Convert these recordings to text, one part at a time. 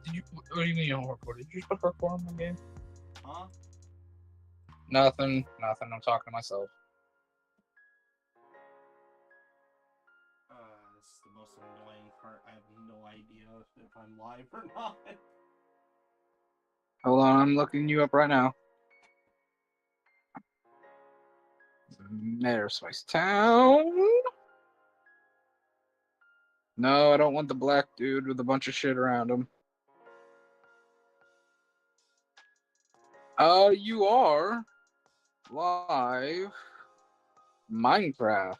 Did you? What do you mean you don't record? Did you just record on my game? Huh? Nothing. Nothing. I'm talking to myself. This is the most annoying part. I have no idea if I'm live or not. Hold on, I'm looking you up right now. Mayor Spice Town. No, I don't want the black dude with a bunch of shit around him. You are live Minecraft.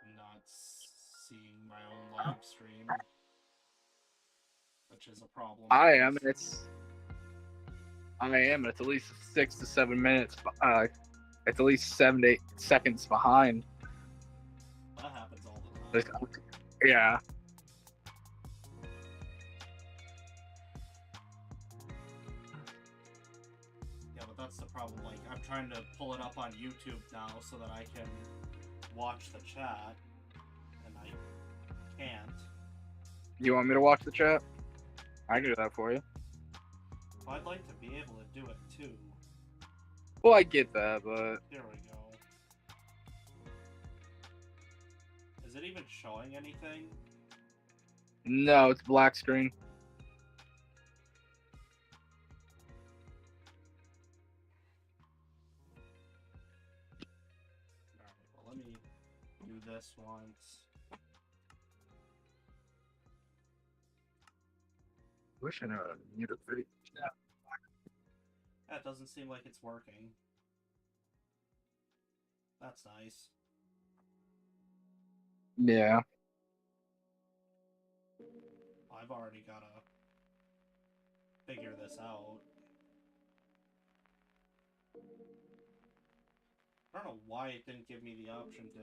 I'm not seeing my own live stream, which is a problem. I am, and it's at least 6 to 7 minutes. It's at least 7 to 8 seconds behind. That happens all the time. Yeah. Yeah, but that's the problem. Like, I'm trying to pull it up on YouTube now so that I can watch the chat, and I can't. You want me to watch the chat? I can do that for you. Well, I'd like to be able to do it too. Well, I get that, but Here we go. Is it even showing anything? no, it's black screen. Alright, well, let me do this once. Wish I knew how to mute a video. That doesn't seem like it's working. That's nice. Yeah. I've already gotta figure this out. I don't know why it didn't give me the option to...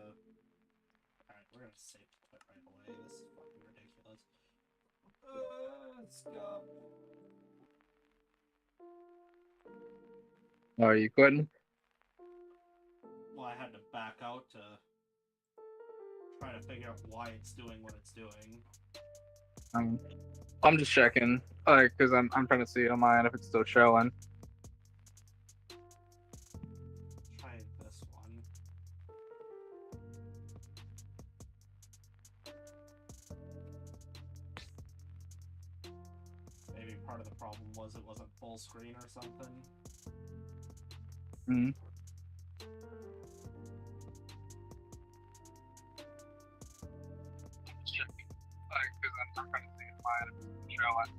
Alright, we're gonna save the clip right away. This is fucking ridiculous. Let's go. Oh, you couldn't? Well, I had to back out to try to figure out why it's doing what it's doing. I'm just checking, because I'm trying to see on my end if it's still showing. Try this one. Maybe part of the problem was it wasn't full screen or something. Mm-hmm. Because I'm trying to see if my end if it's showing.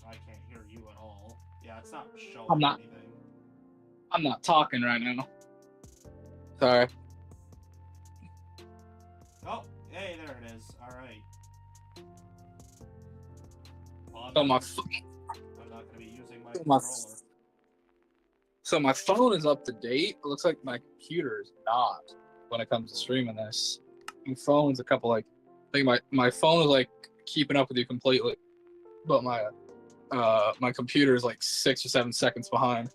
I can't hear you at all. Yeah, it's not showing I'm not. anything. I'm not talking right now. Sorry. Oh, hey, there it is. Alright. Well, I'm So not my going to be using my my controller. so my phone is up to date. It looks like my computer is not when it comes to streaming this. My phone's a couple I think my phone is like keeping up with you completely, but my computer is like 6 or 7 seconds behind.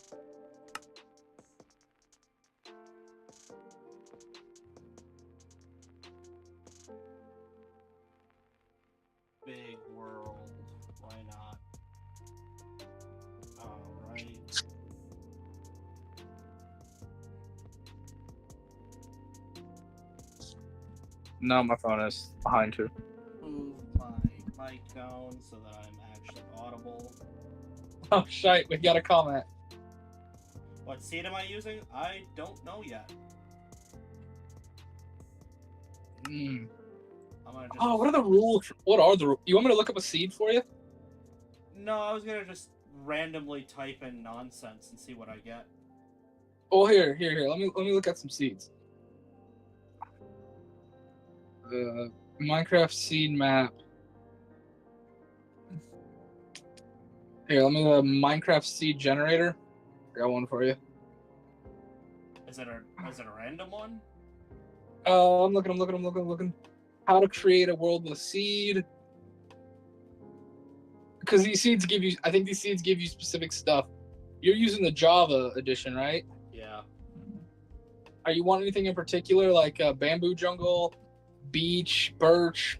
Big world. Why not? Alright. No, my phone is behind too. Move my mic down so that I'm actually audible. Oh shite, we got a comment. What seed am I using? I don't know yet. Mm. I'm gonna just... Oh, what are the rules? What are the rules? You want me to look up a seed for you? No, I was gonna just randomly type in nonsense and see what I get. Oh, here. Let me look at some seeds. Minecraft seed map. Here, let me Minecraft seed generator. Got one for you. Is it a random one? I'm looking. How to create a world with a seed. Because these seeds give you, I think these seeds give you specific stuff. You're using the Java edition, right? Yeah. Are you want anything in particular, like bamboo jungle, beach, birch,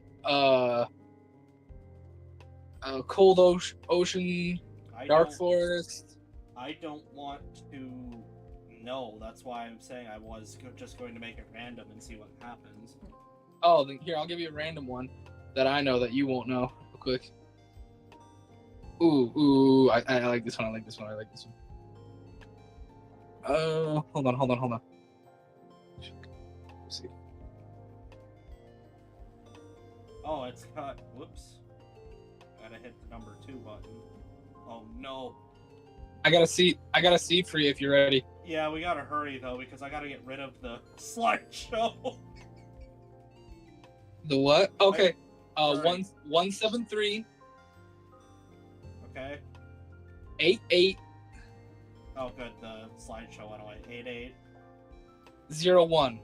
cold ocean, I dark don't. forest? I don't want to know. That's why I'm saying I was just going to make it random and see what happens. Oh, then here, I'll give you a random one that I know that you won't know. Real quick. Ooh, I like this one. I like this one. I like this one. Hold on. Let's see. Oh, it's cut. Whoops. Gotta hit the number 2 button. Oh no. I got a seat for you if you're ready. Yeah, we gotta hurry though because I gotta get rid of the slideshow. The what? Okay. Sorry. 173 Okay. 88 Oh, good. The slideshow went away. 88. 01.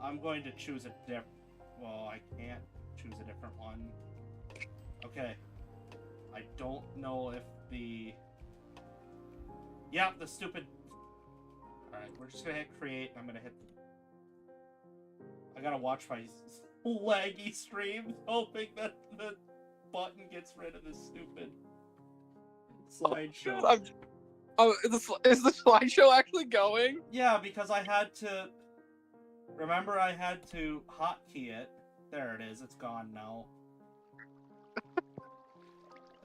I'm going to choose a different. Well, I can't choose a different one. Okay. I don't know if the. Yeah, the stupid. Alright, we're just gonna hit create. I'm gonna hit. I gotta watch my laggy stream, hoping that the button gets rid of this stupid slideshow. Is the slideshow actually going? Yeah, because I had to. Remember, I had to hotkey it. There it is. It's gone now.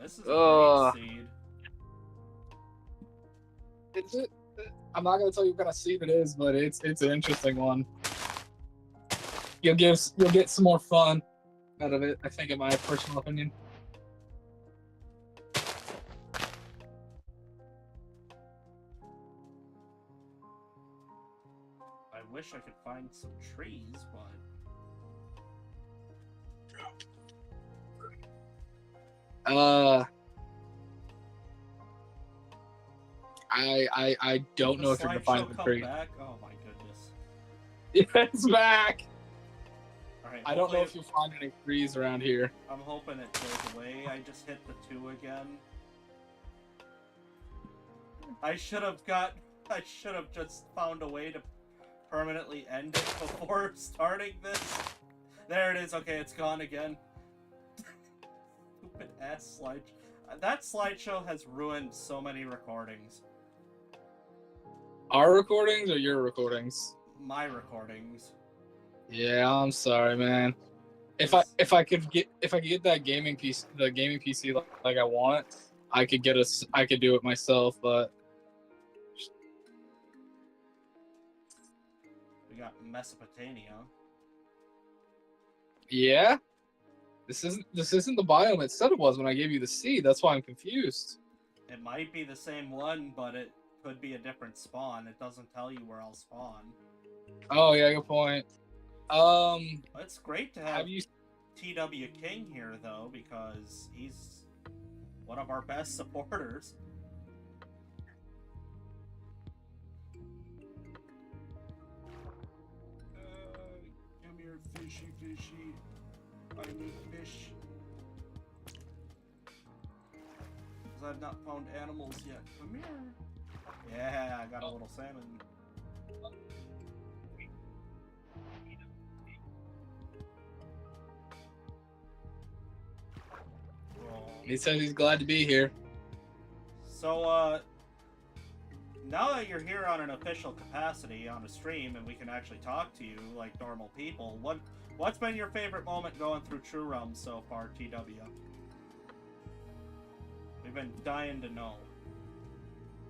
This is a great seed. Is it? I'm not gonna tell you what kind of seed it is, but it's an interesting one. You'll get some more fun out of it, I think, in my personal opinion. I wish I could find some trees, but I don't know if you're gonna find the tree. back? Oh my goodness! Yeah, it's back. All right. I don't know if you'll find any trees around here. I'm hoping it goes away. I just hit the 2 again. I should have just found a way to permanently end it before starting this. There it is. Okay, it's gone again. Stupid ass slide. That slideshow has ruined so many recordings. Our recordings or your recordings? My recordings. Yeah, I'm sorry, man. If I could get that gaming PC, the gaming PC like I want, I could do it myself, but We got Mesopotamia. yeah, this isn't the biome it said it was when I gave you the seed. That's why I'm confused. It might be the same one, but it could be a different spawn. It doesn't tell you where I'll spawn. Oh yeah, good point. It's great to have TW King here though, because he's one of our best supporters. Come here, fishy. I need fish. Because I've not found animals yet. Come here. Yeah, I got a little salmon. He says he's glad to be here. So, now that you're here on an official capacity on a stream and we can actually talk to you like normal people, what's been your favorite moment going through True Realms so far, TW? We've been dying to know.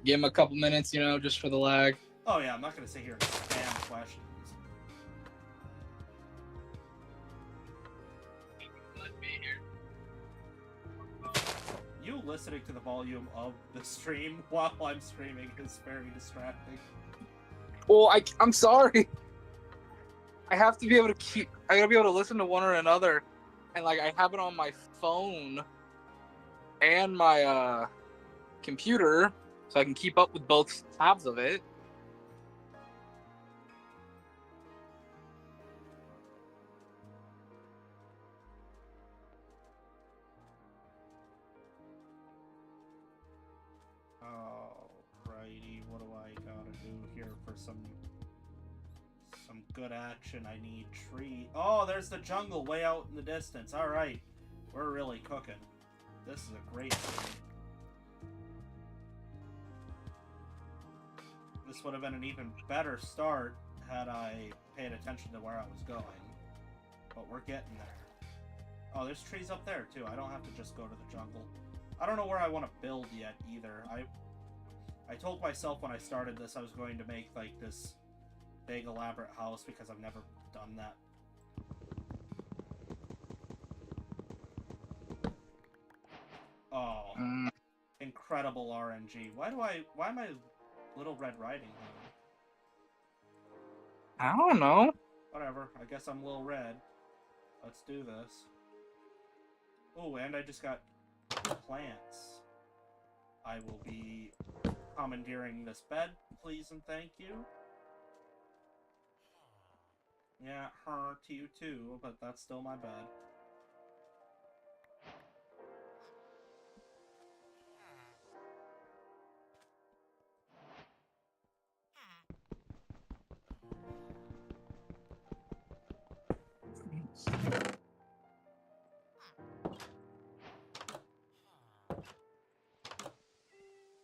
Give him a couple minutes, just for the lag. Oh yeah, I'm not gonna sit here and spam questions. You listening to the volume of the stream while I'm streaming is very distracting. Well, I'm sorry. I gotta be able to listen to one or another, and I have it on my phone and my computer, so I can keep up with both tabs of it. do here for some good action? I need tree. Oh, there's the jungle way out in the distance. All right, we're really cooking. This is a great scene. This would have been an even better start had I paid attention to where I was going. But we're getting there. Oh, there's trees up there too. I don't have to just go to the jungle. I don't know where I want to build yet either. I told myself when I started this I was going to make like this big elaborate house because I've never done that. Oh, incredible RNG. Why am I Little Red Riding Hood? I don't know. Whatever, I guess I'm Little Red. Let's do this. Oh, and I just got plants. I will be commandeering this bed, please and thank you. Yeah, her to you too, but that's still my bed.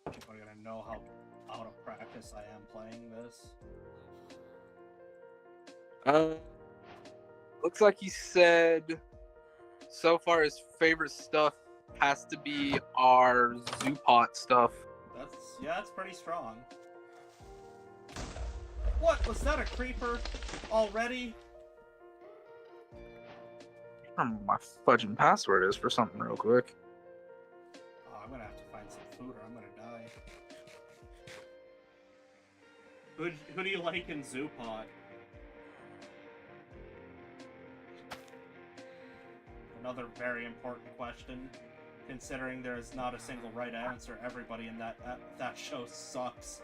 People are gonna know how out of practice I am playing this. Looks like he said so far his favorite stuff has to be our Zoopot stuff. That's pretty strong. What? Was that a creeper already? I don't know what my fudging password is for something real quick. Oh, I'm gonna have to find some food or I'm gonna die. Who do you like in Zoopot? Another very important question, considering there is not a single right answer. Everybody in that show sucks.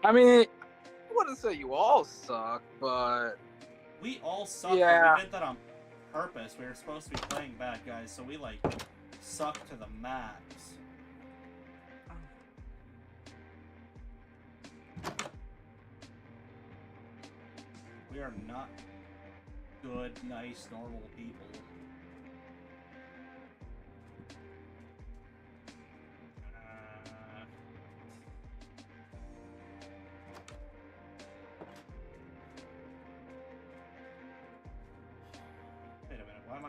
I mean, I wouldn't say you all suck, but we all suck. Yeah. But we did that on purpose. We were supposed to be playing bad guys, so we like suck to the max. We are not good, nice, normal people. Wait a minute, why am I...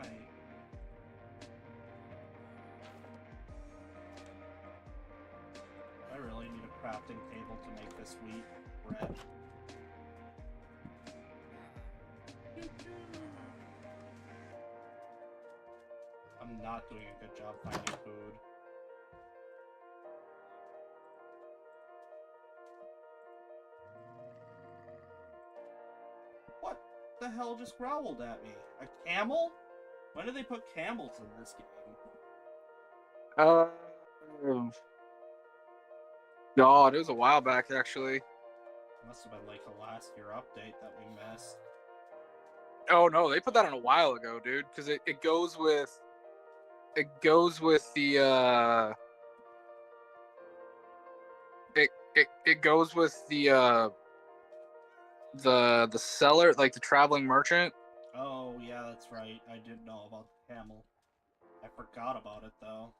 I really need a crafting table to make this wheat bread. I'm not doing a good job finding food. What the hell just growled at me? A camel? When did they put camels in this game? God, it was a while back actually. Must have been like the last year update that we missed. Oh no, they put that in a while ago, dude. Because it goes with the it goes with the seller, like the traveling merchant. Oh yeah, that's right. I didn't know about the camel. I forgot about it though.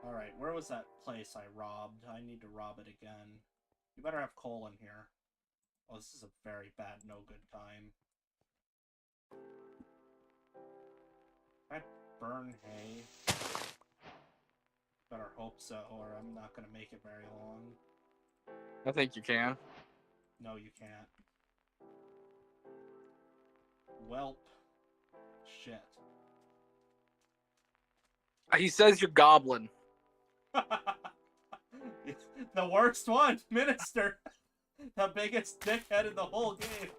Alright, where was that place I robbed? I need to rob it again. You better have coal in here. Oh, this is a very bad, no good time. Can I burn hay? Better hope so, or I'm not gonna make it very long. I think you can. No, you can't. Welp. Shit. He says you're goblin. The worst one, Minister. The biggest dickhead in the whole game.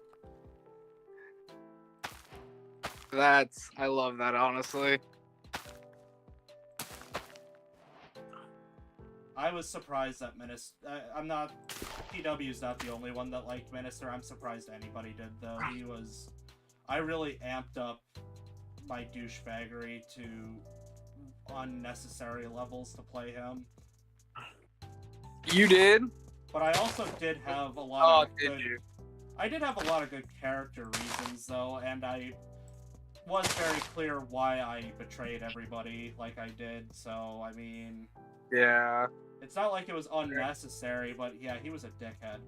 I love that, honestly. I was surprised that Minister. I'm not. PW's not the only one that liked Minister. I'm surprised anybody did, though. He was. I really amped up my douchebaggery to unnecessary levels to play him. You did? But I also did have a Oh, lot of did good. you? I did have a lot of good character reasons though, and I was very clear why I betrayed everybody like I did. So I mean, Yeah. it's not like it was unnecessary, but yeah, he was a dickhead.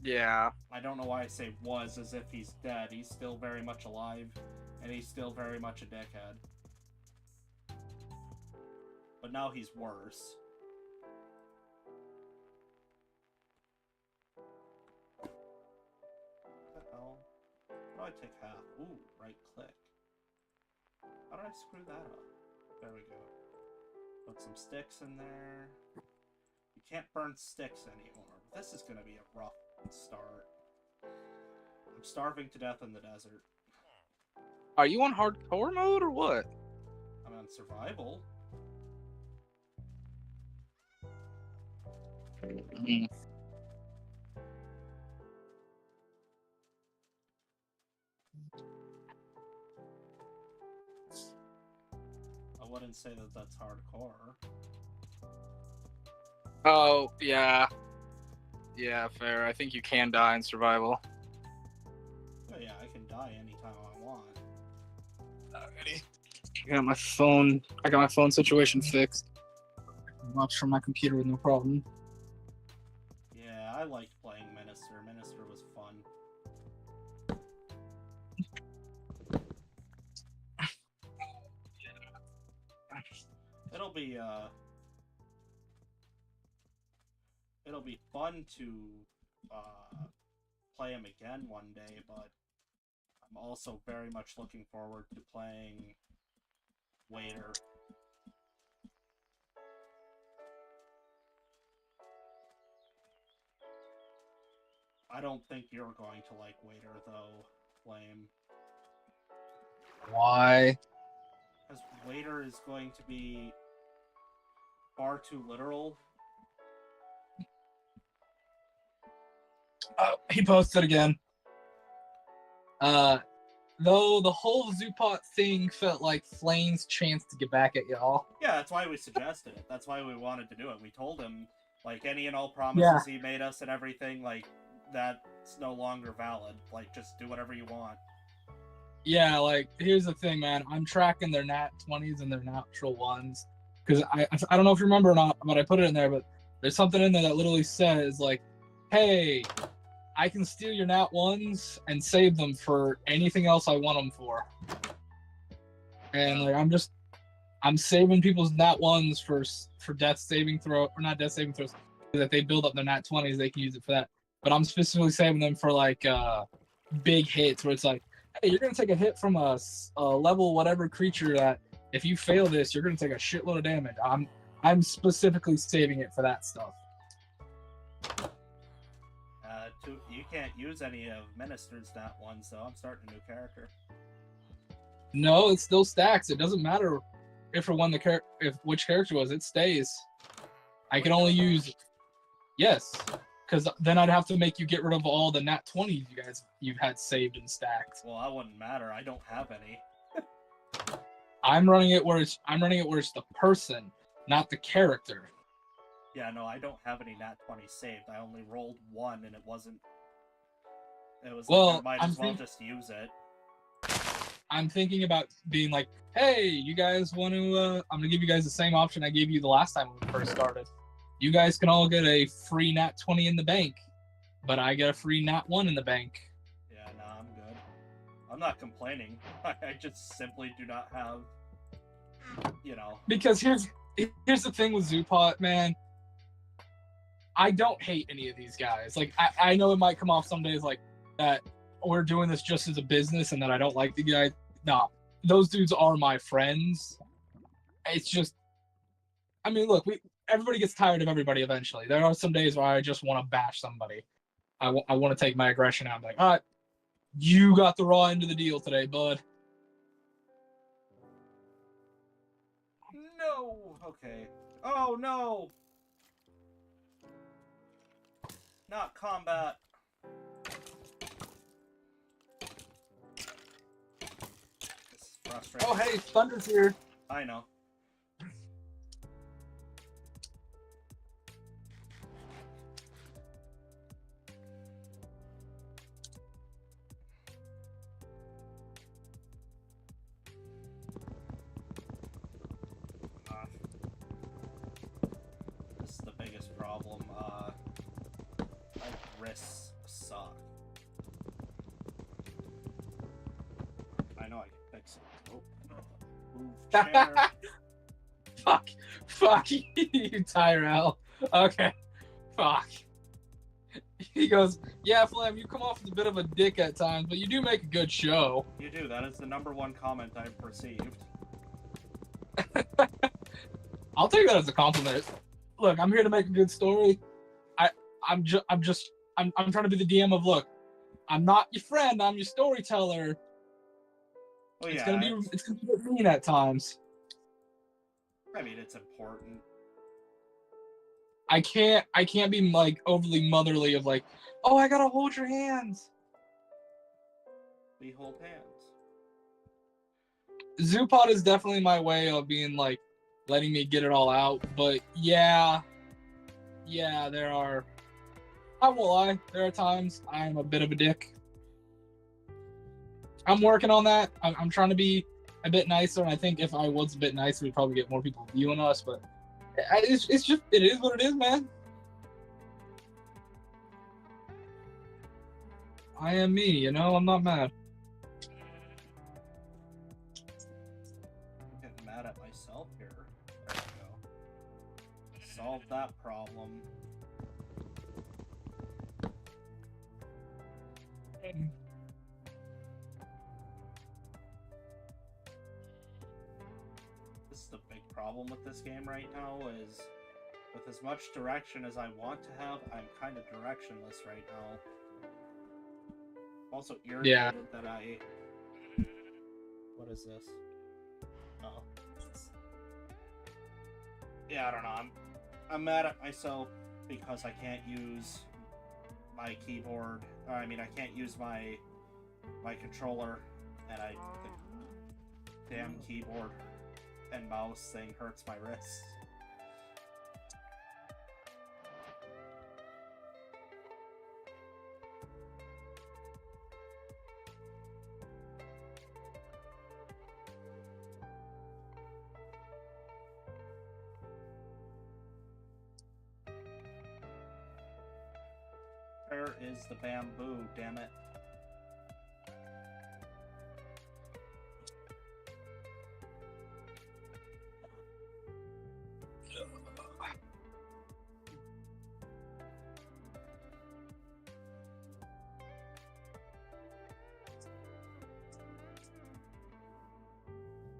Yeah. I don't know why I say was as if he's dead. He's still very much alive, and he's still very much a dickhead. But now he's worse. What the hell? How do I take half? Ooh, right click. How did I screw that up? There we go. Put some sticks in there. You can't burn sticks anymore. This is gonna be a rough start. I'm starving to death in the desert. Are you on hardcore mode or what? I'm on survival. Mm. I wouldn't say that that's hardcore. Oh, yeah. Yeah, fair. I think you can die in survival. But yeah, I can die anytime I want. Alrighty. I got my phone situation fixed. I can watch from my computer with no problem. Yeah, I liked playing Minister. Minister was fun. It'll be fun to play him again one day, but I'm also very much looking forward to playing Waiter. I don't think you're going to like Waiter though, Flame. Why? Because Waiter is going to be far too literal. Oh, he posted again. Though the whole Zoopot thing felt like Flame's chance to get back at y'all. Yeah, that's why we suggested it. That's why we wanted to do it. We told him, like, any and all promises he made us and everything, like, that's no longer valid. Like, just do whatever you want. Yeah, like, here's the thing, man. I'm tracking their nat 20s and their natural ones. Because I don't know if you remember or not, but I put it in there, but there's something in there that literally says, like, hey, I can steal your nat ones and save them for anything else I want them for. And, like, I'm saving people's nat ones for death saving throw, or not death saving throws, that they build up their nat 20s, they can use it for that. But I'm specifically saving them for, like, big hits where it's like, hey, you're gonna take a hit from a level whatever creature that if you fail this, you're gonna take a shitload of damage. I'm specifically saving it for that stuff. You can't use any of Minister's nat ones, so I'm starting a new character. No, it still stacks. It doesn't matter if or when which character was. It stays. I can only use yes, because then I'd have to make you get rid of all the nat 20s you've had saved and stacked. Well, that wouldn't matter. I don't have any. I'm running it where it's the person, not the character. Yeah, no, I don't have any nat 20 saved. I only rolled one, and it wasn't. It was well, like I might as well just use it. I'm thinking about being like, hey, you guys want to? I'm gonna give you guys the same option I gave you the last time we first started. You guys can all get a free nat 20 in the bank, but I get a free nat 1 in the bank. Yeah, no, I'm good. I'm not complaining. I just simply do not have, you know. Because here's the thing with Zoopot, man. I don't hate any of these guys. Like, I know it might come off some days like that we're doing this just as a business and that I don't like the guys. Nah, those dudes are my friends. It's just, I mean, look, everybody gets tired of everybody eventually. There are some days where I just want to bash somebody. I want to take my aggression out. I'm like, all right, you got the raw end of the deal today, bud. No! Okay. Oh, no! Not combat. This is frustrating. Oh, hey, Thunder's here. I know. problem. My wrists suck. I know I can fix it. Oh, move chair. Fuck you, Tyrell. Okay, fuck. He goes, yeah, Flam, you come off as a bit of a dick at times, but you do make a good show. You do. That is the #1 comment I've received. I'll take that as a compliment. Look, I'm here to make a good story. I'm trying to be the DM of, look, I'm not your friend, I'm your storyteller. Well, It's yeah, gonna be mean at times. I mean, it's important. I can't be like overly motherly of like, oh, I gotta hold your hands. We hold hands. Zoopod is definitely my way of being like letting me get it all out, but yeah, there are. I won't lie, there are times I am a bit of a dick. I'm working on that. I'm trying to be a bit nicer, and I think if I was a bit nicer, we'd probably get more people viewing us. But it's just it is what it is, man. I am me, you know. I'm not mad. I'm getting mad at myself here. There we go. Solve that problem. This is the big problem with this game right now is with as much direction as I want to have, I'm kind of directionless right now. Also irritated that I... What is this? Oh. Yeah, I don't know. I'm mad at myself because I can't use my keyboard. I mean, I can't use my controller, and the damn keyboard and mouse thing hurts my wrists. Where is the bamboo, damn it?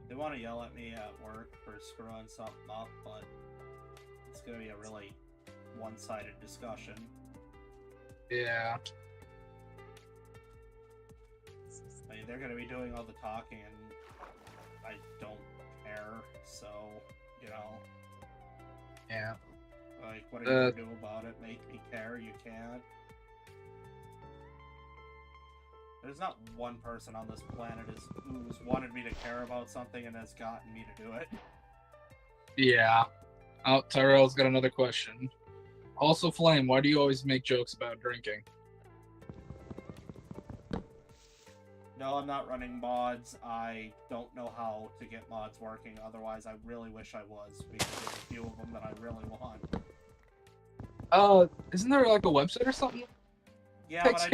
They want to yell at me at work for screwing something up, but it's going to be a really one-sided discussion. Yeah. I mean, they're going to be doing all the talking, and I don't care, so, you know. Yeah. Like, what are you going to do about it? Make me care? You can't. There's not one person on this planet who's wanted me to care about something and has gotten me to do it. Yeah. Oh, Tyrell's got another question. Also, Flame, why do you always make jokes about drinking? No, I'm not running mods. I don't know how to get mods working. Otherwise, I really wish I was, because there's a few of them that I really want. Isn't there like a website or something? Yeah, but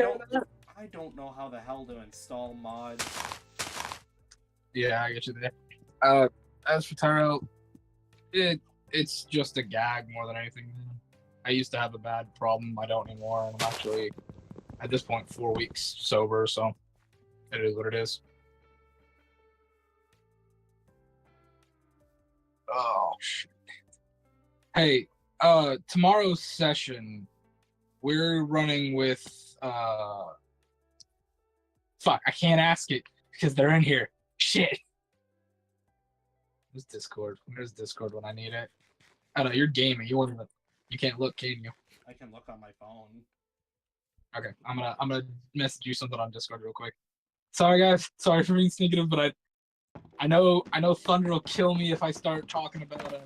I don't know how the hell to install mods. Yeah, I get you there. As for Tyrell, it's just a gag more than anything. I used to have a bad problem. I don't anymore. I'm actually, at this point, 4 weeks sober, so it is what it is. Oh, shit. Hey, tomorrow's session, we're running with, fuck, I can't ask it because they're in here. Shit. Where's Discord? Where's Discord when I need it? I don't know, you're gaming. You can't look, can you? I can look on my phone. Okay, I'm gonna message you something on Discord real quick. Sorry guys, sorry for being sneaking, but I know Thunder will kill me if I start talking about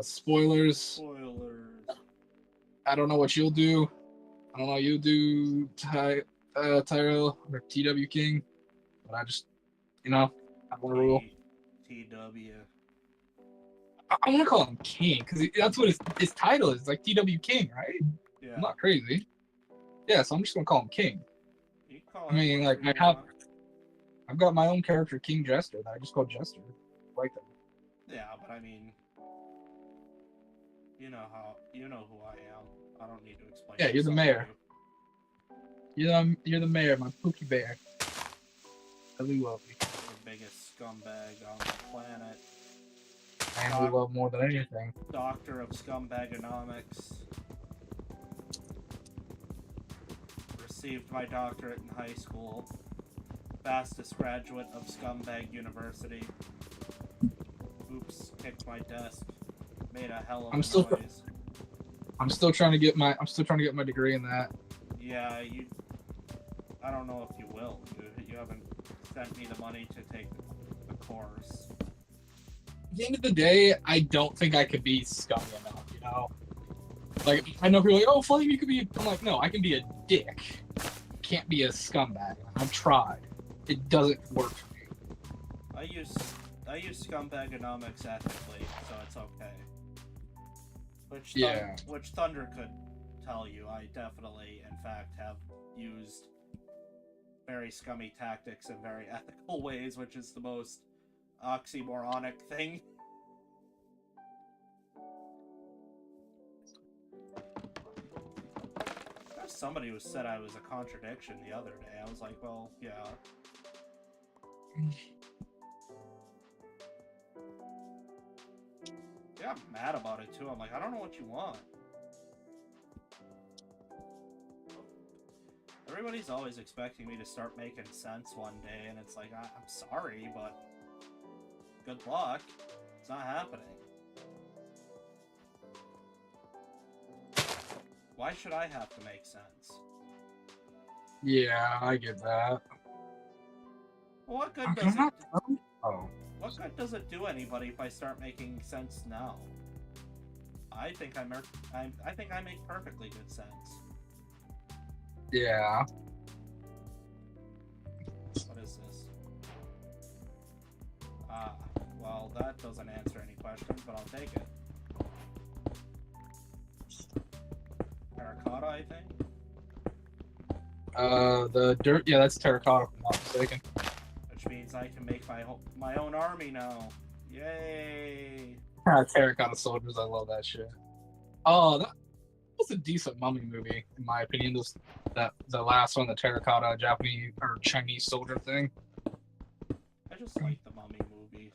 spoilers. Spoilers. I don't know what you'll do. I don't know what you do, Tyrell or TW King, but I just, I want to rule. TW. I want to call him King because that's what his title is. Like TW King, right? Yeah. I'm not crazy. Yeah, so I'm just gonna call him King. You can call I mean, him like whatever you want. I've got my own character, King Jester, that I just call Jester. Like that. Yeah, but I mean, you know who I am. I don't need to explain. Yeah, you're the myself mayor. to you. You're the mayor, my Pookie Bear. Lovely, lovely. The biggest scumbag on the planet. And we love more than anything. Doctor of Scumbaganomics. Received my doctorate in high school. Fastest graduate of Scumbag University. Oops, kicked my desk. Made a hell of a noise. I'm still trying to get my degree in that. Yeah, I don't know if you will. You haven't sent me the money to take the course. At the end of the day, I don't think I could be scummy enough, you know? Like, I know people are like, oh, Flame, you could be... I'm like, no, I can be a dick. Can't be a scumbag. I've tried. It doesn't work for me. I use Scumbaganomics ethically, so it's okay. Which Thunder could tell you, I definitely, in fact, have used very scummy tactics in very ethical ways, which is the most oxymoronic thing. There's somebody who said I was a contradiction the other day. I was like, well, yeah. Yeah, I'm mad about it too. I'm like, I don't know what you want. Everybody's always expecting me to start making sense one day, and it's like, I'm sorry, but good luck. It's not happening. Why should I have to make sense? Yeah, I get that. Well, what good does it... What good does it do anybody if I start making sense now? I think I make perfectly good sense. Yeah. What is this? Well, that doesn't answer any questions, but I'll take it. Terracotta, I think? The dirt, yeah, that's terracotta, if I'm not mistaken. Which means I can make my own army now. Yay! Terracotta soldiers, I love that shit. Oh, that was a decent mummy movie, in my opinion. The last one, the terracotta Japanese or Chinese soldier thing. I just like the mummy movies.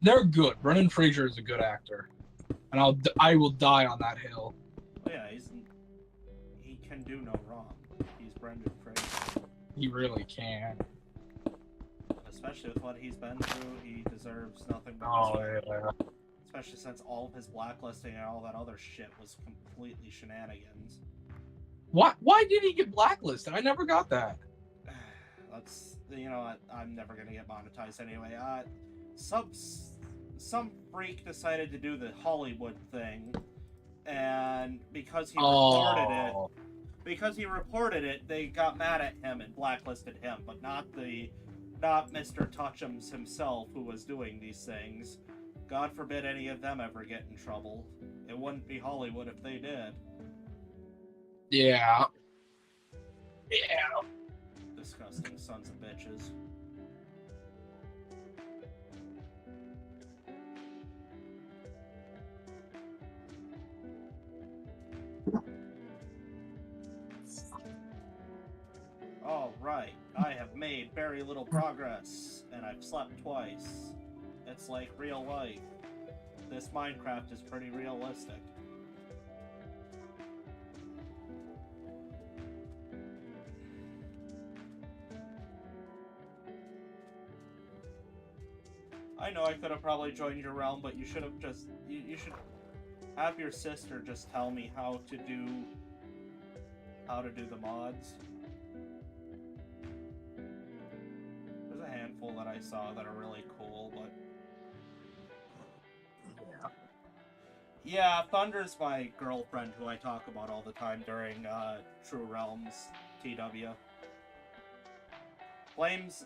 They're good. Brendan Fraser is a good actor, and I will die on that hill. Oh yeah, he can do no wrong. He's Brendan Fraser. He really can. Especially with what he's been through, he deserves nothing but respect. Yeah. Especially since all of his blacklisting and all that other shit was completely shenanigans. Why did he get blacklisted? I never got that. That's, you know what, I'm never gonna get monetized anyway. Some freak decided to do the Hollywood thing, and because he reported it, they got mad at him and blacklisted him, but not Mr. Touchums himself, who was doing these things. God forbid any of them ever get in trouble. It wouldn't be Hollywood if they did. Yeah. Yeah. Disgusting sons of bitches. Alright, I have made very little progress, and I've slept twice. It's like real life. This Minecraft is pretty realistic. I know I could have probably joined your realm, but you should have just... You should have your sister just tell me how to do the mods. There's a handful that I saw that are really cool, but... Yeah, Thunder's my girlfriend who I talk about all the time during True Realms TW. Flame's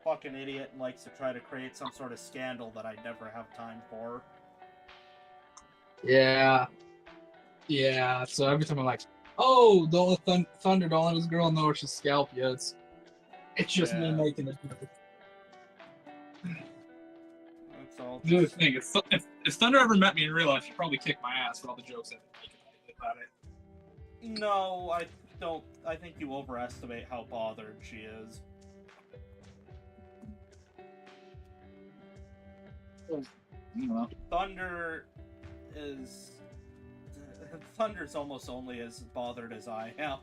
fucking idiot and likes to try to create some sort of scandal that I never have time for. Yeah. Yeah. So every time I'm like, oh, don't let Thunder, don't let this girl know she'll scalp you. It's just me Yeah. making it. That's all. The other Just thing is, if Thunder ever met me in real life, she'd probably kick my ass for all the jokes I've been making about it. no, I don't. I think you overestimate how bothered she is. Thunder is. Thunder's almost only as bothered as I am.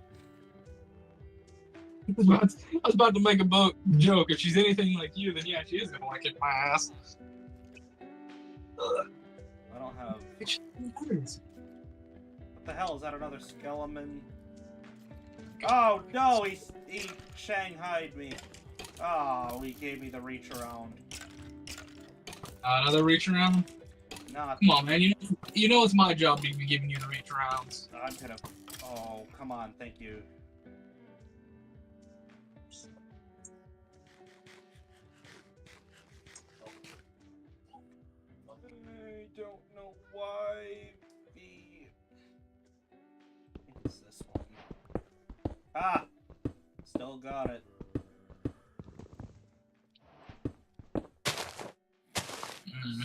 I was about to make a joke. If she's anything like you, then yeah, she is gonna want to kick my ass. I don't have. What the hell is that? Another skeleton? Oh no! He shanghaied me. Oh, he gave me the reach around. Another reach around. Not. Come on, man. You know it's my job to be giving you the reach arounds. I'm gonna. Oh, come on! Thank you. I don't know why it's this one. Ah! Still got it.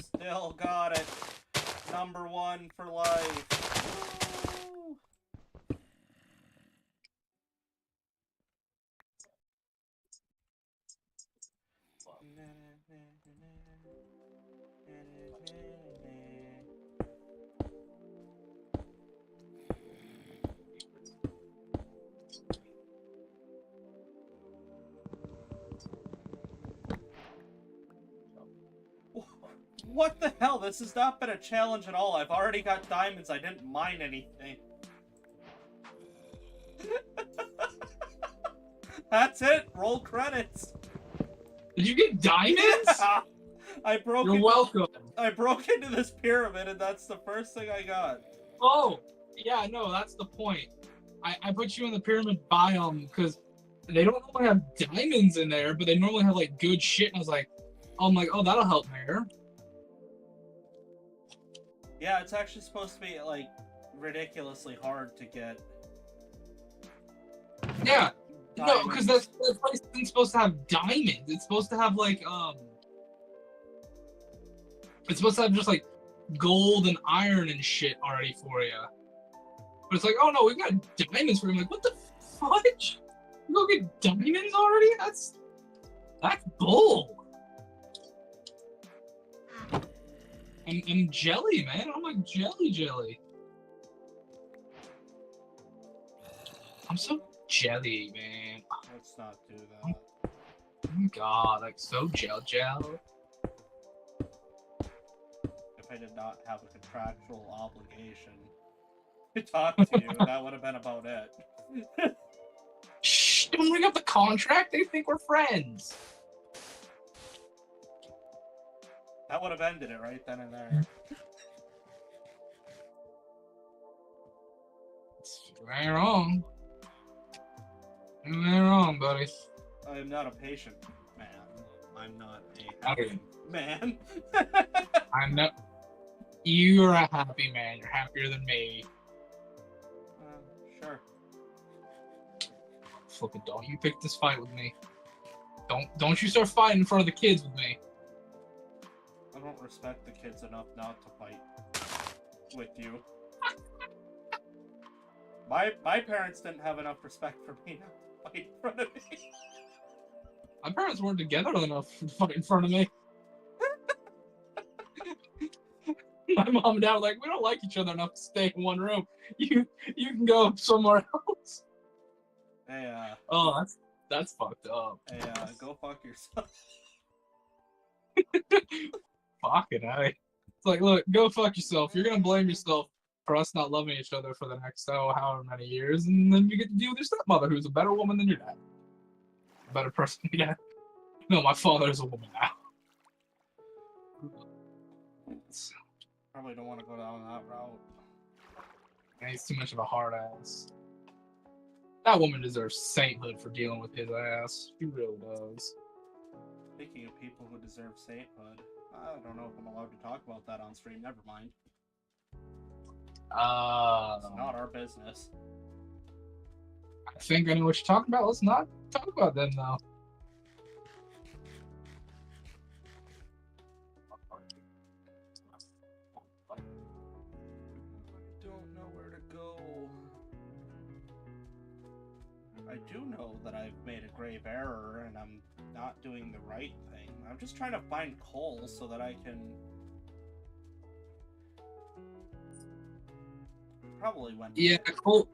Still got it. Number one for life. Woo! What the hell? This has not been a challenge at all. I've already got diamonds. I didn't mine anything. That's it. Roll credits. Did you get diamonds? Yeah. You're welcome. I broke into this pyramid, and that's the first thing I got. Oh, yeah, no, that's the point. I put you in the pyramid biome because they don't normally have diamonds in there, but they normally have like good shit. And I was like, I'm like, oh, that'll help there. Yeah, it's actually supposed to be like ridiculously hard to get. Yeah. Diamonds. No, because that place isn't supposed to have diamonds. It's supposed to have like it's supposed to have just like gold and iron and shit already for you. But it's like, oh no, we've got diamonds for you. I'm like, what the fudge? You go get diamonds already? That's bull. I'm jelly, man. I'm like jelly. I'm so jelly, man. Let's not do that. Oh my god, like so gel. If I did not have a contractual obligation to talk to you, that would have been about it. Shh, don't bring up the contract. They think we're friends. That would have ended it right then and there. You ain't wrong. You ain't wrong, buddy. I am not a patient man. I'm not a Okay. happy man. I'm not. You're a happy man. You're happier than me. Sure. Fucking don't you pick this fight with me. Don't you start fighting in front of the kids with me. I don't respect the kids enough not to fight with you. My parents didn't have enough respect for me not to fight in front of me. My parents weren't together enough to fight in front of me. My mom and dad were like, we don't like each other enough to stay in one room. You can go somewhere else. Hey, Oh, that's fucked up. hey, go fuck yourself. Fucking hey. It's like, look, go fuck yourself. You're gonna blame yourself for us not loving each other for the next however many years, and then you get to deal with your stepmother, who's a better woman than your dad. A better person than your dad. No, my father is a woman now. Probably don't want to go down that route. And he's too much of a hard ass. That woman deserves sainthood for dealing with his ass. She really does. Speaking of people who deserve sainthood, I don't know if I'm allowed to talk about that on stream. Never mind. It's not our business. I think I know what you're talking about. Let's not talk about them now. I don't know where to go. I do know that I've made a grave error and I'm not doing the right thing. I'm just trying to find coal so that I can... Probably went... Yeah, coal.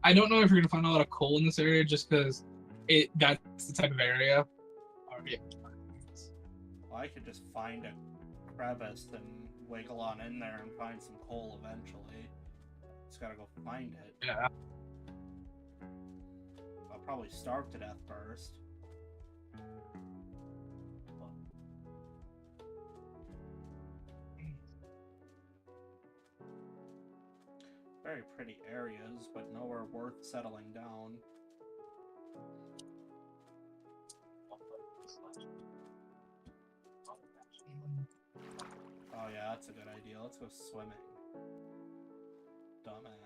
I don't know if you're gonna find a lot of coal in this area just because that's the type of area. Yeah. Well, I could just find a crevice and wiggle on in there and find some coal eventually. Just gotta go find it. Yeah. I'll probably starve to death first. Very pretty areas, but nowhere worth settling down. Oh yeah, that's a good idea. Let's go swimming. Dumbass.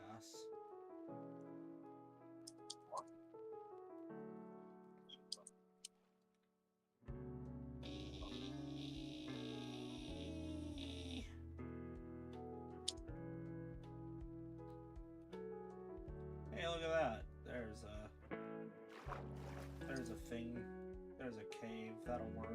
Hey, look at that. There's a thing. There's a cave. That'll work.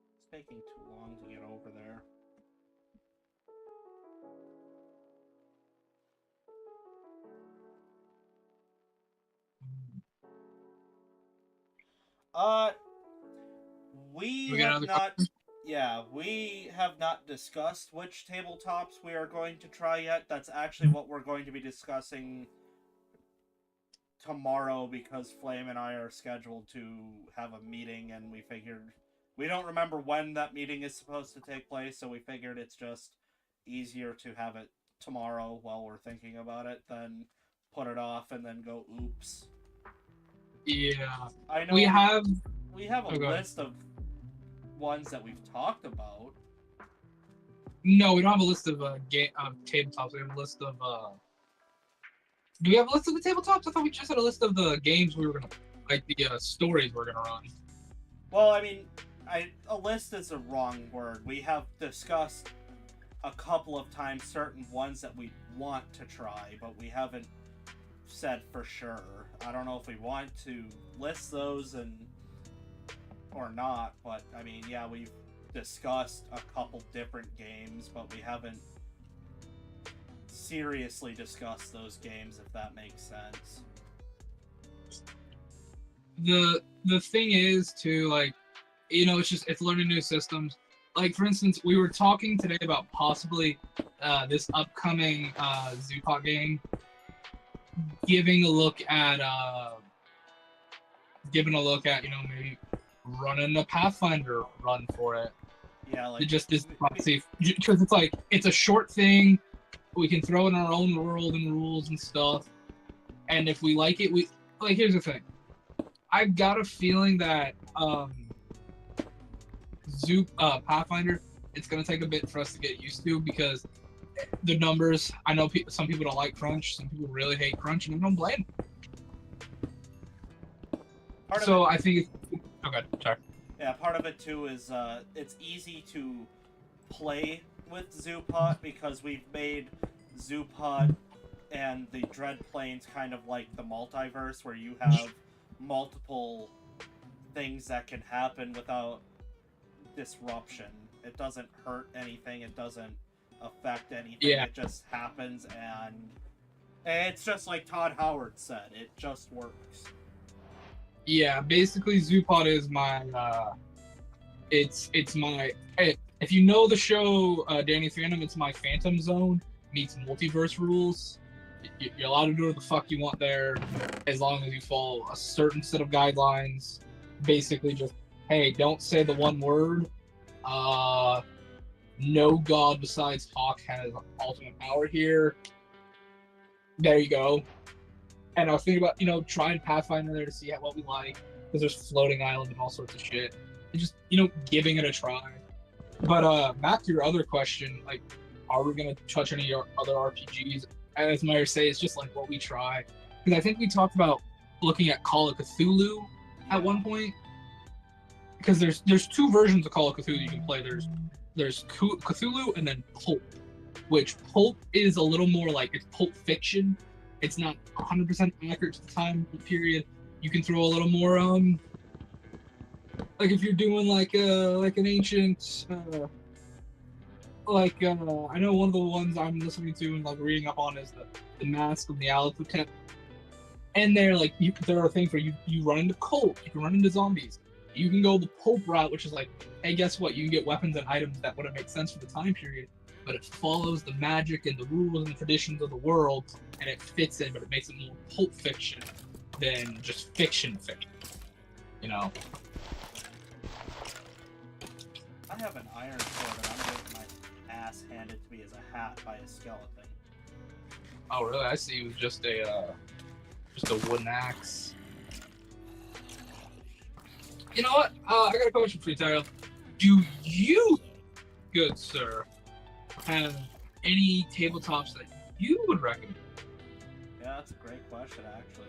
It's taking too long to get over there. We have not... Yeah, we have not discussed which tabletops we are going to try yet. That's actually what we're going to be discussing tomorrow because Flame and I are scheduled to have a meeting and we figured... We don't remember when that meeting is supposed to take place, so we figured it's just easier to have it tomorrow while we're thinking about it than put it off and then go oops. Yeah. I know we have a list of ones that we've talked about. No, we don't have a list of tabletops. We have a list of do we have a list of the tabletops? I thought we just had a list of the games we were gonna the stories we're gonna run. Well, I mean, a list is a wrong word. We have discussed a couple of times certain ones that we want to try, but we haven't said for sure. I don't know if we want to list those or not, but I mean, yeah, we've discussed a couple different games, but we haven't seriously discussed those games, if that makes sense. The thing is to it's learning new systems. Like, for instance, we were talking today about possibly this upcoming Zoopot game giving a look at maybe running a Pathfinder run for it. Yeah, like because it's like it's a short thing. We can throw in our own world and rules and stuff. And if we like it, here's the thing. I've got a feeling that Pathfinder, it's gonna take a bit for us to get used to because the numbers. I know some people don't like crunch. Some people really hate crunch, and I don't blame them. I think it's... Okay, sorry. Yeah, part of it too is it's easy to play with Zoopot because we've made Zoopot and the Dread Plains kind of like the multiverse where you have multiple things that can happen without disruption. It doesn't hurt anything, it doesn't affect anything, It just happens, and it's just like Todd Howard said, it just works. Yeah, basically Zoopot is my it's my if you know the show Danny Phantom, it's my Phantom Zone meets multiverse rules. You're allowed to do what the fuck you want there as long as you follow a certain set of guidelines. Basically just, hey, don't say the one word. no god besides Hawk has ultimate power here. There you go. And I was thinking about, trying Pathfinder there to see what we like, because there's floating island and all sorts of shit. And just, giving it a try. But back to your other question, like, are we gonna touch any other RPGs? As Meyer says, it's just like what we try. Because I think we talked about looking at Call of Cthulhu at one point. Because there's two versions of Call of Cthulhu you can play. There's Cthulhu and then Pulp, which Pulp is a little more like it's Pulp Fiction. It's not 100% accurate to the time period. You can throw a little more like if you're doing like an ancient I know one of the ones I'm listening to and like reading up on is the Mask of the Nyarlathotep. And there are things where you run into cult, you can run into zombies. You can go the Pulp route, which is like, hey, guess what? You can get weapons and items that wouldn't make sense for the time period, but it follows the magic and the rules and the traditions of the world, and it fits in, but it makes it more Pulp Fiction than just fiction. I have an iron sword and I'm getting my ass handed to me as a hat by a skeleton. Oh really? I see it was just a wooden axe. You know what? I got a question for you, Tyrell. Do you, good sir, have any tabletops that you would recommend? Yeah, that's a great question, actually.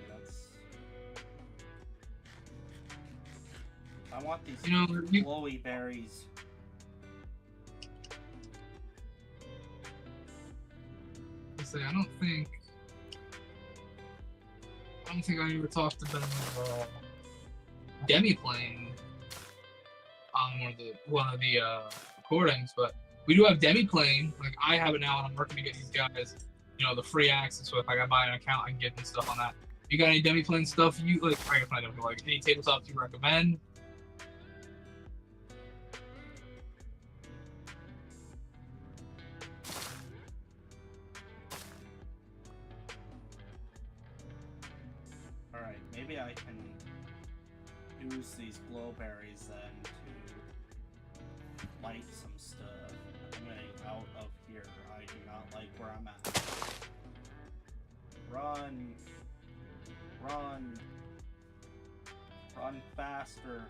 I want these glowy berries. I don't think I ever talked about Demiplane on one of the recordings, but we do have Demiplane. Like I have it now, and I'm working to get these guys, the free access. So if I got to buy an account, I can get them stuff on that. You got any Demiplane stuff you like? I guess I don't know, like any tabletops you recommend? Alright, maybe I can use these glowberries then to light some stuff. I'm getting out of here. I do not like where I'm at. Run! Run! Run faster!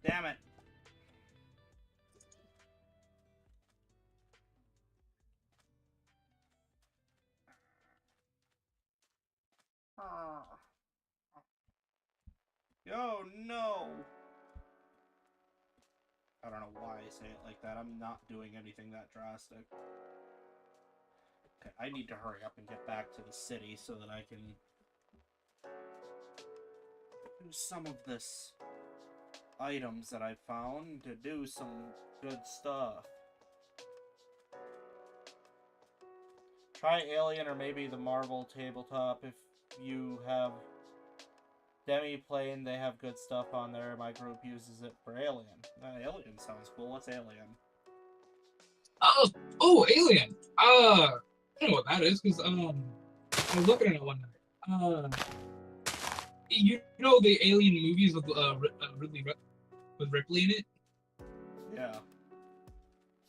Damn it. Yo, no! I don't know why I say it like that. I'm not doing anything that drastic. Okay, I need to hurry up and get back to the city so that I can do some of this items that I found to do some good stuff. Try Alien or maybe the Marvel tabletop if you have Demiplane. They have good stuff on there. My group uses it for Alien. Alien sounds cool. What's Alien? Oh, Alien. I don't know what that is because I was looking at it one night. You know the Alien movies with with Ripley in it? Yeah.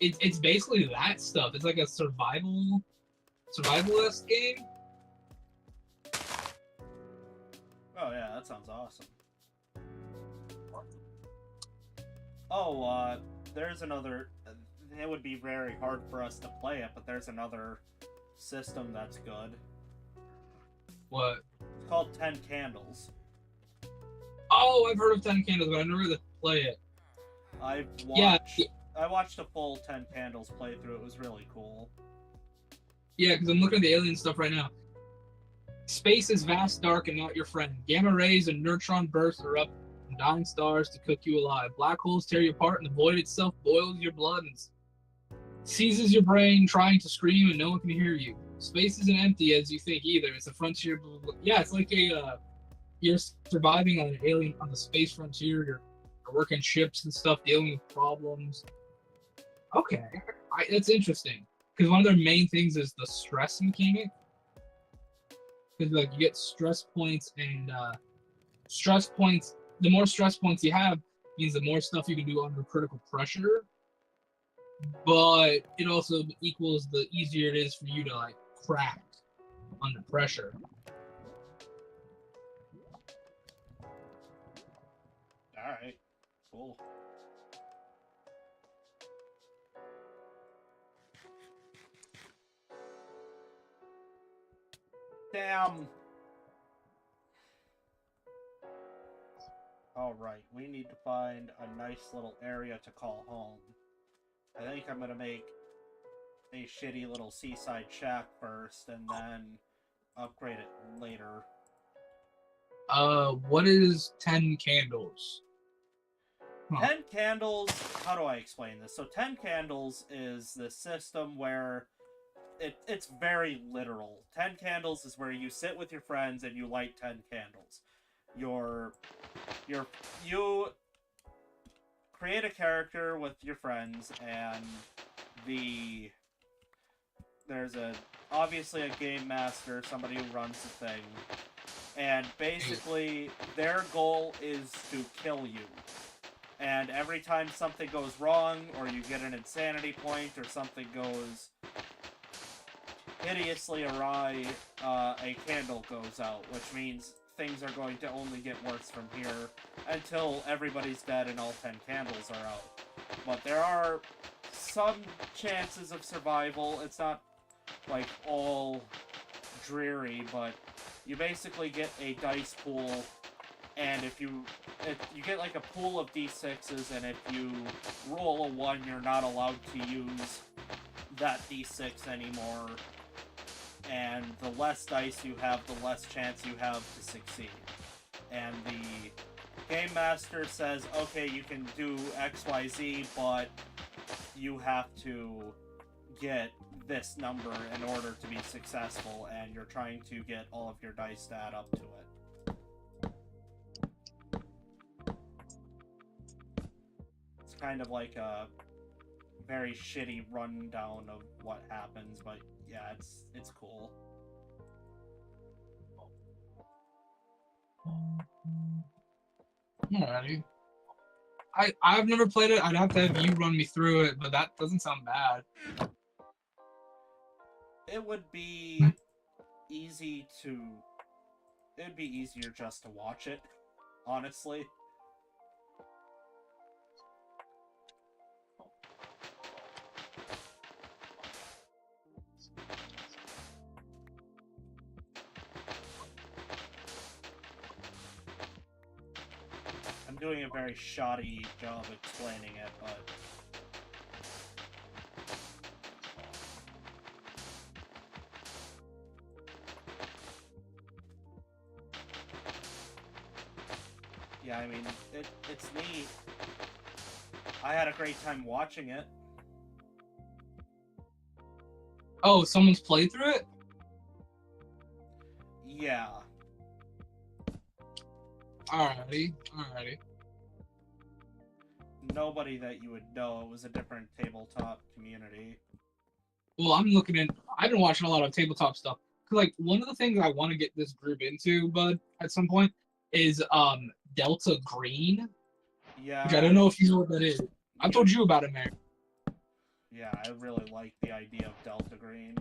It's basically that stuff. It's like a survivalist game. Oh yeah, that sounds awesome. Oh, there's another. It would be very hard for us to play it, but there's another system that's good. What? It's called 10 Candles. Oh, I've heard of 10 Candles, but I've never really played it. I watched a full 10 Candles playthrough. It was really cool. Yeah, because I'm looking at the alien stuff right now. Space is vast, dark, and not your friend. Gamma rays and neutron bursts are up from dying stars to cook you alive. Black holes tear you apart, and the void itself boils your blood and seizes your brain trying to scream and no one can hear you. Space isn't empty as you think either. It's a frontier. Blah, blah, blah. Yeah, it's like you're surviving on an alien on the space frontier. You're working ships and stuff, dealing with problems. Okay, that's interesting because one of their main things is the stress mechanic. Because like you get stress points and stress points. The more stress points you have means the more stuff you can do under critical pressure. But it also equals the easier it is for you to like crack under pressure. All right, cool. Damn. All right, we need to find a nice little area to call home. I think I'm gonna make a shitty little seaside shack first, and then upgrade it later. What is 10 candles? 10 candles, how do I explain this? So 10 candles is the system where it's very literal. 10 candles is where you sit with your friends and you light 10 candles. You create a character with your friends, and there's obviously a game master, somebody who runs the thing, and basically their goal is to kill you. And every time something goes wrong, or you get an insanity point, or something goes hideously awry, a candle goes out, which means things are going to only get worse from here until everybody's dead and all 10 candles are out. But there are some chances of survival. It's not like all dreary, but you basically get a dice pool, and if you get like a pool of d6s, and if you roll a 1, you're not allowed to use that d6 anymore. And the less dice you have, the less chance you have to succeed. And the game master says, okay, you can do XYZ, but you have to get this number in order to be successful, and you're trying to get all of your dice to add up to it. It's kind of like a very shitty rundown of what happens, but yeah, it's cool. Alrighty. I've never played it. I'd have to have you run me through it, but that doesn't sound bad. It would be easy to... It'd be easier just to watch it, honestly. I'm doing a very shoddy job explaining it, but... yeah, I mean, it's neat. I had a great time watching it. Oh, someone's played through it? Yeah. Alrighty. Nobody that you would know. It was a different tabletop community. Well, I've been watching a lot of tabletop stuff. Cause like one of the things I want to get this group into, bud, at some point, is Delta Green. Yeah. Which I don't know if you know what that is. I've told you about it, man. Yeah, I really like the idea of Delta Green.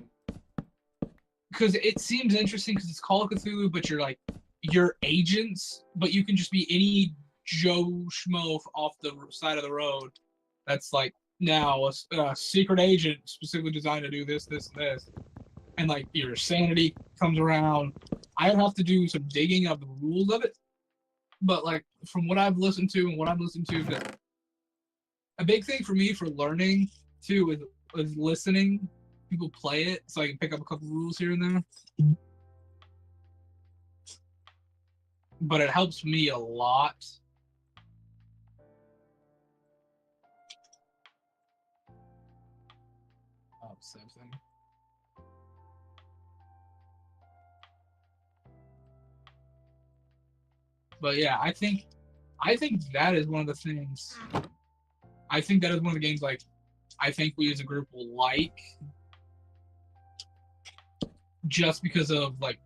Because it seems interesting because it's Call of Cthulhu, but you're agents, but you can just be any Joe Schmo off the side of the road that's like now a secret agent specifically designed to do this, this, and this. And like your sanity comes around. I'd have to do some digging of the rules of it. But like from what I've listened to and what I'm listening to, a big thing for me for learning too is listening people play it so I can pick up a couple rules here and there. But it helps me a lot. same thing. But yeah, I think that is one of the things. I think that is one of the games like I think we as a group will like just because of like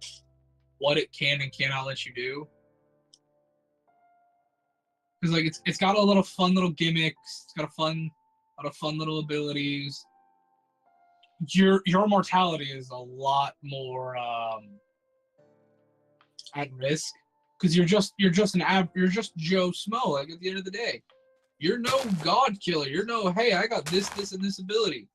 what it can and cannot let you do. Because like it's got a lot of fun little gimmicks. It's got a lot of fun little abilities. Your mortality is a lot more at risk because you're just Joe Smo. Like at the end of the day, you're no god killer. You're no hey I got this and this ability.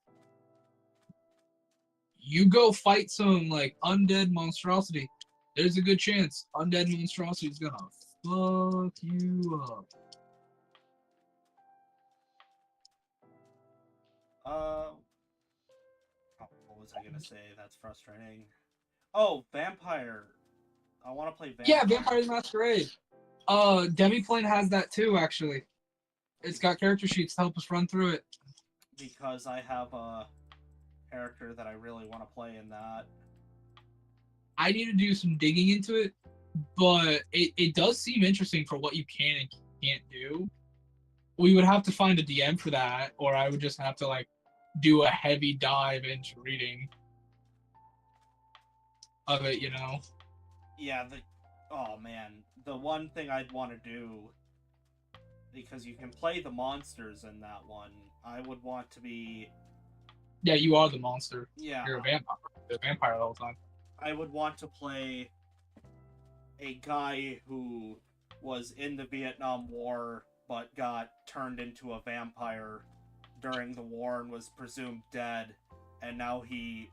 You go fight some like undead monstrosity. There's a good chance undead monstrosity is gonna fuck you up. What was I gonna say? That's frustrating. Oh, Vampire. I want to play Vampire. Yeah, Vampire the Masquerade. Demiplane has that too, actually. It's got character sheets to help us run through it. Because I have a character that I really want to play in that. I need to do some digging into it, but it does seem interesting for what you can and can't do. We would have to find a DM for that, or I would just have to like do a heavy dive into reading of it, you know? Yeah, oh man, the one thing I'd want to do, because you can play the monsters in that one, I would want to be... Yeah, you are the monster. Yeah. You're a vampire. You're a vampire the whole time. I would want to play a guy who was in the Vietnam War but got turned into a vampire during the war and was presumed dead, and now he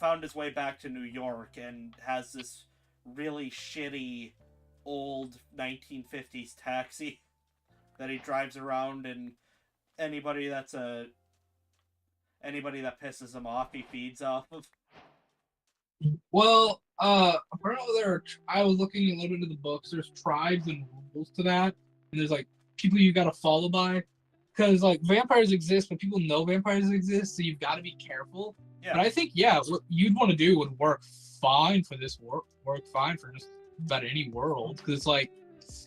found his way back to New York and has this really shitty old 1950s taxi that he drives around, and anybody that pisses him off he feeds off of. Well, apparently I was looking a little bit into the books. There's tribes and rules to that, and there's like people you gotta follow by, because like vampires exist, but people know vampires exist, so you've got to be careful. Yeah. But I think what you'd want to do would work fine for this work fine for just about any world, because it's like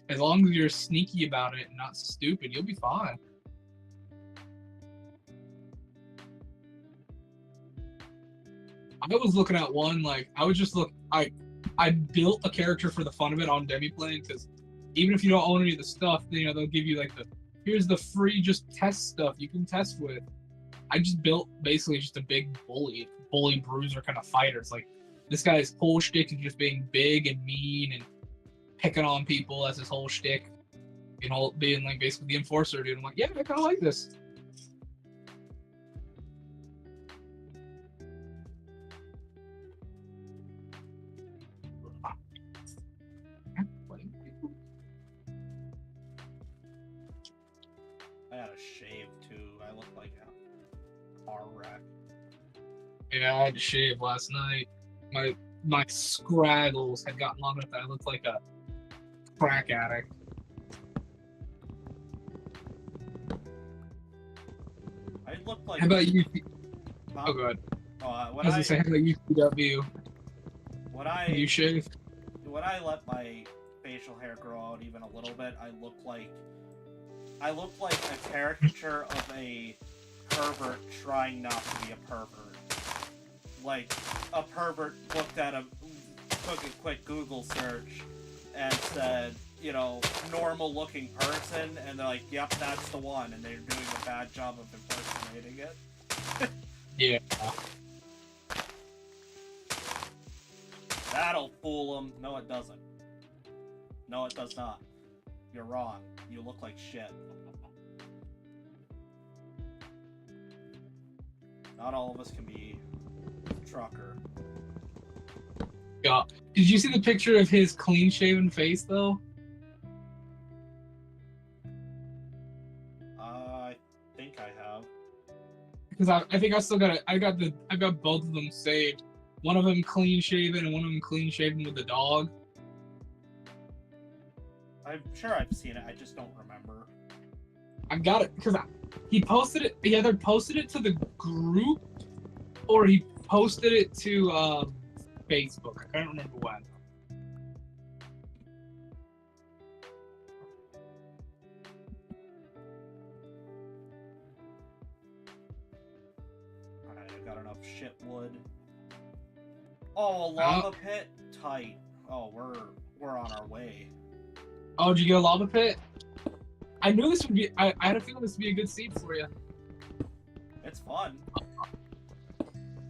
as long as you're sneaky about it and not stupid, you'll be fine. I was looking at one, like, I built a character for the fun of it on Demiplane, because even if you don't own any of the stuff, you know, they'll give you, like, here's the free just test stuff you can test with. I just built, basically, just a big bully bruiser kind of fighter. It's like, this guy's whole shtick is just being big and mean and picking on people. That's his whole shtick. You know, being, like, basically the enforcer, dude. I'm like, yeah, I kind of like this. I had a shave too. I look like a car wreck. Yeah, I had to shave last night. My scraggles had gotten long enough that I looked like a crack addict. I look like. How about you? Huh? Oh, good. When I was gonna say, how about you, CW? When you shave? When I let my facial hair grow out even a little bit, I look like a caricature of a pervert trying not to be a pervert. Like, a pervert took a quick Google search and said, you know, normal looking person, and they're like, yep, that's the one, and they're doing a bad job of impersonating it. Yeah. That'll fool them. No, it doesn't. No, it does not. You're wrong. You look like shit. Not all of us can be trucker. Yeah. Did you see the picture of his clean-shaven face, though? I think I have. Because I think I still got it. I got both of them saved. One of them clean-shaven and one of them clean-shaven with the dog. I'm sure I've seen it. I just don't remember. I got it because he posted it. He either posted it to the group or he posted it to Facebook. I can't remember when. Alright, I got enough shit wood. Oh, a lava pit? Tight. Oh, we're on our way. Oh, did you get a lava pit? I knew this would be. I had a feeling this would be a good seed for you. It's fun.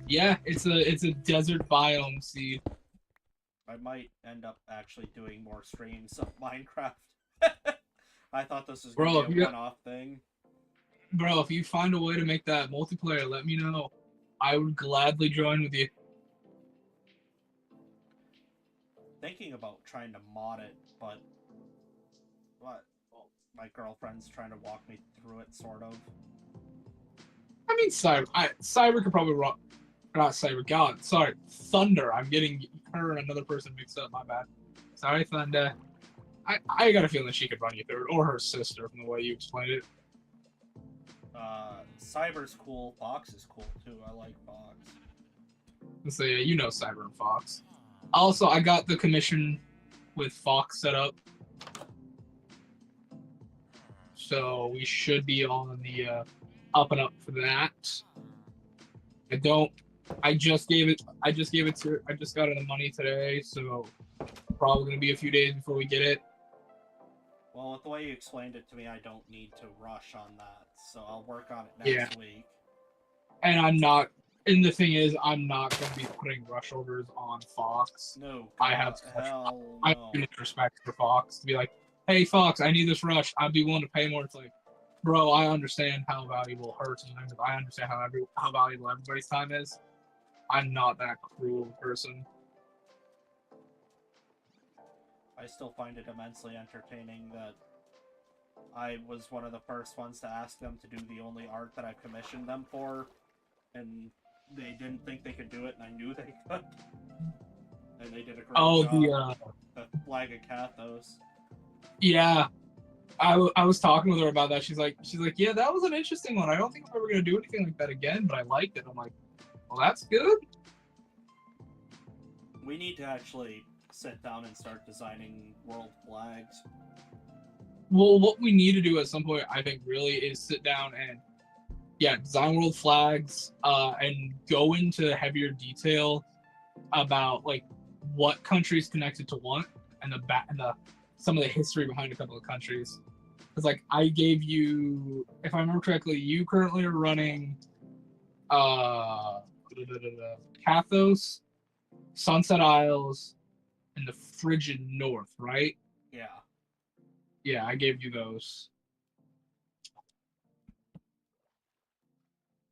Yeah, it's a desert biome seed. I might end up actually doing more streams of Minecraft. I thought this was gonna be a one-off thing. Bro, if you find a way to make that multiplayer, let me know. I would gladly join with you. Thinking about trying to mod it, but what? Well, my girlfriend's trying to walk me through it, sort of. I mean, Cyber could probably run. Not Cyber, God, sorry, Thunder. I'm getting her and another person mixed up. My bad. Sorry, Thunder. I got a feeling that she could run you through it, or her sister, from the way you explained it. Cyber's cool. Fox is cool too. I like Fox. So yeah, you know Cyber and Fox. Also, I got the commission with Fox set up, so we should be on the up and up for that. I just got her the money today, so probably gonna be a few days before we get it. Well, with the way you explained it to me, I don't need to rush on that, so I'll work on it next week. And I'm not. And the thing is, I'm not going to be putting rush orders on Fox. No, I have too much respect for Fox to be like, hey, Fox, I need this rush. I'd be willing to pay more. It's like, bro, I understand how valuable her time is. I understand how valuable everybody's time is. I'm not that cruel person. I still find it immensely entertaining that I was one of the first ones to ask them to do the only art that I've commissioned them for, and they didn't think they could do it, and I knew they could. And they did a great job. The Flag of Kathos. Yeah. I was talking with her about that. She's like, yeah, that was an interesting one. I don't think I'm ever going to do anything like that again, but I liked it. I'm like, well, that's good. We need to actually sit down and start designing world flags. Well, what we need to do at some point, I think, really is sit down and design world flags, and go into heavier detail about like what countries connected to what, and some of the history behind a couple of countries. Because like I gave you, if I remember correctly, you currently are running Kathos, Sunset Isles, and the Frigid North, right? Yeah. Yeah, I gave you those.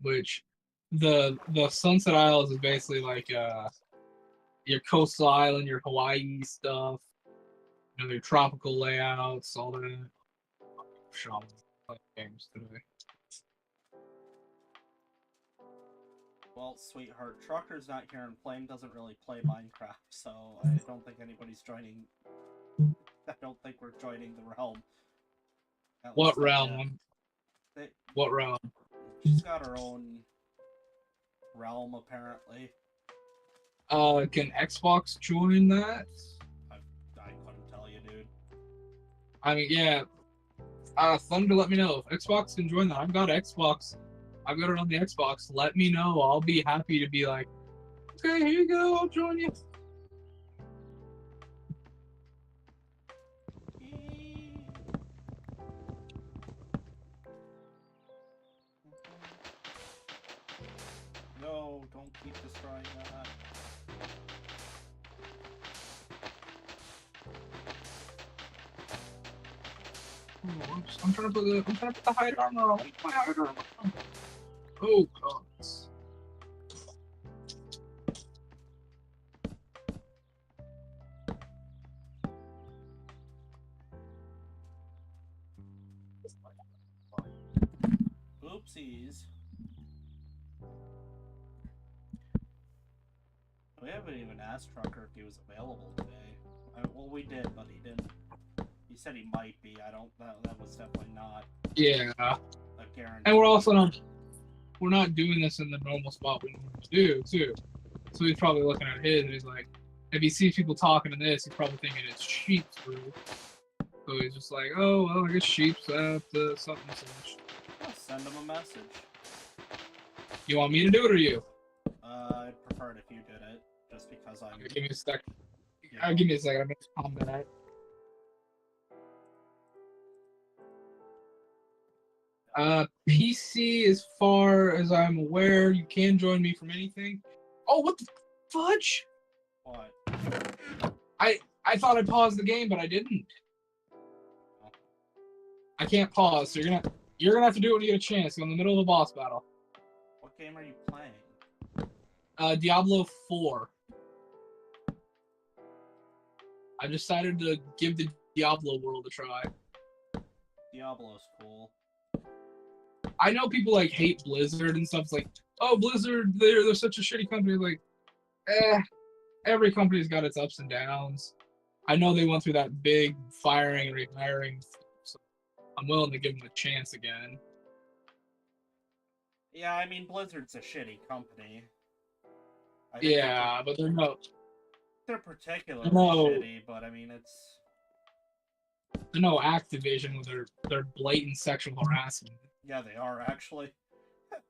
Which the Sunset Isles is basically like your coastal island, your Hawaii stuff, you know, their tropical layouts, all that. Shop games today. Well, sweetheart, Trucker's not here and Flame doesn't really play Minecraft, so I don't think anybody's joining. I don't think we're joining the realm. What realm? What realm? She's got her own realm, apparently. Can Xbox join that? I couldn't tell you, dude. I mean, yeah. Thunder, let me know if Xbox can join that. I've got Xbox. I've got it on the Xbox. Let me know. I'll be happy to be like, okay, here you go. I'll join you. No, don't keep destroying that. Oh, I'm trying to put the hide armor on. My hide armor. Oh god. Oopsies. We haven't even asked Trucker if he was available today. Well, we did, but he didn't. He said he might be. I don't. That was definitely not. Yeah. A guarantee. And we're also not. we're not doing this in the normal spot we normally do, too. So he's probably looking at his, and he's like, if he sees people talking in this, he's probably thinking it's sheep's brew. So he's just like, oh, well, I guess sheep's at something such. I'll send him a message. You want me to do it or you? I'd prefer it if you did it, just because I'm. Okay, give me a sec. Yeah. Give me a second. I'm going to combat. PC, as far as I'm aware, you can join me from anything. Oh, what the fudge? What? I thought I paused the game, but I didn't. I can't pause, so you're gonna have to do it when you get a chance. You're in the middle of a boss battle. What game are you playing? Diablo 4. I decided to give the Diablo world a try. Diablo's cool. I know people like hate Blizzard and stuff. It's like, oh, Blizzard, they're such a shitty company. Like, every company's got its ups and downs. I know they went through that big firing and rehiring, so I'm willing to give them a chance again. Yeah, I mean, Blizzard's a shitty company. I think Yeah, but they're particularly No. shitty, but I mean, it's... they're no Activision with their blatant sexual harassment. Yeah, they are, actually.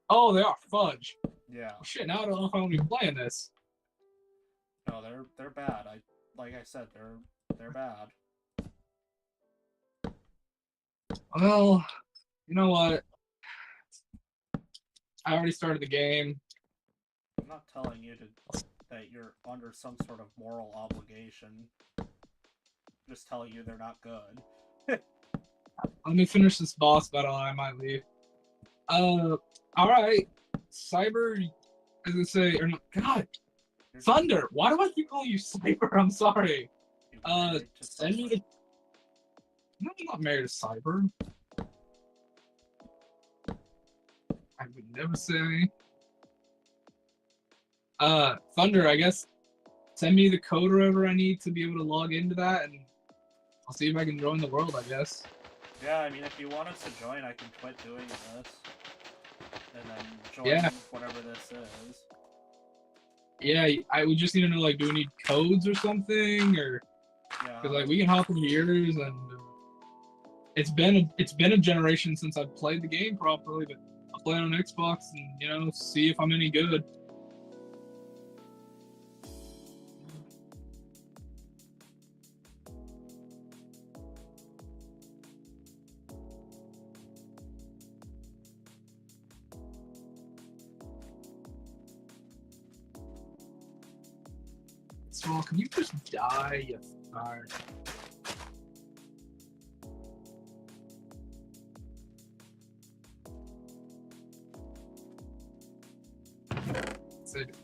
Oh, they are. Fudge. Yeah. Oh, shit, now I don't know if I want to be playing this. No, they're bad. Like I said, they're bad. Well, you know what? I already started the game. I'm not telling you that you're under some sort of moral obligation. I'm just telling you they're not good. Let me finish this boss battle and I might leave. Alright. Cyber, as I say, or not, God, Thunder! Why do I keep calling you Cyber? I'm sorry. Send me the... No, I'm not married to Cyber. I would never say. Thunder, I guess, send me the code or whatever I need to be able to log into that, and I'll see if I can join the world, I guess. Yeah, I mean, if you want us to join, I can quit doing this. And then join whatever this is. Yeah, I would just need to know, like, do we need codes or something, or... Yeah. Because, like, we can hop into yours, and it's been a generation since I've played the game properly, but I'll play it on Xbox and, you know, see if I'm any good. So, can you just die, you fart?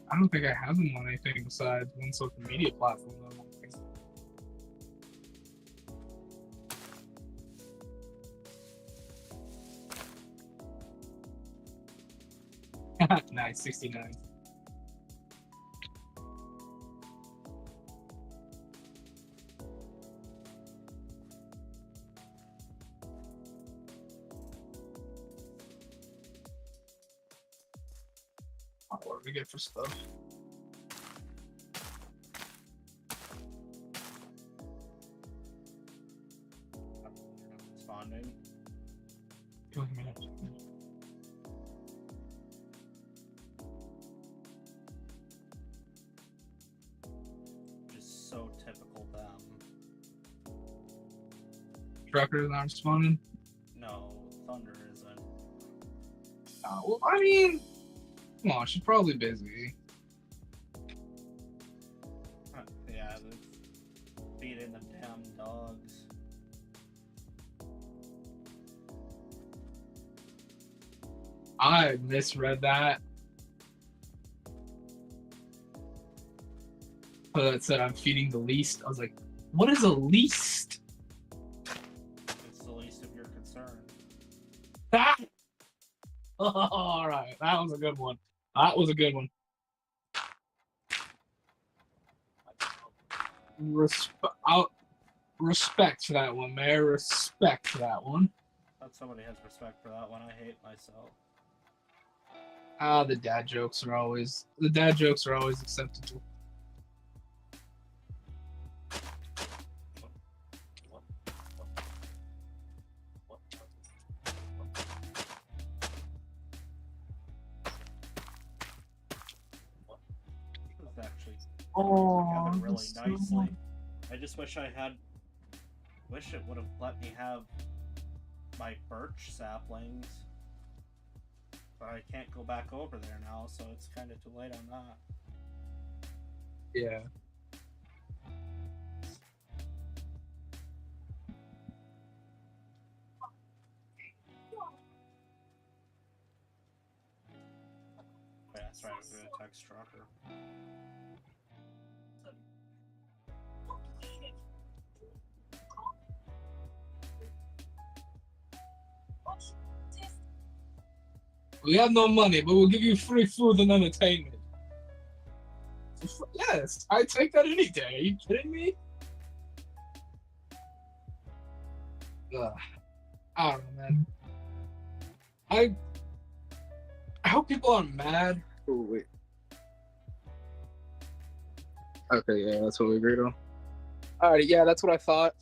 I don't think I have them on anything besides one social media platform. Nice, 69. What do we get for stuff? Responding. Just so typical them. Trucker not responding? No, Thunder isn't. Well, I mean, come on, she's probably busy. Yeah, feeding the damn dogs. I misread that. But it said I'm feeding the least. I was like, what is a least? It's the least of your concern. Ah! All right, that was a good one. That was a good one. Respect for that one, Mayor. Respect for that one. Thought somebody has respect for that one. I hate myself. Ah, the dad jokes are always acceptable. This is actually Oh, together really nicely. I just wish I had. Wish it would have let me have my birch saplings. But I can't go back over there now, so it's kind of too late on that. Yeah. Yeah, that's right. I was gonna text Trucker. We have no money, but we'll give you free food and entertainment. Yes, I take that any day. Are you kidding me? I don't know, man. I hope people aren't mad. Oh wait. Okay, yeah, that's what we agreed on. All right, yeah, that's what I thought.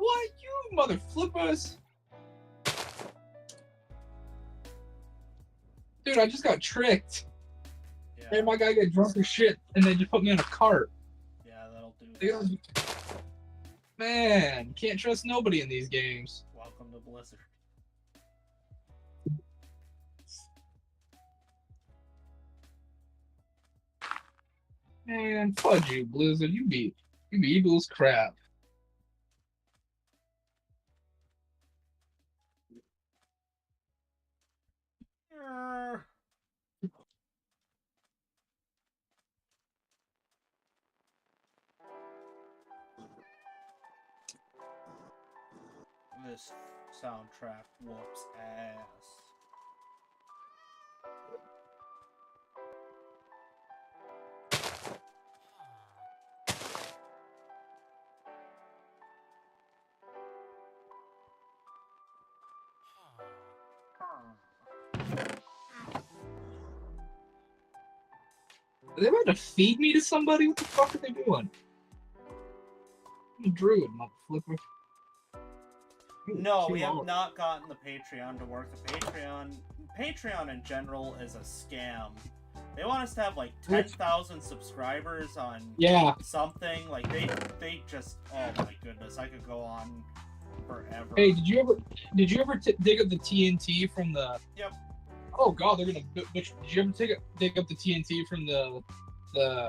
What, you mother flippers? Dude, I just got tricked. Yeah. And my guy got drunk as shit, and they just put me in a cart. Yeah, that'll do. Man, can't trust nobody in these games. Welcome to Blizzard. Man, fudge you, Blizzard. You be evil as crap. This soundtrack whoops ass. Are they about to feed me to somebody? What the fuck are they doing? I'm a druid, motherfucker. No, we have not gotten the Patreon to work. The Patreon in general is a scam. They want us to have like 10,000 subscribers on something. Like they just, oh my goodness, I could go on forever. Hey, did you ever dig up the TNT from the? Yep. Oh god, they're gonna. Did you ever dig up the TNT from the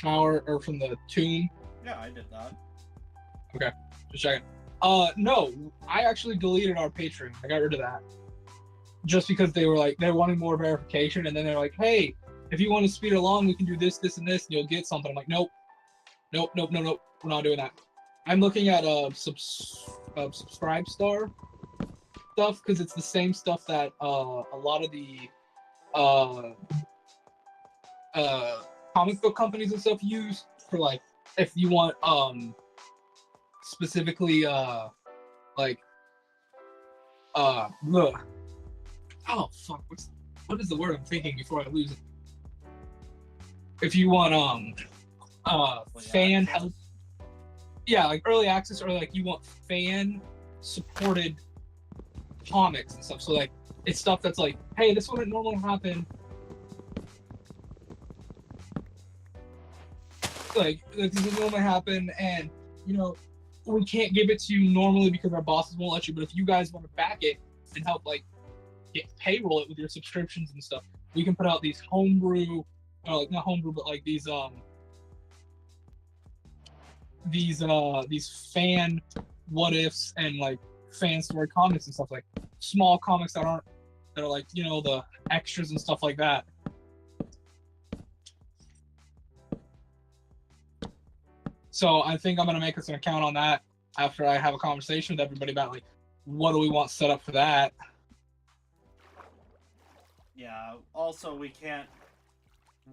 tower or from the tomb? Yeah, I did that. Okay, just checking. No, I actually deleted our Patreon. I got rid of that. Just because they were wanting more verification, and then they're like, hey, if you want to speed along, we can do this, this, and this, and you'll get something. I'm like, nope. We're not doing that. I'm looking at Subscribe Star stuff because it's the same stuff that a lot of the comic book companies and stuff use for, like, if you want specifically look. Oh fuck! What is the word I'm thinking before I lose it? If you want fan help, yeah, like early access, or like you want fan supported comics and stuff. So like it's stuff that's like, hey, this wouldn't normally happen. Like this would normally happen, and you know we can't give it to you normally because our bosses won't let you. But if you guys want to back it and help, like, payroll it with your subscriptions and stuff, we can put out these homebrew, like not homebrew, but like these fan what ifs and like fan story comics and stuff, like small comics that are like, you know, the extras and stuff like that. So I think I'm gonna make us an account on that after I have a conversation with everybody about like what do we want set up for that. Yeah. Also, we can't.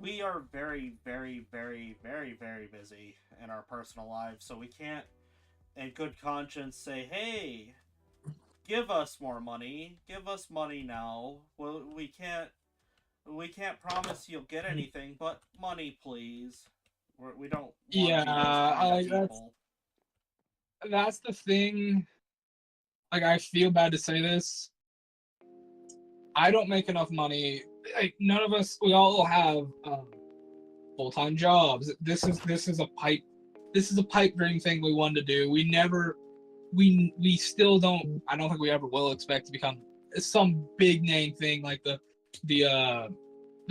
We are very, very, very, very, very busy in our personal lives, so we can't, in good conscience, say, "Hey, give us more money. Give us money now." Well, we can't. We can't promise you'll get anything, but money, please. We don't want Yeah, to be those kind of that's people. that's the thing. Like I feel bad to say this. I don't make enough money. Like none of us. We all have full-time jobs. This is a pipe dream thing we wanted to do. We never we still don't. I don't think we ever will expect to become some big name thing like the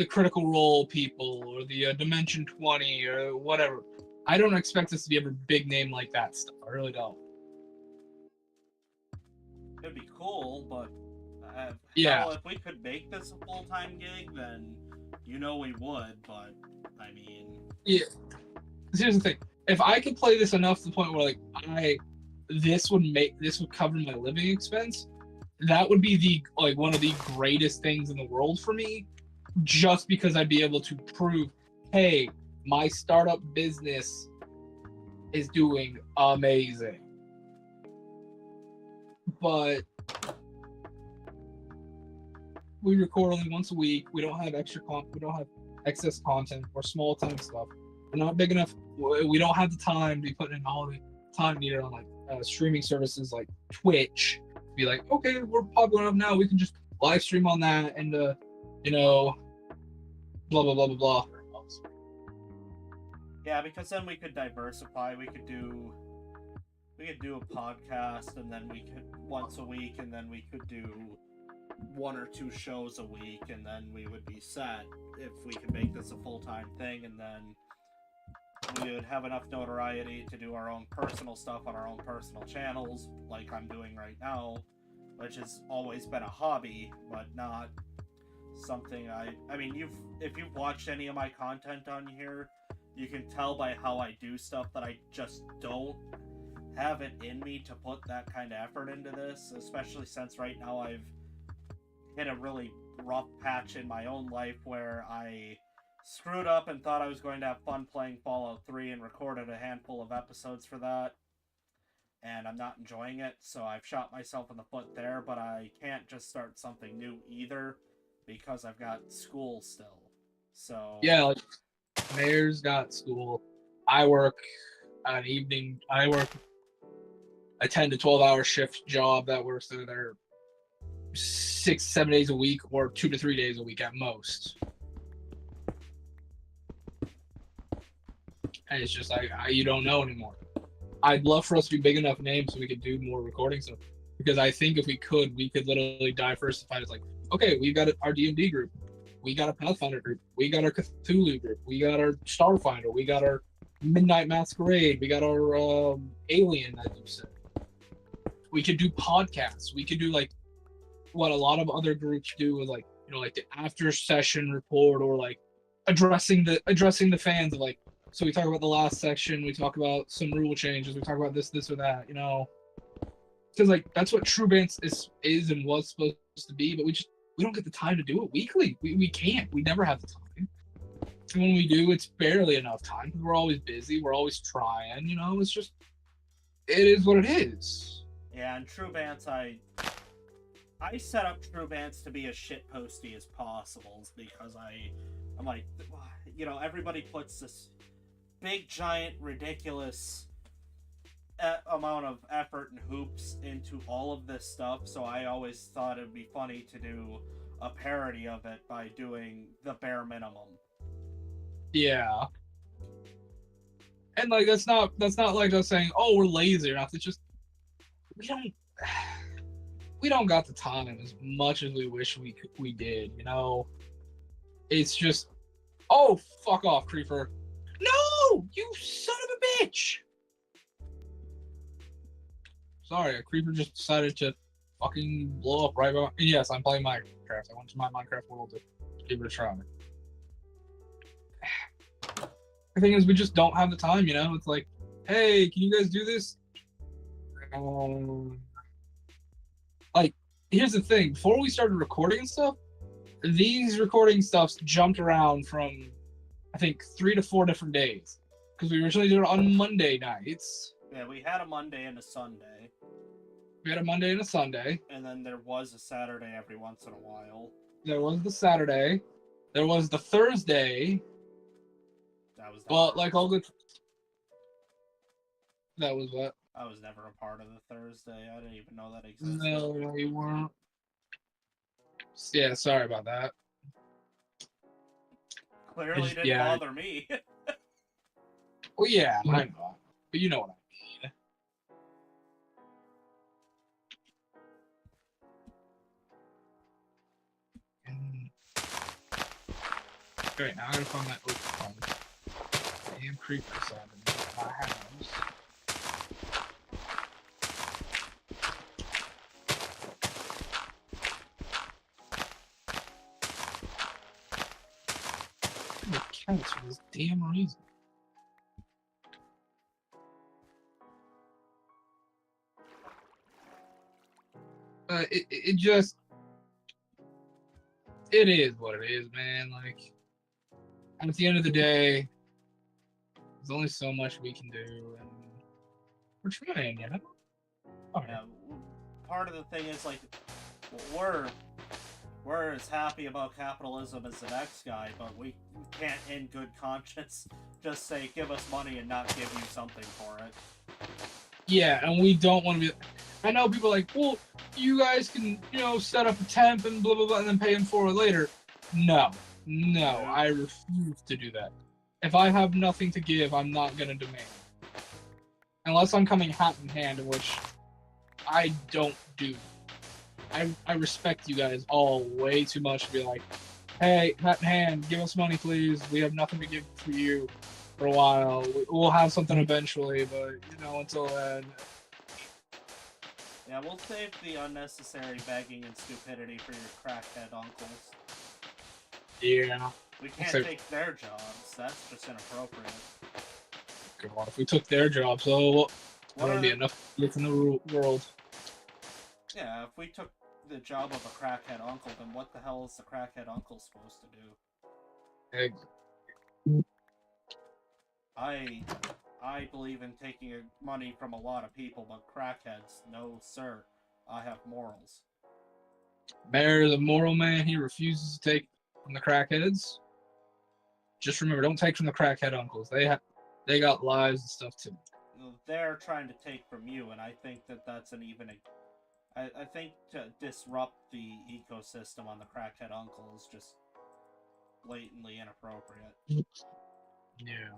Critical Role people or the Dimension 20 or whatever. I don't expect us to be ever big name like that stuff. I really don't. It'd be cool, but Yeah. hell, if we could make this a full-time gig, then we would. But I mean, Yeah. Here's the thing. If I could play this enough to the point where like this would cover my living expense, that would be one of the greatest things in the world for me, just because I'd be able to prove, hey, my startup business is doing amazing. But we record only once a week. We don't have we don't have excess content or small time stuff. We're not big enough. We don't have the time to be putting in all the time needed on like streaming services like Twitch. Be like, okay, we're popular enough now. We can just live stream on that and blah blah blah blah blah. yeah, because then we could diversify. We could do a podcast, and then we could once a week, and then we could do 1 or 2 shows a week, and then we would be set if we could make this a full-time thing, and then we would have enough notoriety to do our own personal stuff on our own personal channels, like I'm doing right now, which has always been a hobby, but not something I mean, if you've watched any of my content on here, you can tell by how I do stuff that I just don't have it in me to put that kind of effort into this, especially since right now I've hit a really rough patch in my own life where I screwed up and thought I was going to have fun playing Fallout 3 and recorded a handful of episodes for that, and I'm not enjoying it, so I've shot myself in the foot there, but I can't just start something new either because I've got school still. So Yeah, like Mayor's got school. I work a 10 to 12 hour shift job that works through there 6-7 days a week or 2 to 3 days a week at most. And it's just like you don't know anymore. I'd love for us to be big enough names so we could do more recording stuff. Because I think if we could literally diversify. It's like, okay, we've got our D&D group, we got a Pathfinder group, we got our Cthulhu group, we got our Starfinder, we got our Midnight Masquerade, we got our Alien, as you said. We could do podcasts. We could do like what a lot of other groups do with like like the after session report or like addressing the fans of like. So we talk about the last section, we talk about some rule changes, we talk about this or that, because like that's what True Bants is and was supposed to be, but we don't get the time to do it weekly. We can't. We never have the time. And when we do, it's barely enough time because we're always busy. We're always trying. It's just it is what it is. yeah, and True Bants, I set up True Bants to be as shitposty as possible because I'm like, everybody puts this big, giant, ridiculous amount of effort and hoops into all of this stuff, so I always thought it would be funny to do a parody of it by doing the bare minimum. Yeah. And like that's not like us saying, oh, we're lazy or not. It's just we don't got the time as much as we wish we did, It's just, oh, fuck off, Creeper. No, you son of a bitch. Sorry, a creeper just decided to fucking blow up right by. Yes, I'm playing Minecraft. I went to my Minecraft world to give it a try. The thing is, we just don't have the time, It's like, hey, can you guys do this? Like, here's the thing. Before we started recording and stuff, these recording stuffs jumped around from, I think, 3 to 4 different days. Because we originally did it on Monday nights. Yeah, we had a Monday and a Sunday. We had a Monday and a Sunday. And then there was a Saturday every once in a while. There was the Saturday. There was the Thursday. That was Well, like all the... That was what? I was never a part of the Thursday. I didn't even know that existed. No, you weren't. Yeah, sorry about that. Clearly didn't yeah. bother me. Well, yeah, I know. But you know what I mean. Alright, now I gotta find that open one. Damn creepers in my house. The cats for this damn reason. It just, it is what it is, man. Like, at the end of the day, there's only so much we can do, and we're trying, you know? Okay. Yeah, part of the thing is, like, we're as happy about capitalism as the next guy, but we can't, in good conscience, just say, give us money and not give you something for it. Yeah, and we don't want to be... I know people are like, well, you guys can, you know, set up a temp and blah, blah, blah, and then pay them for it later. No, I refuse to do that. If I have nothing to give, I'm not going to demand. Unless I'm coming hat in hand, which I don't do. I respect you guys all way too much to be like, hey, hat in hand, give us money, please. We have nothing to give for you for a while. We'll have something eventually, but, you know, until then... Yeah, we'll save the unnecessary begging and stupidity for your crackhead uncles. Yeah. We can't take their jobs. That's just inappropriate. God, if we took their jobs, so there wouldn't be enough youth in the world. Yeah, if we took the job of a crackhead uncle, then what the hell is the crackhead uncle supposed to do? I believe in taking money from a lot of people, but crackheads, no sir. I have morals. Mayor is a moral man. He refuses to take from the crackheads. Just remember, don't take from the crackhead uncles. They got lives and stuff too. They're trying to take from you, and I think that that's an even... I think to disrupt the ecosystem on the crackhead uncle is just blatantly inappropriate. Yeah.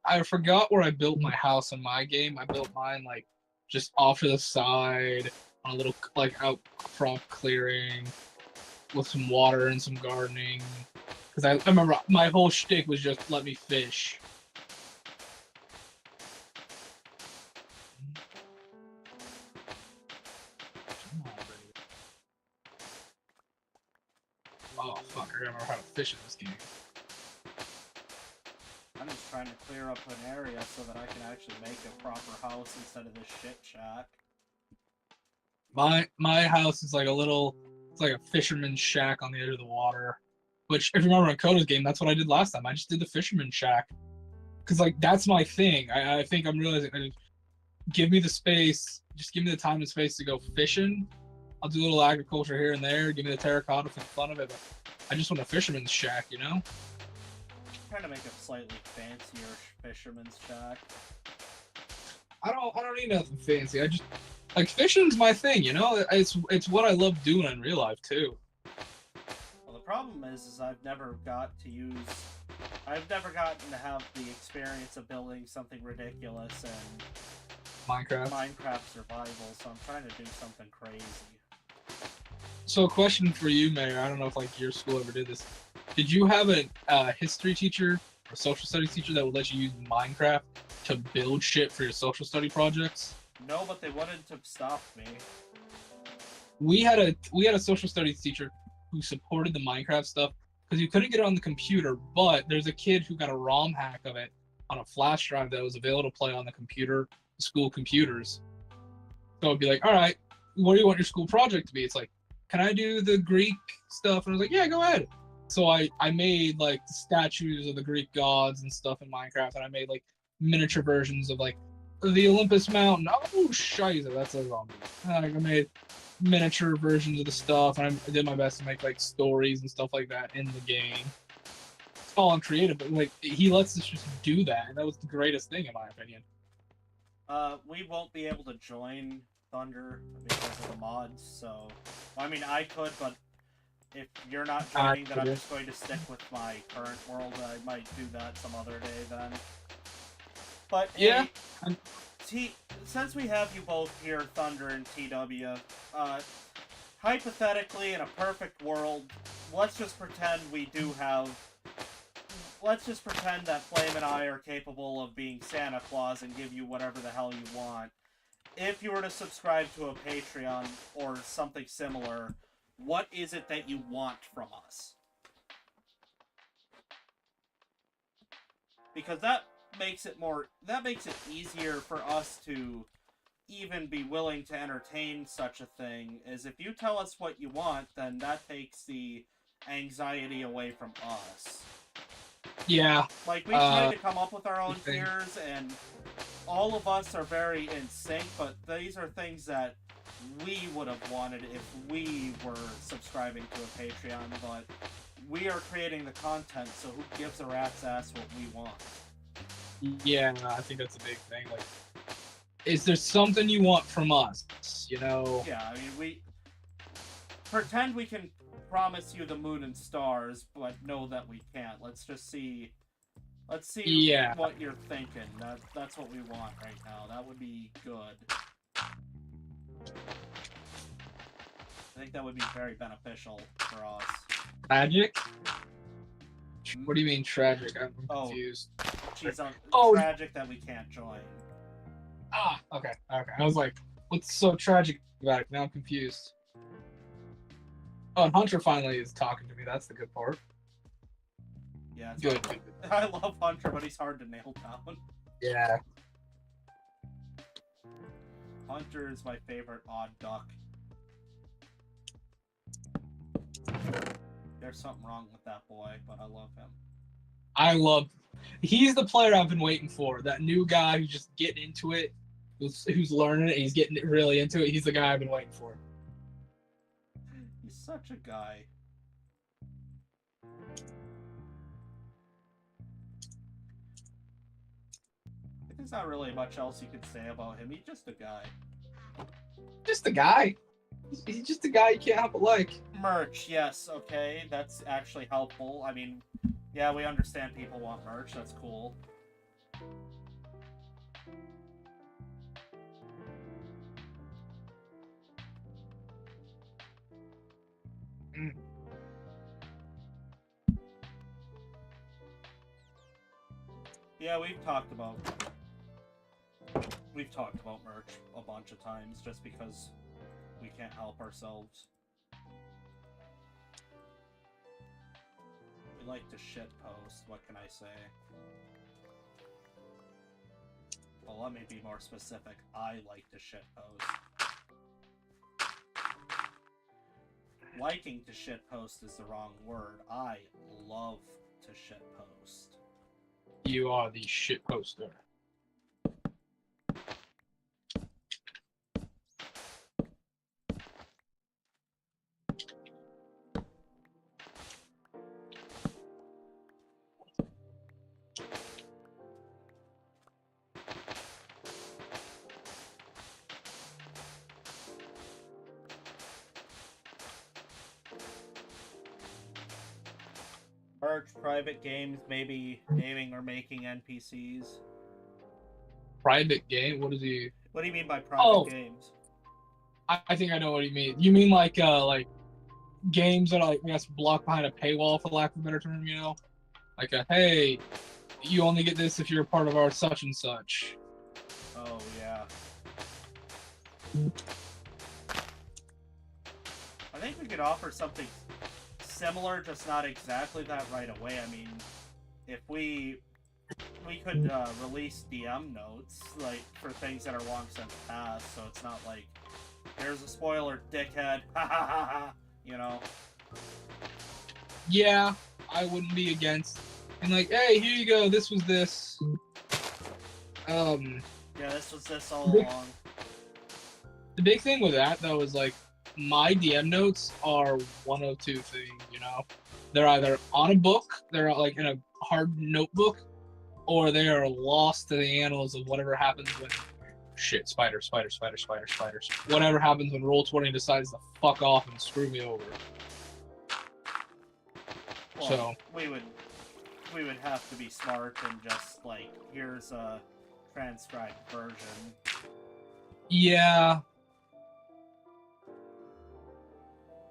I forgot where I built my house in my game. I built mine, like, just off to the side, on a little, like, outcrop clearing, with some water and some gardening. Because I remember my whole shtick was just let me fish. Oh, fuck, I remember how to fish in this game. I'm just trying to clear up an area so that I can actually make a proper house instead of this shit shack. My house is like it's like a fisherman's shack on the edge of the water. Which, if you remember in Coda's game, that's what I did last time. I just did the fisherman's shack. Because, like, that's my thing. I think I'm realizing, give me the space, just give me the time and space to go fishing. I'll do a little agriculture here and there, give me the terracotta for the fun of it, but I just want a fisherman's shack, you know? I'm trying to make a slightly fancier fisherman's shack. I don't need nothing fancy. I just, like, fishing's my thing, you know? It's what I love doing in real life, too. Well, the problem is I've never gotten to have the experience of building something ridiculous in Minecraft survival, so I'm trying to do something crazy. So, a question for you, Mayor. I don't know if, like, your school ever did this. Did you have a history teacher or social studies teacher that would let you use Minecraft to build shit for your social study projects? No, but they wouldn't have stopped me. We had a social studies teacher who supported the Minecraft stuff because you couldn't get it on the computer, but there's a kid who got a ROM hack of it on a flash drive that was available to play on the computer, school computers. So it'd be like, all right, what do you want your school project to be? It's like, can I do the Greek stuff? And I was like, yeah, go ahead. So I made like statues of the Greek gods and stuff in Minecraft, and I made like miniature versions of like the Olympus Mountain. Oh, shiza, that's a zombie. I made miniature versions of the stuff, and I did my best to make like stories and stuff like that in the game. It's all uncreative, but like he lets us just do that, and that was the greatest thing in my opinion. We won't be able to join Thunder because of the mods, so... I mean, I could, but if you're not joining, then I'm just going to stick with my current world. I might do that some other day then. But, yeah, hey, since we have you both here, Thunder and TW, hypothetically, in a perfect world, let's just pretend we do have... Let's just pretend that Flame and I are capable of being Santa Claus and give you whatever the hell you want. If you were to subscribe to a Patreon or something similar, what is it that you want from us? Because that makes it easier for us to even be willing to entertain such a thing, is if you tell us what you want, then that takes the anxiety away from us. yeah. Like, we tried to come up with our own tiers, and all of us are very in sync, but these are things that we would have wanted if we were subscribing to a Patreon, but we are creating the content, so who gives a rat's ass what we want? Yeah, I think that's a big thing. Like, is there something you want from us? You know? Yeah, I mean, we pretend we can promise you the moon and stars, but know that we can't. Let's just see. Let's see what you're thinking. That's what we want right now. That would be good. I think that would be very beneficial for us. Tragic? What do you mean tragic? I'm confused. She's tragic that we can't join. Ah, okay. I was like, what's so tragic about it? Now I'm confused. Oh, and Hunter finally is talking to me. That's the good part. Yeah, it's good. I love Hunter, but he's hard to nail down. Yeah. Hunter is my favorite odd duck. There's something wrong with that boy, but I love him. He's the player I've been waiting for. That new guy who's just getting into it, who's learning it, he's getting really into it. He's the guy I've been waiting for. He's such a guy. There's not really much else you could say about him. He's just a guy. Just a guy. He's just a guy you can't help but like. Merch, yes, okay. That's actually helpful. I mean, yeah, we understand people want merch. That's cool. Yeah, we've talked about merch a bunch of times just because we can't help ourselves. We like to shitpost, what can I say? Well, let me be more specific. I like to shitpost. Liking to shitpost is the wrong word. I love to shitpost. You are the shit poster. Merch, private games, maybe naming or making NPCs. Private game? What is he? What do you mean by private games? I think I know what you mean. You mean like games that are like, I guess, blocked behind a paywall, for lack of a better term, you know? Like hey, you only get this if you're a part of our such and such. Oh, yeah. I think we could offer something similar, just not exactly that right away. I mean, if we we could release DM notes like for things that are long since past, so it's not like here's a spoiler, dickhead. Ha ha ha ha. You know. Yeah, I wouldn't be against. And like, hey, here you go. This was this. Yeah, this was this all along. The big thing with that though is like my DM notes are one of two things, you know. They're either on a book, they're like in a hard notebook, or they are lost to the annals of whatever happens when spiders. Whatever happens when Roll20 decides to fuck off and screw me over. Well, So we would have to be smart and just like here's a transcribed version. yeah.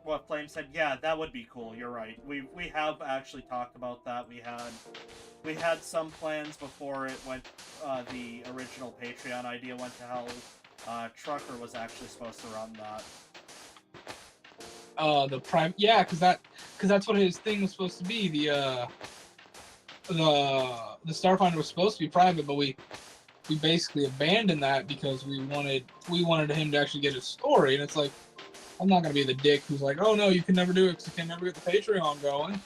What Flame said, yeah, that would be cool. You're right. We have actually talked about that. We had some plans before it went. The original Patreon idea went to hell. Trucker was actually supposed to run that. The prime, yeah, because that's what his thing was supposed to be. The Starfinder was supposed to be private, but we basically abandoned that because we wanted him to actually get his story, and it's like, I'm not gonna be the dick who's like, oh no, you can never do it because you can never get the Patreon going.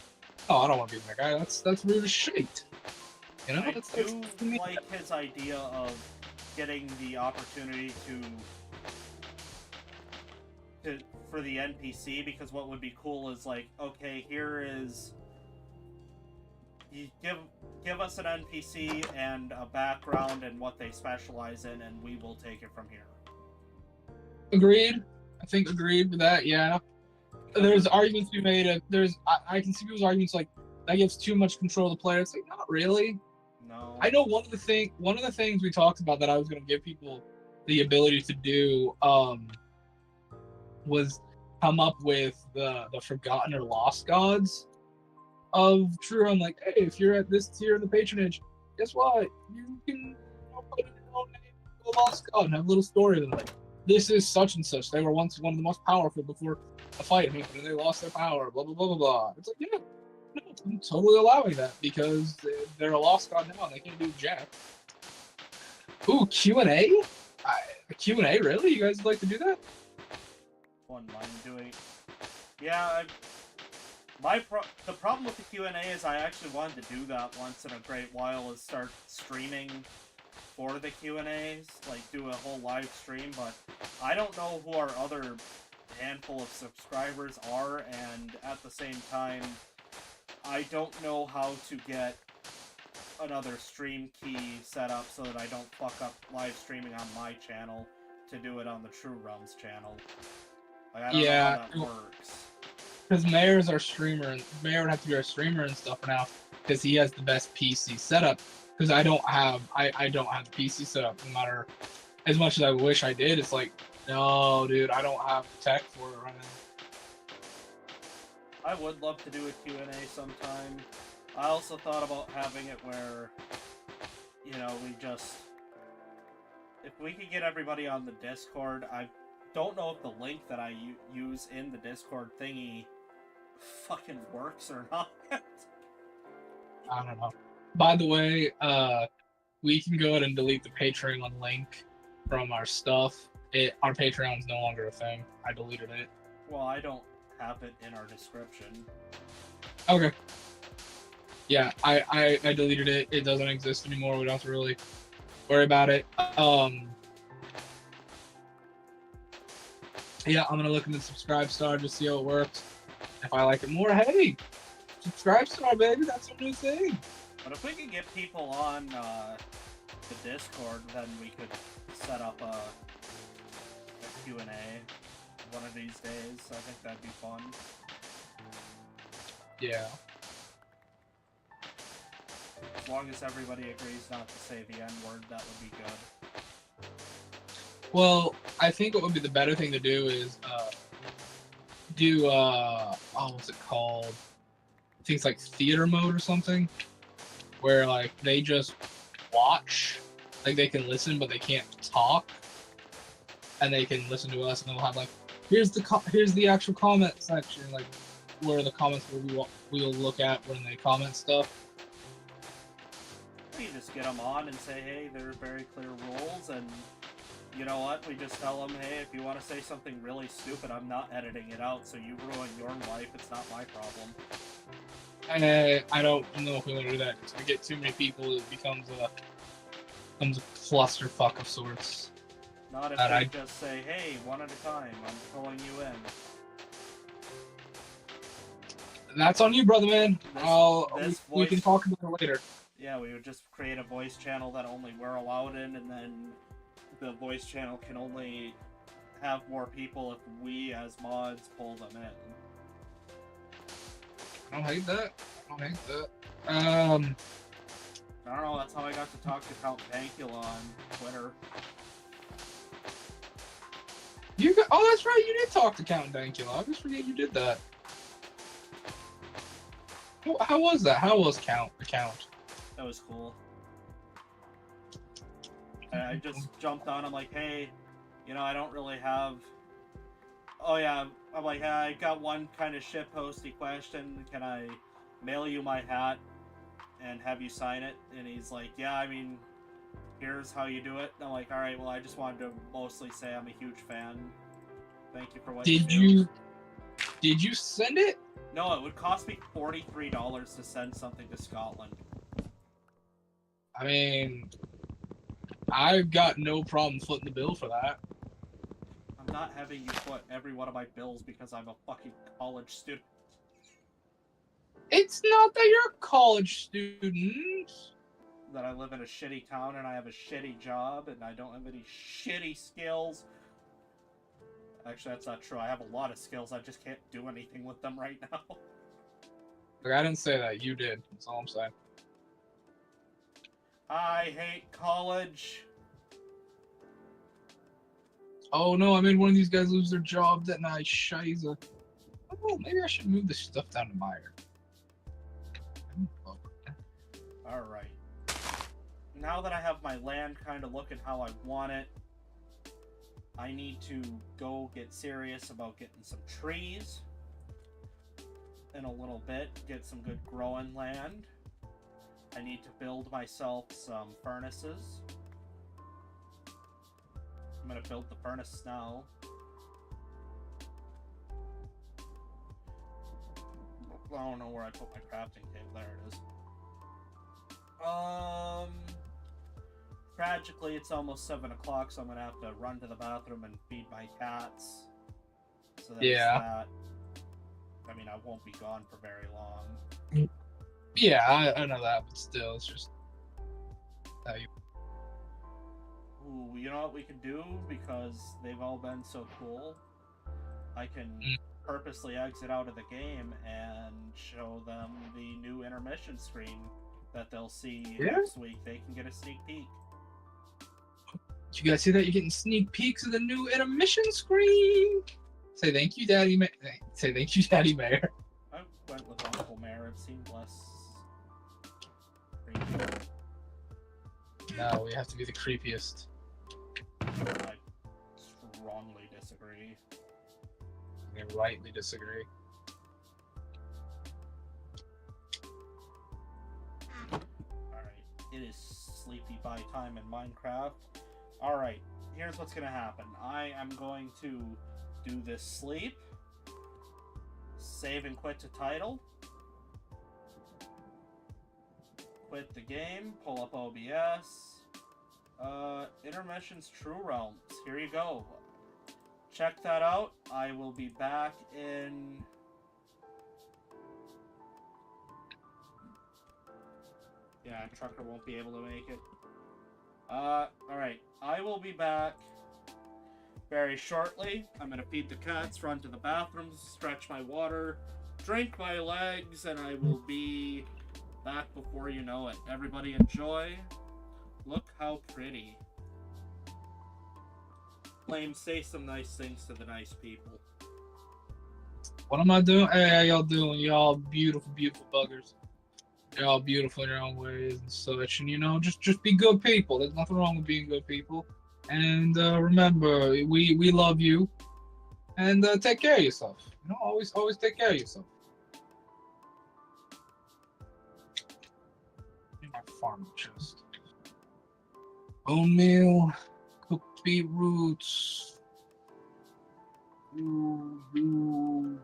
Oh, I don't want to be that guy. That's rude as shit. You know, I that's like his idea of getting the opportunity for the NPC, because what would be cool is like, okay, here is you give us an NPC and a background and what they specialize in, and we will take it from here. Agreed. I think agreed with that. Yeah. There's arguments to be made. I can see people's arguments like that gives too much control to the player. It's like, not really. No. I know one of the things we talked about that I was going to give people the ability to do was come up with the forgotten or lost gods of True. I'm like, hey, if you're at this tier in the patronage, guess what? You can put in your own name, a lost god, and have a little story of like, this is such and such. They were once one of the most powerful before a fight, and they lost their power. Blah blah blah blah blah. It's like, yeah, no, I'm totally allowing that because they're a lost god now and they can't do jack. Ooh, Q&A? Q&A, really? You guys would like to do that? One mind doing. Yeah, the problem with the Q&A is I actually wanted to do that once in a great while, is start streaming for the Q&As, like do a whole live stream, but I don't know who our other handful of subscribers are, and at the same time, I don't know how to get another stream key set up so that I don't fuck up live streaming on my channel to do it on the True Realms channel. Like, I don't know how that works. Because Mayor's our streamer, and Mayor would have to be our streamer and stuff for now, because he has the best PC setup. Because I don't have the PC setup. No matter as much as I wish I did, it's like, no, dude, I don't have the tech for it right now. I would love to do a Q&A sometime. I also thought about having it where, you know, if we could get everybody on the Discord, I don't know if the link that I use in the Discord thingy fucking works or not. I don't know. By the way, we can go ahead and delete the Patreon link from our stuff. Our Patreon's no longer a thing. I deleted it. Well, I don't have it in our description. Okay. Yeah, I deleted it. It doesn't exist anymore. We don't have to really worry about it. Yeah, I'm gonna look into Subscribe Star to see how it works. If I like it more, hey, Subscribe Star, baby, that's a new thing. But if we could get people on the Discord, then we could set up a Q&A one of these days. I think that'd be fun. Yeah. As long as everybody agrees not to say the N-word, that would be good. Well, I think what would be the better thing to do is what's it called? I think it's like theater mode or something, where like they just watch, like they can listen but they can't talk, and they can listen to us, and they'll have like, here's the actual comment section, like where the comments will look at when they comment stuff. We just get them on and say, hey, there are very clear rules, and you know what? We just tell them, hey, if you want to say something really stupid, I'm not editing it out, so you ruin your life. It's not my problem. I don't know if we want to do that. If we get too many people, it becomes a clusterfuck of sorts. Not if And they just say, hey, one at a time, I'm pulling you in. That's on you, brother man. We can talk about it later. Yeah, we would just create a voice channel that only we're allowed in, and then the voice channel can only have more people if we as mods pull them in. I don't hate that. I don't know, that's how I got to talk to Count Dankula on Twitter. Oh, that's right, you did talk to Count Dankula. I just forget you did that. How was that? How was the Count? That was cool. I just jumped on, I'm like, hey, you know, I don't really have... Oh yeah, I'm like, hey, I got one kind of shitposty question. Can I mail you my hat and have you sign it? And he's like, yeah, I mean, here's how you do it. And I'm like, alright, well, I just wanted to mostly say I'm a huge fan. Thank you for what you do. Did you send it? No, it would cost me $43 to send something to Scotland. I mean, I've got no problem footing the bill for that. I'm not having you foot every one of my bills because I'm a fucking college student. It's not that you're a college student. That I live in a shitty town and I have a shitty job and I don't have any shitty skills. Actually, that's not true. I have a lot of skills. I just can't do anything with them right now. Look, I didn't say that. You did. That's all I'm saying. I hate college. Oh no, I made one of these guys lose their job that night. Shiza. Oh, maybe I should move this stuff down to Meyer. Alright. Now that I have my land kind of looking how I want it, I need to go get serious about getting some trees in a little bit, get some good growing land. I need to build myself some furnaces. I'm gonna build the furnace now. I don't know where I put my crafting table. There it is. Tragically, it's almost 7 o'clock, so I'm gonna have to run to the bathroom and feed my cats. So that's that. I mean, I won't be gone for very long. Yeah, I know that, but still, it's just how you. Ooh, you know what we can do? Because they've all been so cool, I can purposely exit out of the game and show them the new intermission screen that they'll see next week. They can get a sneak peek. Did you guys see that? You're getting sneak peeks of the new intermission screen. Say thank you, Daddy. Say thank you, Daddy Mayor. I went with Uncle Mayor. It seemed less creepy. No, we have to be the creepiest. I strongly disagree. I rightly disagree. Alright, it is sleepy by time in Minecraft. Alright, here's what's gonna happen. I am going to do this sleep, save and quit to title, quit the game, pull up OBS, Intermission's True Realms, here you go. Check that out. I will be back in... Yeah, Trucker won't be able to make it. Alright. I will be back very shortly. I'm gonna feed the cats, run to the bathroom, stretch my water, drink my legs, and I will be back before you know it. Everybody enjoy. Look how pretty. Flame, say some nice things to the nice people. What am I doing? Hey, how y'all doing? Y'all beautiful, beautiful buggers. Y'all beautiful in your own ways and such. And, you know, just be good people. There's nothing wrong with being good people. And remember, we love you. And take care of yourself. You know, always take care of yourself. My farm chest. Bone meal, cooked beetroots. Ooh.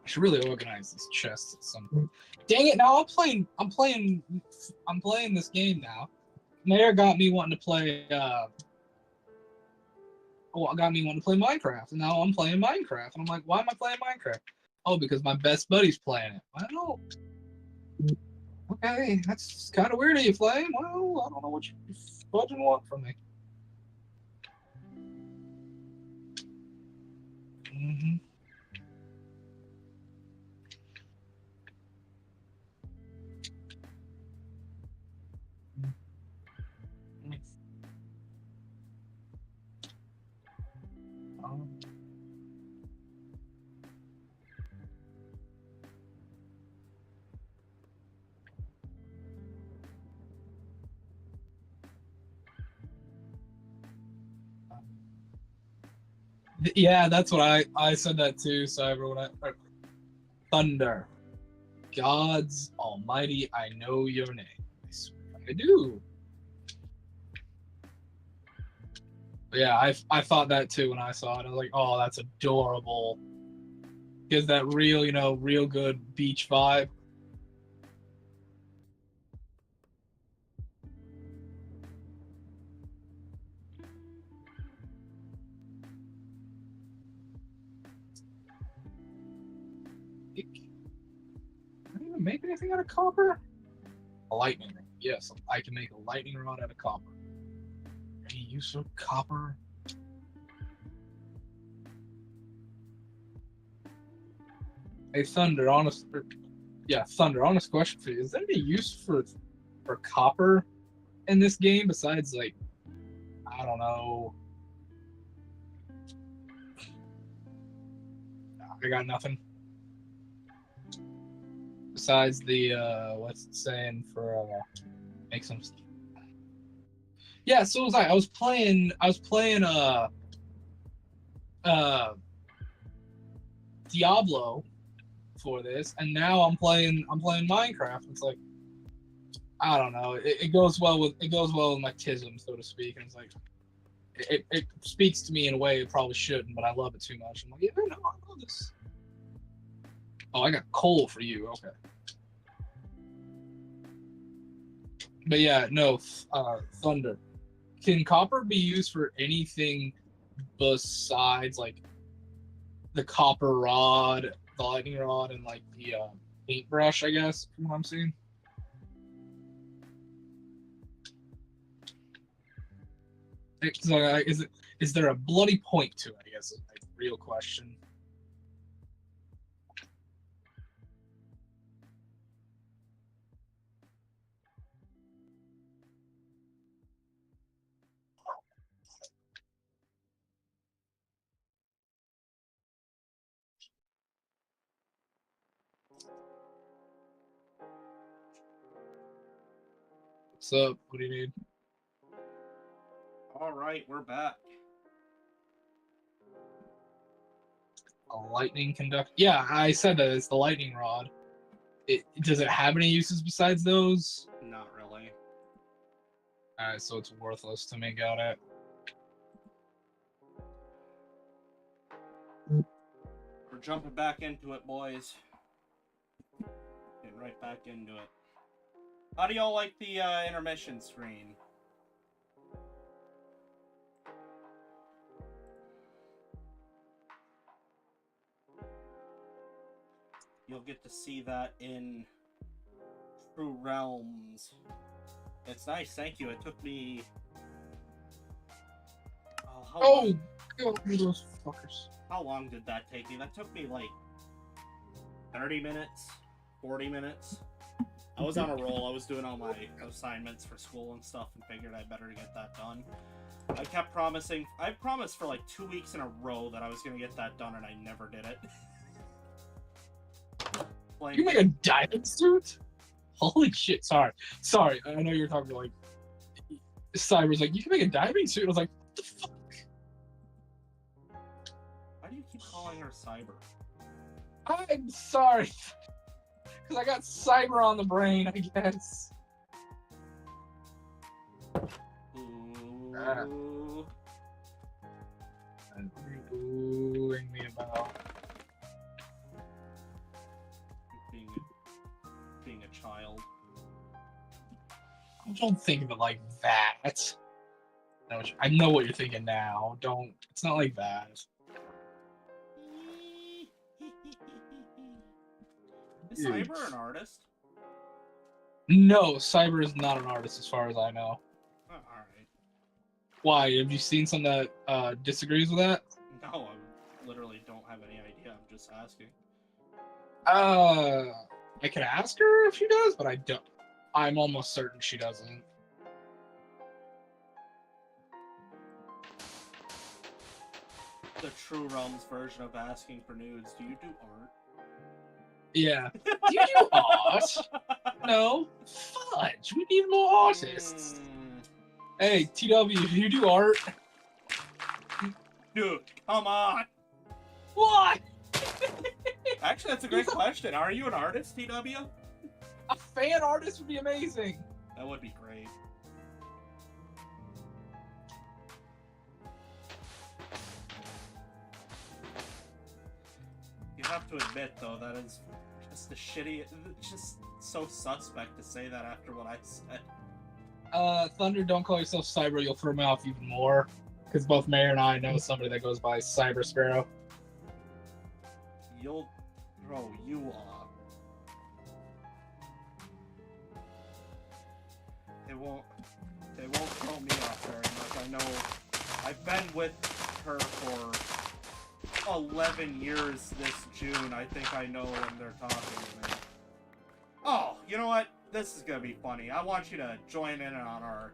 I should really organize this chest at some point. Dang it! Now I'm playing this game now. Mayor got me wanting to play. Got me wanting to play Minecraft, and now I'm playing Minecraft. And I'm like, why am I playing Minecraft? Oh, because my best buddy's playing it. Well, okay, that's kind of weird of you, Flame. Well, I don't know what you fucking want from me. Mm-hmm. Yeah, that's what I said that too. So everyone, Thunder, Gods Almighty, I know your name. I swear I do. But yeah, I thought that too when I saw it. I was like, oh, that's adorable. Gives that real, real good beach vibe. Can I even make anything out of copper? A lightning rod. Yes, I can make a lightning rod out of copper. Any use of copper? Hey, Thunder, honest question for you. Is there any use for copper in this game besides, like, I don't know? I got nothing. Besides the, what's it saying for, make some... Yeah, so was I. I was playing, Diablo for this, and now I'm playing Minecraft. It's like, I don't know. It goes well with my tism, so to speak. And it's like, it speaks to me in a way it probably shouldn't, but I love it too much. I'm like, yeah, no, I love this. Oh, I got coal for you. Okay. But yeah, no, Thunder. Can copper be used for anything besides, like, the copper rod, the lightning rod, and, like, the paintbrush, I guess, from what I'm seeing? Is there a bloody point to it, I guess, is my real question. What's up? What do you need? All right, we're back. A lightning conductor? Yeah, I said that it's the lightning rod. Does it have any uses besides those? Not really. Alright, so it's worthless to make out at. We're jumping back into it, boys. Getting right back into it. How do y'all like the intermission screen? You'll get to see that in True Realms. It's nice, thank you. It took me... Oh, those fuckers. How long did that take me? That took me like 30 minutes, 40 minutes. I was on a roll. I was doing all my assignments for school and stuff and figured I better get that done. I kept promising. I promised for like 2 weeks in a row that I was going to get that done, and I never did it. You make a diamond suit? Holy shit! Sorry. I know you were talking to, like, Cyber's like, you can make a diving suit. I was like, what the fuck? Why do you keep calling her Cyber? I'm sorry. Because I got cyber on the brain, I guess. Ooh. And booing me about. Being a child. Don't think of it like that. I know what you're thinking now. Don't. It's not like that. Is Cyber an artist? No, Cyber is not an artist as far as I know. Oh, alright. Why? Have you seen something that disagrees with that? No, I literally don't have any idea. I'm just asking. I could ask her if she does, but I don't. I'm almost certain she doesn't. The True Realms version of asking for nudes. Do you do art? Yeah. Do you do art? No. Fudge. We need more artists. Hey, TW, do you do art? Dude, come on! What? Actually, that's a great question. Are you an artist, TW? A fan artist would be amazing. That would be great. You have to admit, though, that is just just so suspect to say that after what I said. Thunder, don't call yourself Cyber, you'll throw me off even more. Because both Mayor and I know somebody that goes by Cyber Sparrow. You'll throw you off. It won't throw me off very much. I know I've been with her for 11 years this June. I think I know when they're talking to me. Oh, you know what? This is gonna be funny. I want you to join in on our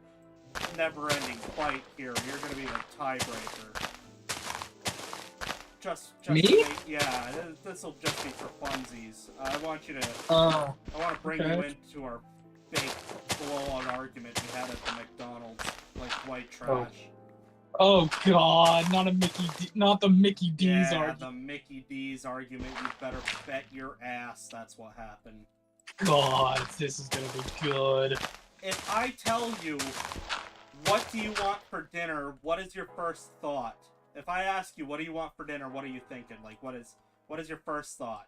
never-ending fight here. You're gonna be the tiebreaker. Just Me? Yeah, this will just be for funsies. I want you to. I want to bring okay. you into our big blow-on argument we had at the McDonald's, like white trash. Oh God! Not the Mickey D's Yeah, argument. the Mickey D's argument. You better bet your ass that's what happened. God, this is gonna be good. If I tell you, what do you want for dinner? What is your first thought? If I ask you, what do you want for dinner? What are you thinking? Like, what is your first thought?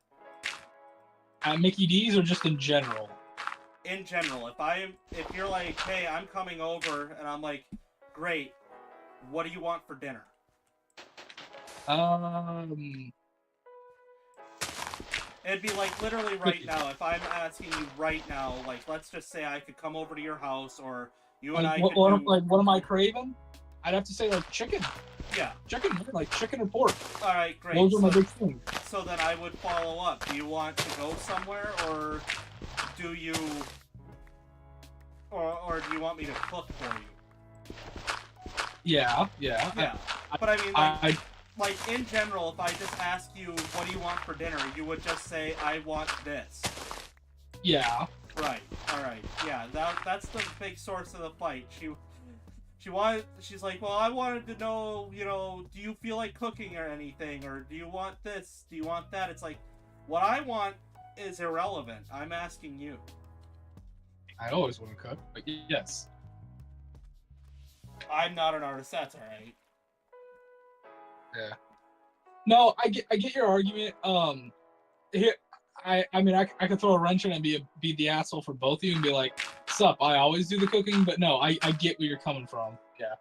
At Mickey D's or just in general? In general, if you're like, hey, I'm coming over, and I'm like, great, what do you want for dinner? It'd be like literally right now. If I'm asking you right now, like, let's just say I could come over to your house, or you and I could do... what am I craving? I'd have to say like chicken. Yeah. Chicken, like chicken or pork. All right, great. Those are my big things. So then I would follow up. Do you want to go somewhere, or do you, or do you want me to cook for you? Yeah. But I mean, like in general, if I just ask you, what do you want for dinner, you would just say, I want this. Yeah. Right. All right. Yeah. That's the big source of the fight. She's like, well, I wanted to know, do you feel like cooking or anything? Or do you want this? Do you want that? It's like, what I want is irrelevant. I'm asking you. I always want to cook, but yes. I'm not an artist, that's alright. Yeah. No, I get your argument. Here, I mean, I could throw a wrench in and be the asshole for both of you and be like, sup, I always do the cooking, but no, I get where you're coming from. Yeah.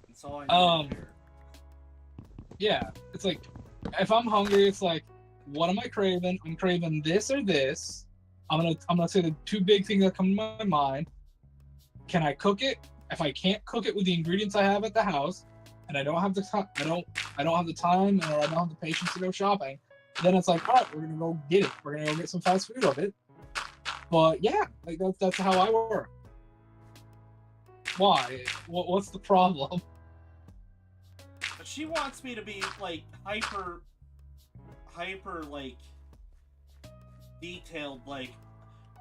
That's all I need here. Yeah, it's like, if I'm hungry, it's like, what am I craving? I'm craving this or this. I'm gonna say the two big things that come to my mind. Can I cook it? If I can't cook it with the ingredients I have at the house, and I don't have the time, I don't have the time, or I don't have the patience to go shopping, then it's like, all right, we're gonna go get it. We're gonna go get some fast food of it. But yeah, like that's how I work. Why? What's the problem? She wants me to be like hyper like detailed, like,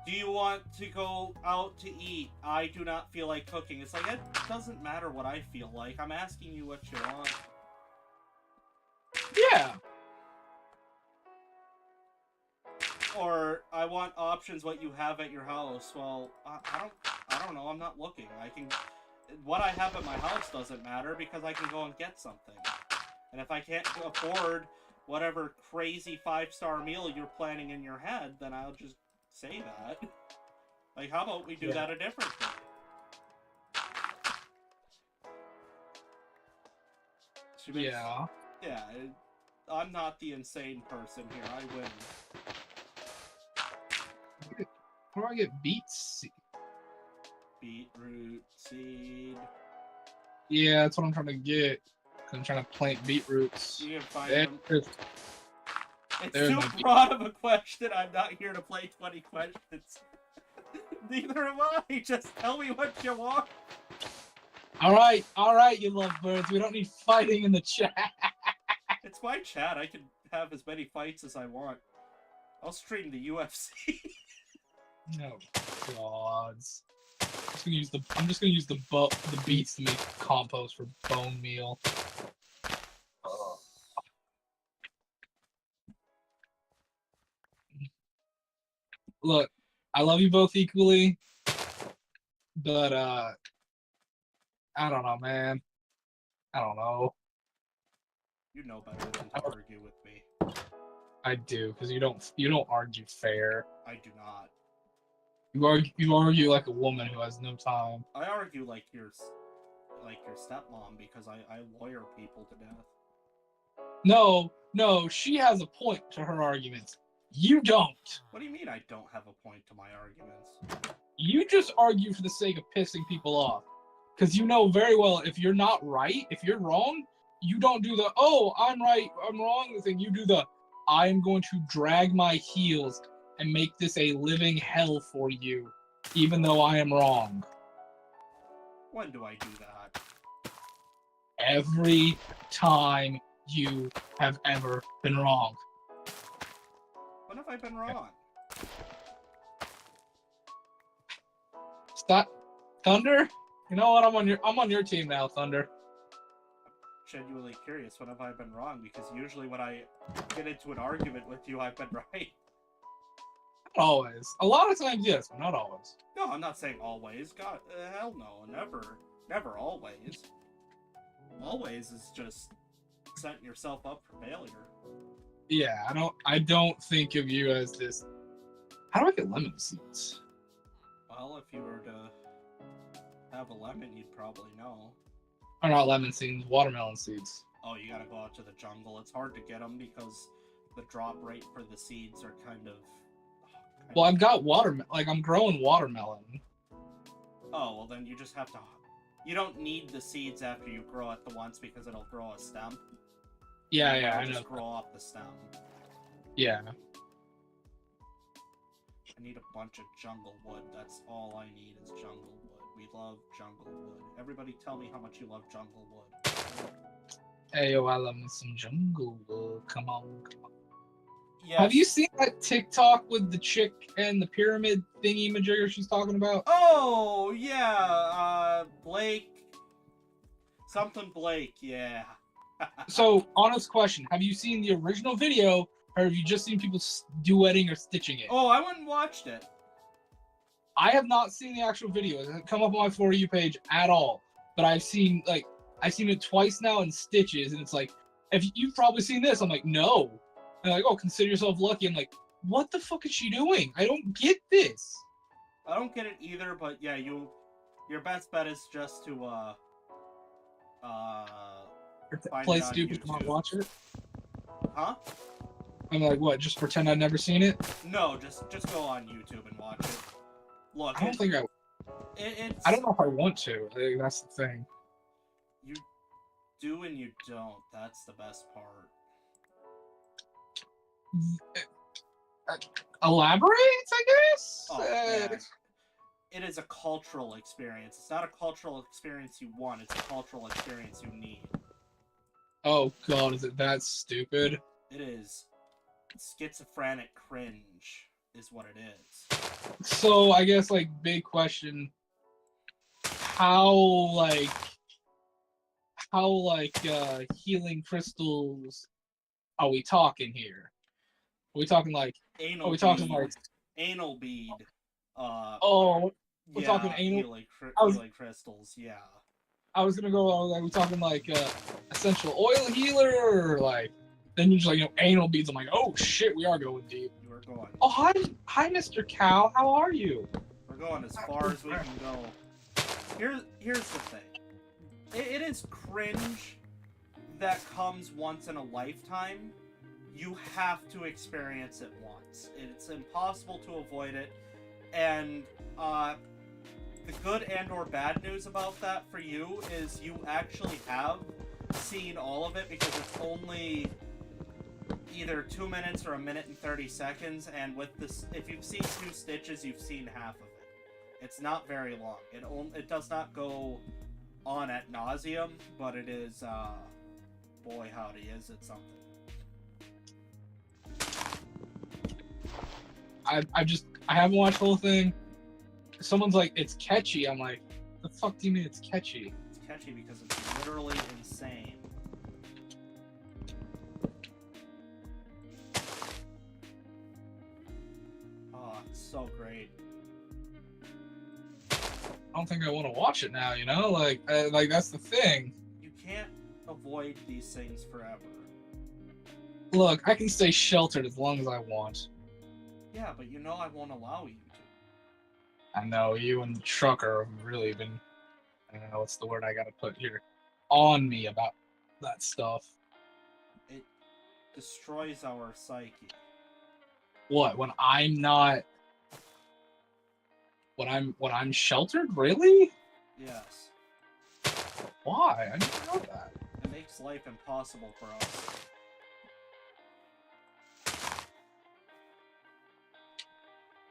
do you want to go out to eat? I do not feel like cooking. It's like, it doesn't matter what I feel like. I'm asking you what you want. Yeah. Or I want options what you have at your house. Well, I don't know. I'm not looking. I can. What I have at my house doesn't matter because I can go and get something. And if I can't afford whatever crazy 5-star meal you're planning in your head, then I'll just say that. Like, how about we do that a different way? Yeah. Yeah, I'm not the insane person here. I win. How do I get beets? Beetroot seed. Yeah, that's what I'm trying to get. I'm trying to plant beetroots. You can find There- them. there's- It's there's too my beet. broad of a question. I'm not here to play 20 questions. Neither am I. Just tell me what you want. All right, you lovebirds. We don't need fighting in the chat. It's my chat. I can have as many fights as I want. I'll stream the UFC. No gods. I'm just gonna use the beets to make compost for bone meal. Look, I love you both equally, but I don't know, man. I don't know. You know better than to argue with me. I do, because you don't argue fair. I do not. You argue like a woman who has no time. I argue like your stepmom because I lawyer people to death. No, she has a point to her arguments. You don't. What do you mean I don't have a point to my arguments? You just argue for the sake of pissing people off. Because you know very well if you're not right, if you're wrong, you don't do the, oh, I'm right, I'm wrong thing. You do the, I'm going to drag my heels and make this a living hell for you, even though I am wrong. When do I do that? Every time you have ever been wrong. When have I been wrong? Stop, Thunder. You know what? I'm on your team now, Thunder. Genuinely curious. When have I been wrong? Because usually when I get into an argument with you, I've been right. Not always. A lot of times, yes, but not always. No, I'm not saying always. God, hell no, never always. Always is just setting yourself up for failure. Yeah, I don't think of you as this. How do I get lemon seeds? Well, if you were to have a lemon, you'd probably know. Or not lemon seeds, watermelon seeds. Oh, you gotta go out to the jungle. It's hard to get them because the drop rate for the seeds are kind of. Well, I've got I'm growing watermelon. Oh, well then you just have to. You don't need the seeds after you grow it the once because it'll grow a stem. Yeah, I It'll know. just grow off the stem. Yeah. I need a bunch of jungle wood. That's all I need is jungle wood. We love jungle wood. Everybody tell me how much you love jungle wood. Hey, yo, I love me some jungle wood. Come on. Yes. Have you seen that TikTok with the chick and the pyramid thingy majigger she's talking about? Oh, yeah. Blake. Something Blake, yeah. So, honest question. Have you seen the original video, or have you just seen people duetting or stitching it? Oh, I went and watched it. I have not seen the actual video. It hasn't come up on my For You page at all. But I've seen it twice now in stitches, and it's like, if you've probably seen this, I'm like, no. And like, oh, consider yourself lucky. I'm like, what the fuck is she doing? I don't get this. I don't get it either, but yeah, your best bet is just to find Play it on stupid, not YouTube. watch it. Huh? I'm like, what? Just pretend I've never seen it? No, just go on YouTube and watch it. Look, I don't think it's. I don't know if I want to. I think that's the thing. You do and you don't. That's the best part. Elaborate, I guess. Oh, yeah. It is a cultural experience. It's not a cultural experience you want. It's a cultural experience you need. Oh god, is it that stupid? It is schizophrenic cringe, is what it is. So I guess big question. How healing crystals are we talking here? Are we talking like? Anal Are we talking bead. like? Anal bead. Oh, we're talking Yeah, anal. I was Healing crystals. Yeah. I was gonna go like we're talking like essential oil healer or like then you just like anal beads. I'm like, oh shit, we are going deep. You are going. Oh hi, Mr. Cow. How are you? We're going as far as we can go. Here's the thing. It is cringe that comes once in a lifetime. You have to experience it once. It's impossible to avoid it. And the good and or bad news about that for you is you actually have seen all of it because it's only either 2 minutes or 1 minute and 30 seconds, and with this, if you've seen 2 stitches, you've seen half of it. It's not very long. It does not go on ad nauseum, but it is, boy howdy, is it something. I haven't watched the whole thing. Someone's like, it's catchy. I'm like, the fuck do you mean it's catchy? It's catchy because it's literally insane. Oh, it's so great. I don't think I want to watch it now. Like that's the thing. You can't avoid these things forever. Look, I can stay sheltered as long as I want. Yeah, but I won't allow you to. I know you and the trucker have really been, I don't know what's the word I gotta put here, on me about that stuff. It destroys our psyche. What, when I'm not, when I'm sheltered? Really? Yes. Why? I didn't know that. It makes life impossible for us.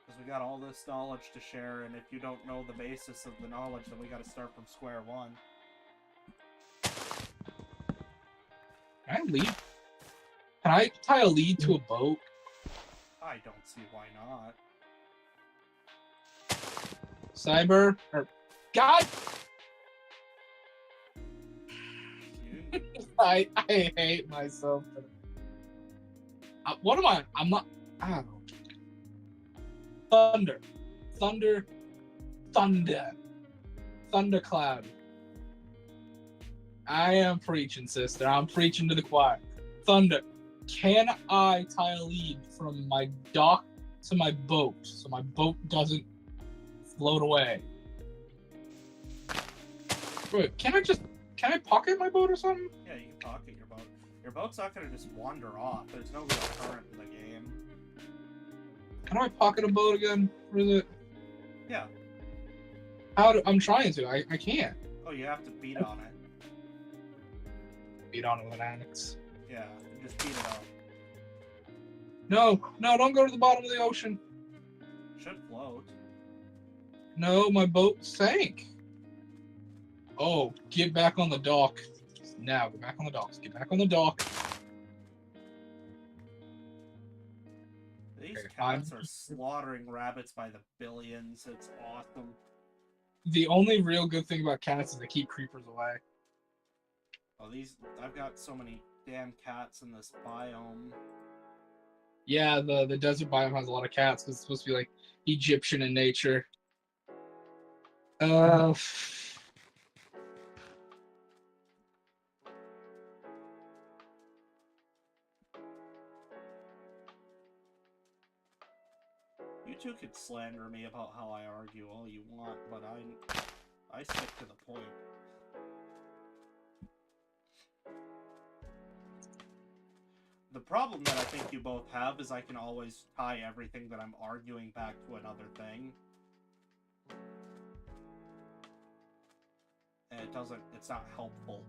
Because we got all this knowledge to share, and if you don't know the basis of the knowledge, then we gotta start from square one. Can I lead? Can I tie a lead to a boat? I don't see why not. Cyber? Or, God! You, I hate myself. What am I? I'm not. I don't know. Thunder. Thundercloud. I am preaching, sister. I'm preaching to the choir. Thunder. Can I tie a lead from my dock to my boat so my boat doesn't float away? Wait, can I pocket my boat or something? yeah, you can pocket your boat. Your boat's not gonna just wander off. There's no real current in the game. How do I pocket a boat again? Where is it? Yeah. I'm trying to. I can't. Oh, you have to beat on it. Beat on it with an axe. Yeah, you just beat it up. No, don't go to the bottom of the ocean. Should float. No, my boat sank. Oh, get back on the dock. Now, get back on the docks. Get back on the dock. These Okay, cats are slaughtering rabbits by the billions. It's awesome. The only real good thing about cats is they keep creepers away. Oh, I've got so many damn cats in this biome. Yeah, the desert biome has a lot of cats. It's supposed to be like Egyptian in nature. You two could slander me about how I argue all you want, but I stick to the point. The problem that I think you both have is I can always tie everything that I'm arguing back to another thing. And it's not helpful.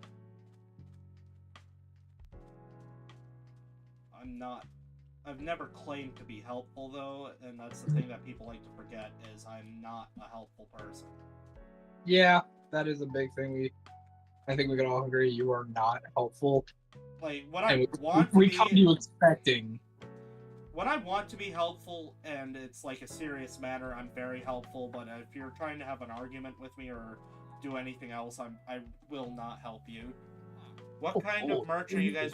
I've never claimed to be helpful though, and that's the thing that people like to forget is I'm not a helpful person. Yeah, that is a big thing. I think we can all agree you are not helpful. Like, we come to you expecting. When I want to be helpful and it's like a serious matter, I'm very helpful, but if you're trying to have an argument with me or do anything else, I will not help you. What kind of merch are you guys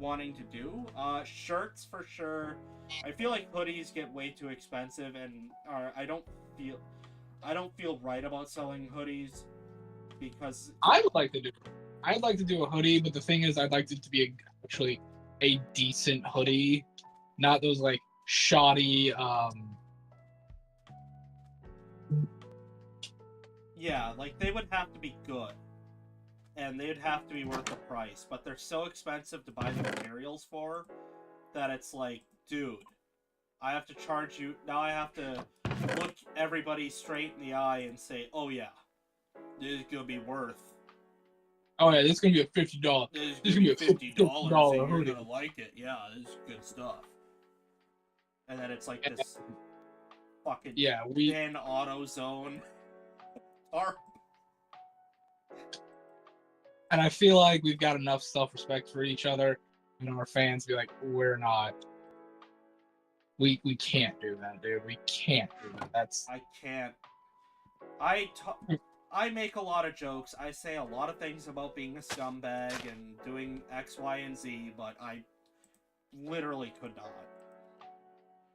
wanting to do. Shirts for sure. I feel like hoodies get way too expensive, and I don't feel right about selling hoodies because I'd like to do a hoodie, but the thing is, I'd like it to be actually a decent hoodie, not those like shoddy. Yeah, like they would have to be good, and they'd have to be worth the price. But they're so expensive to buy the materials for that it's like, dude, I have to charge you now. I have to look everybody straight in the eye and say, "Oh yeah, this is gonna be worth. Oh yeah, this is gonna be a $50. This This is is gonna be $50 $50, and you're hoodie. gonna like it. Yeah, this is good stuff." And then it's like this fucking Yeah, thin AutoZone. Or and I feel like we've got enough self-respect for each other and our fans be like, we're not. We can't do that, dude. We can't do that. That's I can't. I make a lot of jokes. I say a lot of things about being a scumbag and doing X, Y, and Z, but I literally could not.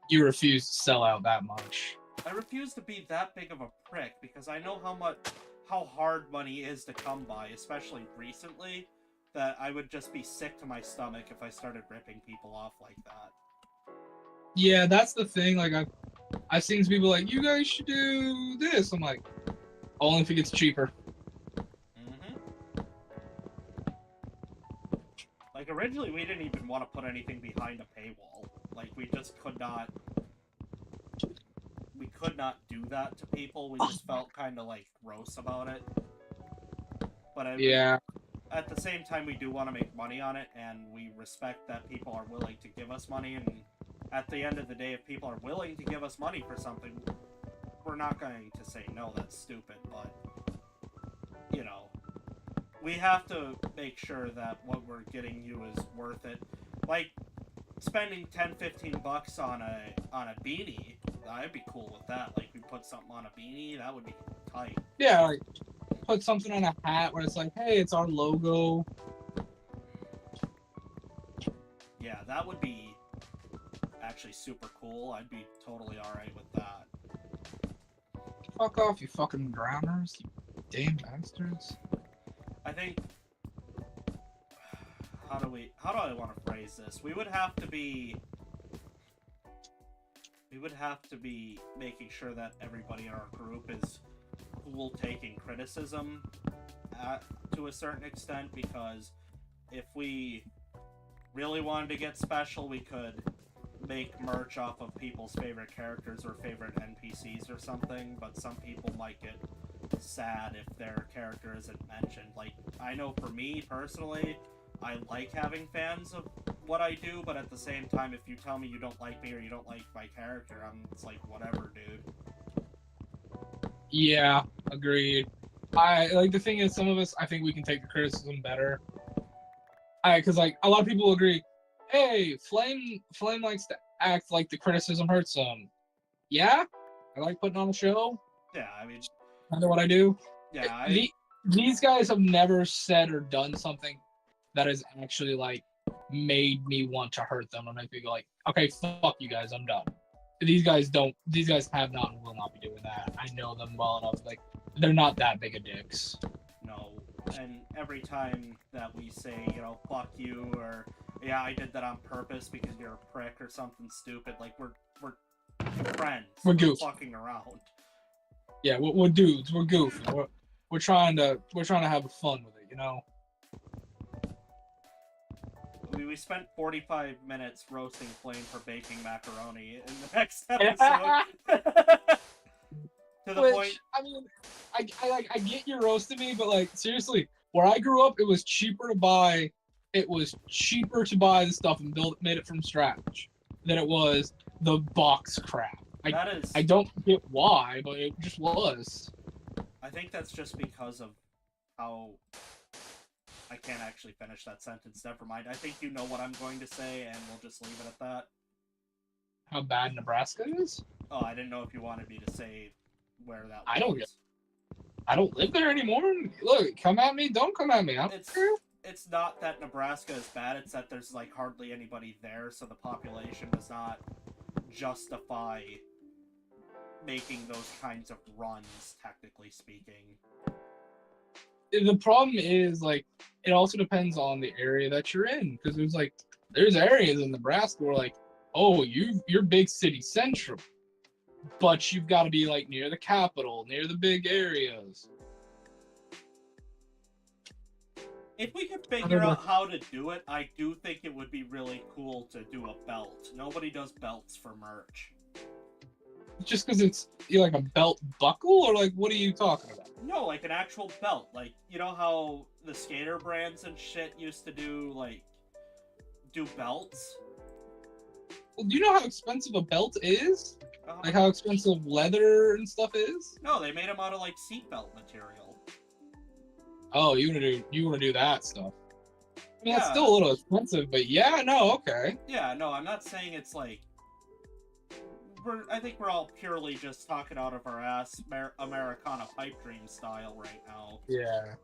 you refuse to sell out that much. I refuse to be that big of a prick because I know how hard money is to come by, especially recently, that I would just be sick to my stomach if I started ripping people off like that. Yeah, that's the thing. Like I've seen some people like, you guys should do this. I'm like, only if it gets cheaper. Like, originally, we didn't even want to put anything behind a paywall. Like, we just could not... We could not do that to people. We just felt kind of, like, gross about it. But Yeah. At the same time, we do want to make money on it, and we respect that people are willing to give us money, and at the end of the day, if people are willing to give us money for something, we're not going to say, no, that's stupid, but, you know, we have to make sure that what we're getting you is worth it. Like, spending $10-15 on a beanie, I'd be cool with that. Like, we put something on a beanie, that would be tight. Yeah, like, put something on a hat where it's like, hey, it's our logo. Yeah, that would be actually super cool. I'd be totally alright with that. Fuck off, you fucking drowners, you damn bastards. I think... How do I want to phrase this? We would have to be making sure that everybody in our group is cool taking criticism to a certain extent, because if we really wanted to get special, we could make merch off of people's favorite characters or favorite NPCs or something, but some people might get sad if their character isn't mentioned. Like, I know for me personally, I like having fans of what I do, but at the same time, if you tell me you don't like me or you don't like my character, it's like, whatever, dude. Yeah, agreed. The thing is, some of us, I think we can take the criticism better. Because like a lot of people agree, hey, Flame likes to act like the criticism hurts him. Yeah, I like putting on a show. Yeah, I mean, I know what I do. yeah, These guys have never said or done something that has actually like made me want to hurt them and make me go like, okay, fuck you guys, I'm done. These guys have not and will not be doing that. I know them well enough. Like, they're not that big of dicks. No. And every time that we say, you know, fuck you, or yeah, I did that on purpose because you're a prick or something stupid, like we're friends. We're goofy. Fucking around. Yeah, we're dudes. We're goofy. We're trying to have fun with it, you know. We spent 45 minutes roasting Flame for baking macaroni in the next episode. To the point. I mean, I get you roasting me, but like seriously, where I grew up, it was cheaper to buy the stuff and made it from scratch than it was the box crap. I don't get why, but it just was. I think that's just because of how... I can't actually finish that sentence. Never mind. I think you know what I'm going to say, and we'll just leave it at that. How bad Nebraska is? Oh, I didn't know if you wanted me to say where that was. I don't live there anymore. Look, come at me. Don't come at me. it's not that Nebraska is bad, it's that there's like hardly anybody there, so the population does not justify making those kinds of runs, technically speaking. The problem is like it also depends on the area that you're in, because there's areas in Nebraska where like, oh, you're big city central, but you've got to be like near the capital, near the big areas. If we could figure out how to do it, I do think it would be really cool to do a belt. Nobody does belts for merch. Just because it's like a belt buckle, or like what are you talking about? No, like an actual belt. Like, you know how the skater brands and shit used to do belts? Well, do you know how expensive a belt is? Uh-huh. Like how expensive leather and stuff is? No, they made them out of like seatbelt material. Oh, you wanna do that stuff? I mean, that's Yeah. still a little expensive, but yeah, no, okay. Yeah, no, I'm not saying it's like. I think we're all purely just talking out of our ass Americana pipe dream style right now. Yeah.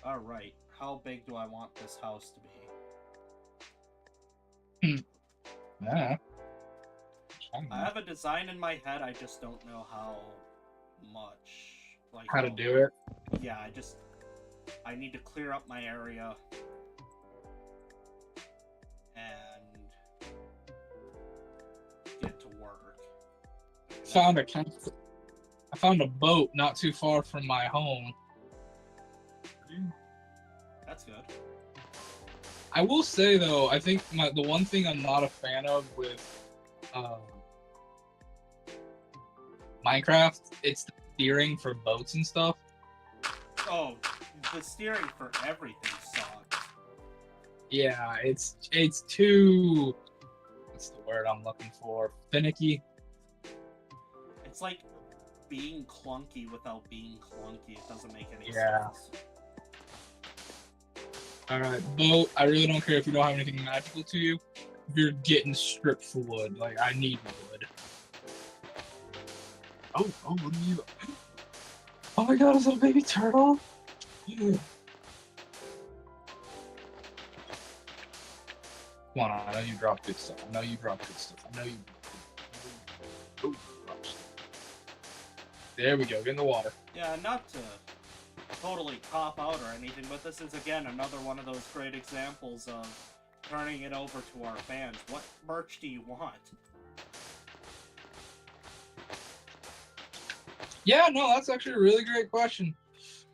Alright, how big do I want this house to be? Yeah. I have a design in my head, I just don't know how much. Like How to do it. Yeah, I need to clear up my area. And get to work. I found a boat not too far from my home. That's good. I will say though, I think the one thing I'm not a fan of with Minecraft, it's the steering for boats and stuff. Oh, the steering for everything sucks. Yeah, it's too, what's the word I'm looking for? Finicky. It's like being clunky without being clunky. It doesn't make any Yeah. sense. Alright, boat, I really don't care if you don't have anything magical to you. You're getting stripped for wood. Like, I need wood. Oh, what are you? Oh my god, is that a baby turtle? Yeah. Come on, I know you dropped good stuff. I know you. Oh, there we go, get in the water. Yeah, not to totally cop out or anything, but this is again another one of those great examples of turning it over to our fans. What merch do you want? Yeah, no, that's actually a really great question.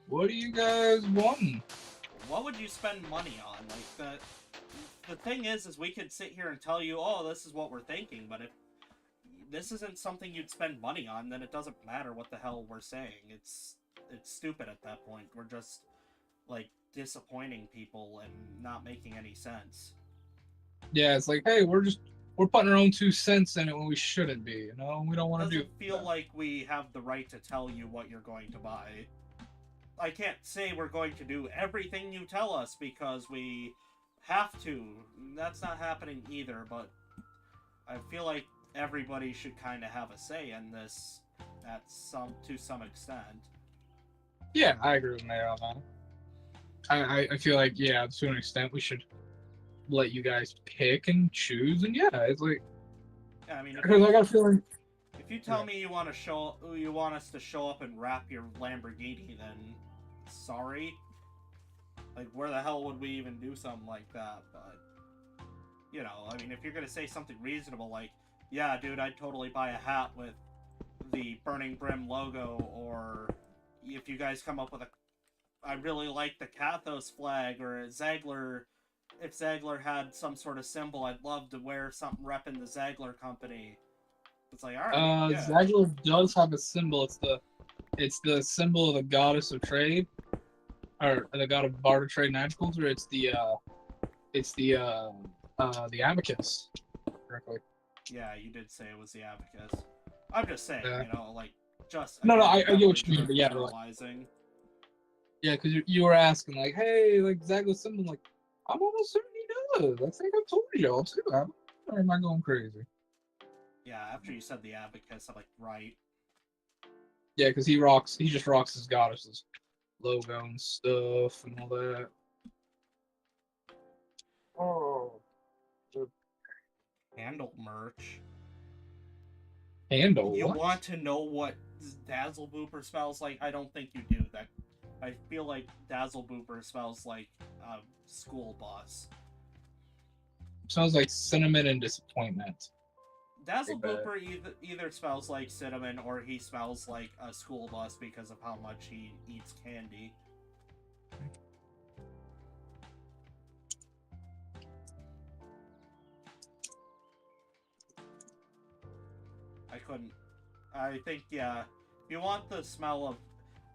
What do you guys want? What would you spend money on? Like the thing is we could sit here and tell you, oh, this is what we're thinking, but if this isn't something you'd spend money on, then it doesn't matter what the hell we're saying. It's stupid at that point. We're just like disappointing people and not making any sense. Yeah, it's like, hey, we're putting our own 2 cents in it when we shouldn't be, you know? We don't want to do Doesn't feel that. like we have the right to tell you what you're going to buy. I can't say we're going to do everything you tell us because we have to. That's not happening either, but I feel like everybody should kind of have a say in this to some extent. Yeah, I agree with Mayor on that. I feel like, yeah, to an extent, we should let you guys pick and choose, and yeah, it's like, Yeah, I mean, because I got a feeling. if you tell me you want us to show up and wrap your Lamborghini, then sorry. Like, where the hell would we even do something like that? But you know, I mean, if you're gonna say something reasonable, like, yeah, dude, I'd totally buy a hat with the Burning Brim logo, or if you guys come up with I really like the Kathos flag, or Zagler. If Zagler had some sort of symbol, I'd love to wear something repping the Zagler company. It's like, all right, yeah. Zagler does have a symbol. It's the symbol of the goddess of trade, or the god of barter, trade, and agriculture. It's the abacus. Correctly. Yeah, you did say it was the abacus. I'm just saying, Yeah. you know, like, just No, I get definitely what you mean, but yeah, generalizing. Yeah, because you were asking like, hey, like Zagler's symbol. Like, I'm almost certain he was. I think I told y'all too. Or am I going crazy? Yeah, after you said the abacus, I'm like, right. Yeah, because he just rocks his goddess's logo and stuff and all that. Oh. Handle merch. Handle You what? want to know what Dazzle Booper smells like? I don't think you do. That I feel like Dazzle Booper smells like a school bus. Sounds like cinnamon and disappointment. Dazzle Big bad. Booper either smells like cinnamon or he smells like a school bus because of how much he eats candy. I couldn't. I think, yeah. If you want the smell of.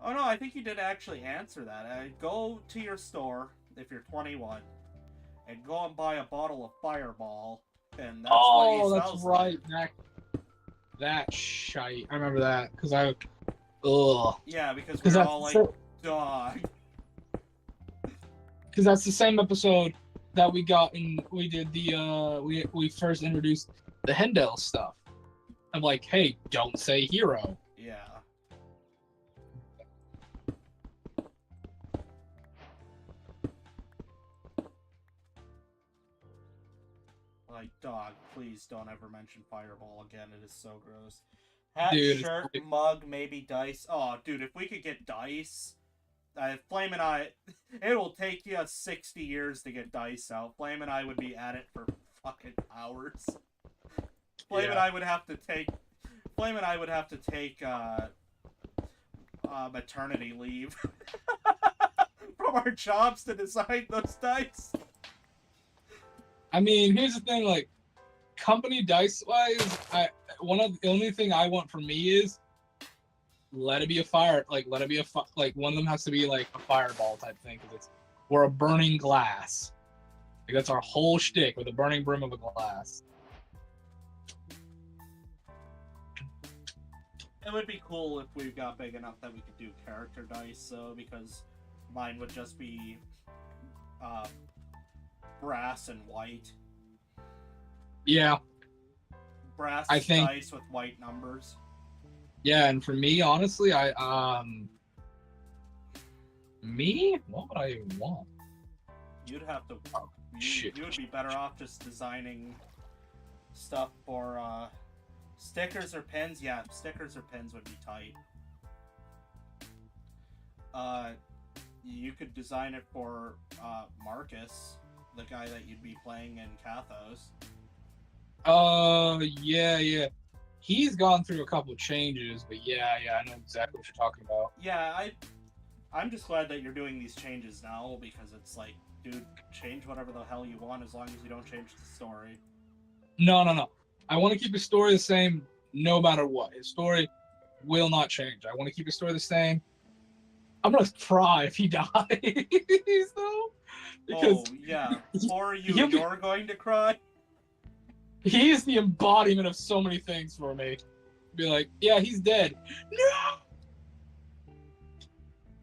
Oh no, I think you did actually answer that. Go to your store if you're 21 and go and buy a bottle of Fireball, and that's what he smells that's right. like. That shite. I remember that because I. Ugh. Yeah, because we're all like, dog. Because that's the same episode that we got in. We did the we first introduced the Hendel stuff. I'm like, hey, don't say hero. Yeah. Like, dog, please don't ever mention Fireball again. It is so gross. Hat, Dude, shirt, mug, maybe dice. Oh, dude, if we could get dice, Flame and I, it will take you 60 years to get dice out. Flame and I would be at it for fucking hours. Flame and I would have to take maternity leave from our jobs to design those dice. I mean, here's the thing, like, company dice wise, the only thing I want from me is let it be a fire, like let it be like one of them has to be like a fireball type thing because we're a burning glass. Like that's our whole shtick with a burning brim of a glass. It would be cool if we got big enough that we could do character dice, though, because mine would just be brass and white. Yeah. Brass I think, dice with white numbers. Yeah, and for me, honestly, what would I even want? You'd have to. Shit. You would be better off just designing stuff for stickers or pins. Yeah, stickers or pins would be tight. You could design it for Marcus, the guy that you'd be playing in Kathos. Yeah. He's gone through a couple of changes, but yeah, I know exactly what you're talking about. Yeah, I'm just glad that you're doing these changes now, because it's like, dude, change whatever the hell you want as long as you don't change the story. No. I want to keep his story the same no matter what. His story will not change. I want to keep his story the same. I'm gonna cry if he dies, though. Because yeah. For you, you're going to cry? He is the embodiment of so many things for me. Be like, yeah, he's dead. No!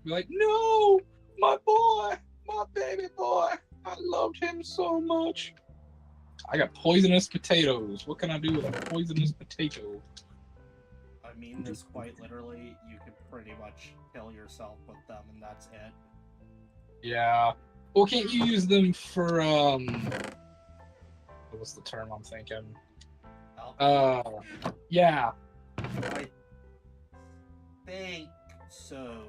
Be like, no! My boy! My baby boy! I loved him so much. I got poisonous potatoes. What can I do with a poisonous potato? I mean this quite literally. You could pretty much kill yourself with them, and that's it. Yeah. Well, can't you use them for, what's the term I'm thinking? Yeah. I think so.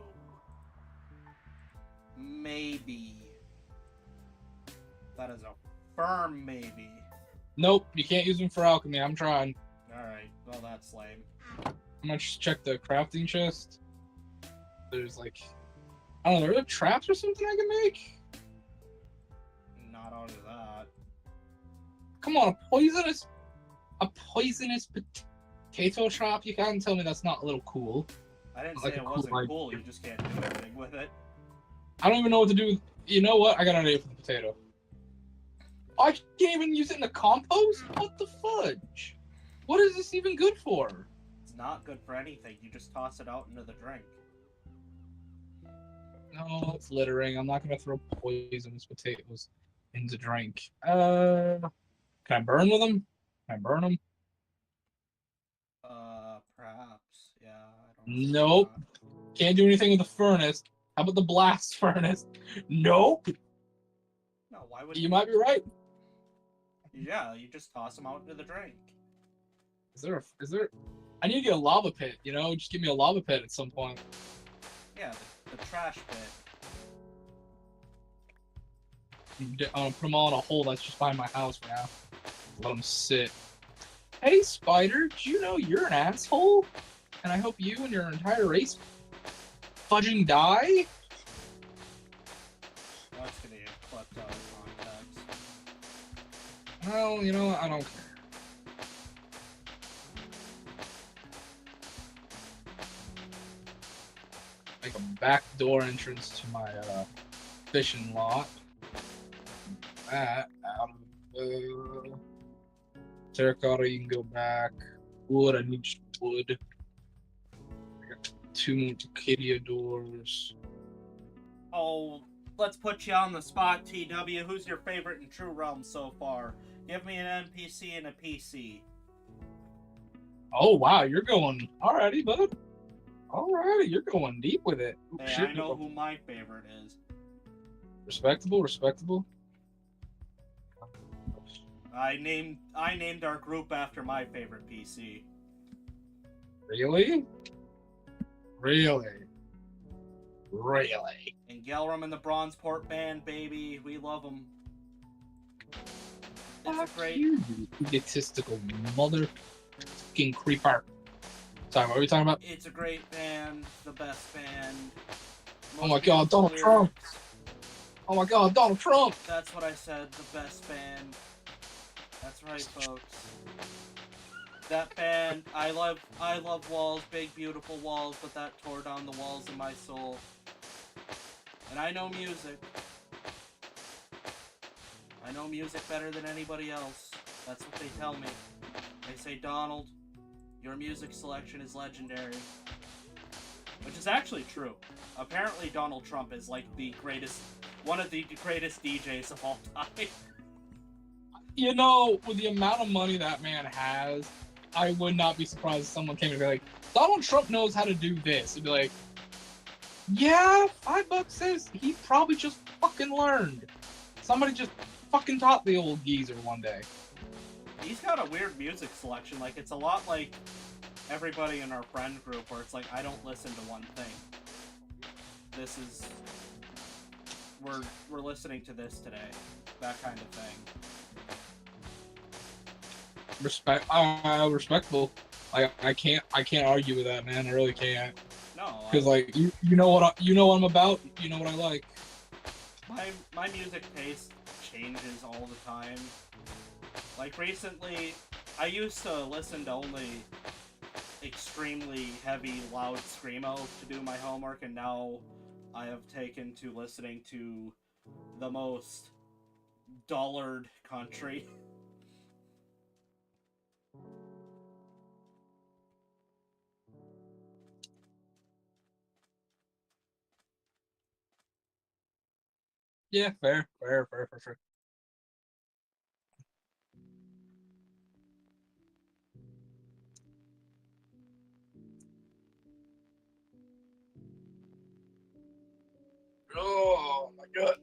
Maybe. That is a firm maybe. Nope, you can't use them for alchemy. I'm trying. Alright, well that's lame. I'm gonna just check the crafting chest. There's like, I don't know, are there traps or something I can make? Not out of that. Come on, a poisonous potato trap? You can't tell me that's not a little cool. I didn't Like say a it cool wasn't idea. cool, you just can't do anything with it. I don't even know what to do with, you know what? I got an idea for the potato. I can't even use it in the compost? What the fudge? What is this even good for? It's not good for anything, you just toss it out into the drink. No, it's littering. I'm not gonna throw poisonous potatoes into drink. Can I burn with them? Can I burn them? Perhaps. Yeah, I don't see why Nope. not. Can't do anything with the furnace. How about the blast furnace? Nope. No, why would You might be right. Yeah, you just toss them out into the drink. Is there? I need to get a lava pit. You know, just give me a lava pit at some point. Yeah, the trash pit. I'm gonna put them all in a hole that's just behind my house for now. Let them sit. Hey, Spider, do you know you're an asshole? And I hope you and your entire race fudging die? That's gonna get clipped out of context. Well, you know what? I don't care. Make a back door entrance to my fishing lot. That out of terracotta, you can go back. Wood, I need wood. I got 2 more Cicadia doors. Oh, let's put you on the spot, TW. Who's your favorite in True Realm so far? Give me an NPC and a PC. Oh wow, you're going alrighty, bud. Alrighty, you're going deep with it. Ooh, Hey, shit, I know who my favorite is. Respectable, respectable. I named our group after my favorite PC. Really? Really? Really? And Gelram and the Bronzeport Band, baby. We love them. It's a great... You egotistical motherfucking creeper. Sorry, what are we talking about? It's a great band. The best band. Oh my god, Donald Trump! Oh my god, Donald Trump! That's what I said. The best band. That's right, folks. That band, I love walls, big beautiful walls, but that tore down the walls of my soul. And I know music. I know music better than anybody else. That's what they tell me. They say, Donald, your music selection is legendary. Which is actually true. Apparently Donald Trump is like one of the greatest DJs of all time. You know, with the amount of money that man has, I would not be surprised if someone came and be like, Donald Trump knows how to do this. It'd be like, yeah, $5 says he probably just fucking learned. Somebody just fucking taught the old geezer one day. He's got a weird music selection. Like, it's a lot like everybody in our friend group where it's like, I don't listen to one thing. This is... We're listening to this today. That kind of thing. Respectable. I can't argue with that, man. I really can't. No, because like you know what I'm about. You know what I like. My music taste changes all the time. Like recently, I used to listen to only extremely heavy, loud screamo to do my homework, and now I have taken to listening to the most dullard country. Yeah, fair. Oh my god.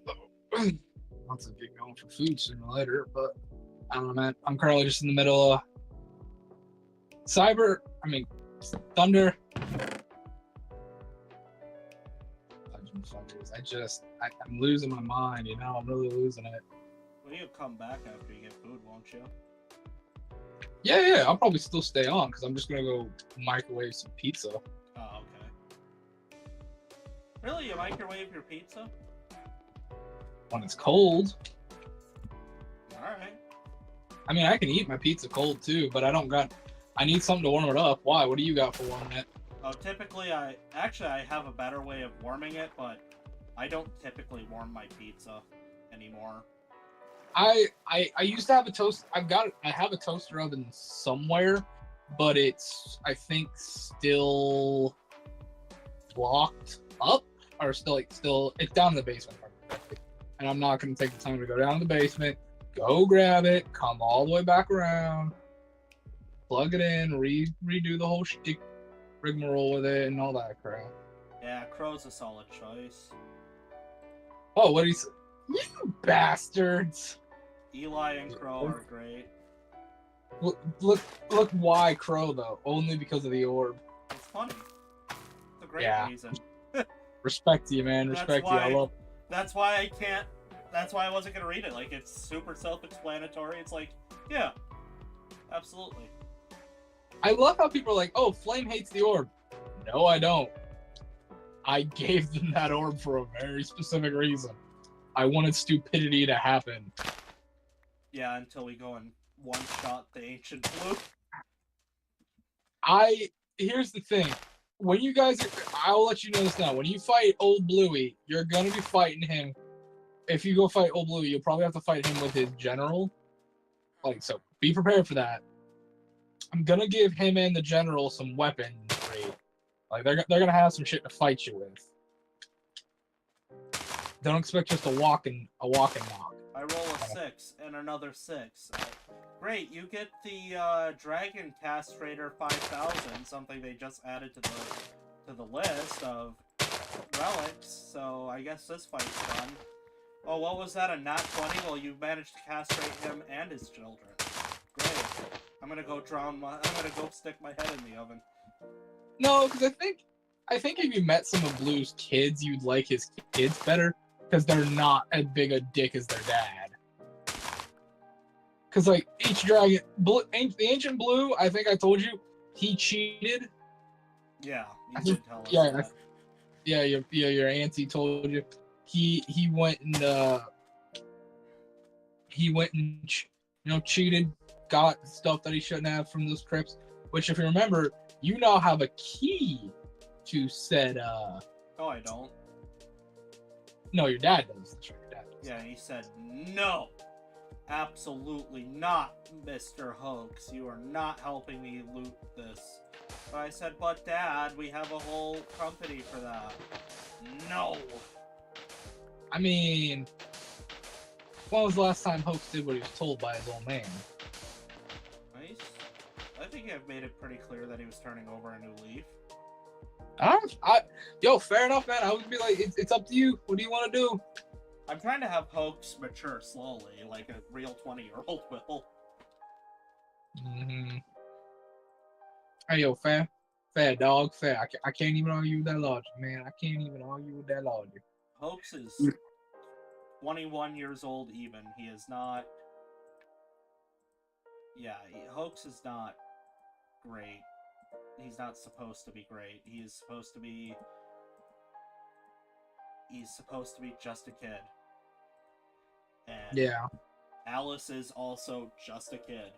I'll have to get going for food sooner or later, but I don't know, man. I'm currently just in the middle of Thunder. I'm losing my mind, you know, I'm really losing it. Well, you'll come back after you get food, won't you? Yeah, I'll probably still stay on because I'm just gonna go microwave some pizza. Oh, okay. Really? You microwave your pizza? When it's cold. Alright. I mean, I can eat my pizza cold too, but I need something to warm it up. Why? What do you got for warming it? Oh, typically I have a better way of warming it, but I don't typically warm my pizza anymore. I used to have a toast. I have a toaster oven somewhere, but it's I think still locked up or still it's down in the basement. and I'm not going to take the time to go down to the basement, go grab it, come all the way back around, plug it in, redo the whole shtick rigmarole with it, and all that crap. Yeah, Crow's a solid choice. Oh, what do you say? You bastards! Eli and Crow are great. Look, why Crow though? Only because of the orb. It's funny. It's a great Yeah. reason. Respect to you, man. Respect to you. I love. That's why I can't. That's why I wasn't gonna read it. Like, it's super self-explanatory. It's like, yeah, absolutely. I love how people are like, "Oh, Flame hates the orb." No, I don't. I gave them that orb for a very specific reason. I wanted stupidity to happen. Yeah, until we go and one-shot the Ancient Blue. Here's the thing. When you guys I'll let you know this now. When you fight Old Bluey, you're gonna be fighting him. If you go fight Old Bluey, you'll probably have to fight him with his general. Like, so be prepared for that. I'm gonna give him and the general some weapons. Like, they're gonna have some shit to fight you with. Don't expect just a walk and knock. I roll a 6 and another 6. Great, you get the Dragon Castrator 5000, something they just added to the list of relics. So I guess this fight's done. Oh, what was that? A nat 20? Well, you managed to castrate him and his children. Great. I'm gonna go stick my head in the oven. No, because I think if you met some of Blue's kids, you'd like his kids better. Because they're not as big a dick as their dad. Because, like, each dragon... the Ancient Blue, I think I told you, he cheated. Yeah, you did tell us that. Your auntie told you. He went and cheated, got stuff that he shouldn't have from those crypts. Which, if you remember, you now have a key to said... Oh, I don't. No, your dad does. That's right, your dad does. Yeah, he said, no, absolutely not, Mr. Hoax. You are not helping me loot this. But I said, but Dad, we have a whole company for that. No. I mean, when was the last time Hoax did what he was told by his old man? Nice. I think I've made it pretty clear that he was turning over a new leaf. Yo, fair enough, man. I would be like, it's up to you. What do you want to do? I'm trying to have Hoax mature slowly, like a real 20-year-old will. Mm-hmm. Hey, yo, fair dog, fair. I can't even argue with that logic, man. I can't even argue with that logic. Hoax is 21 years old even. He is not... Yeah, Hoax is not great. He's not supposed to be great. He's supposed to be just a kid. And yeah. Alice is also just a kid.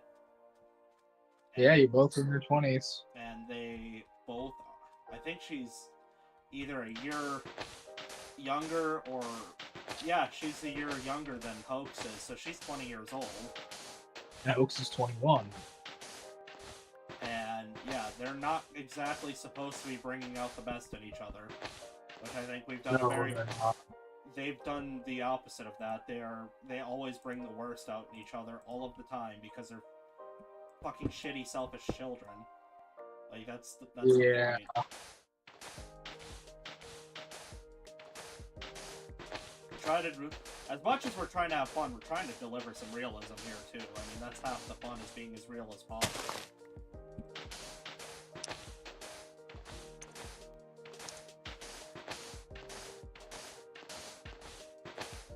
And, yeah, you're both in your 20s. And they both... I think she's either a year younger or... Yeah, she's a year younger than Hoax is, so she's 20 years old. And Hoax is 21. And yeah, they're not exactly supposed to be bringing out the best in each other, which I think we've done they've done the opposite of that. They always bring the worst out in each other all of the time because they're fucking shitty, selfish children. Like that's yeah. The point. As much as we're trying to have fun, we're trying to deliver some realism here too. I mean, that's half the fun, is being as real as possible.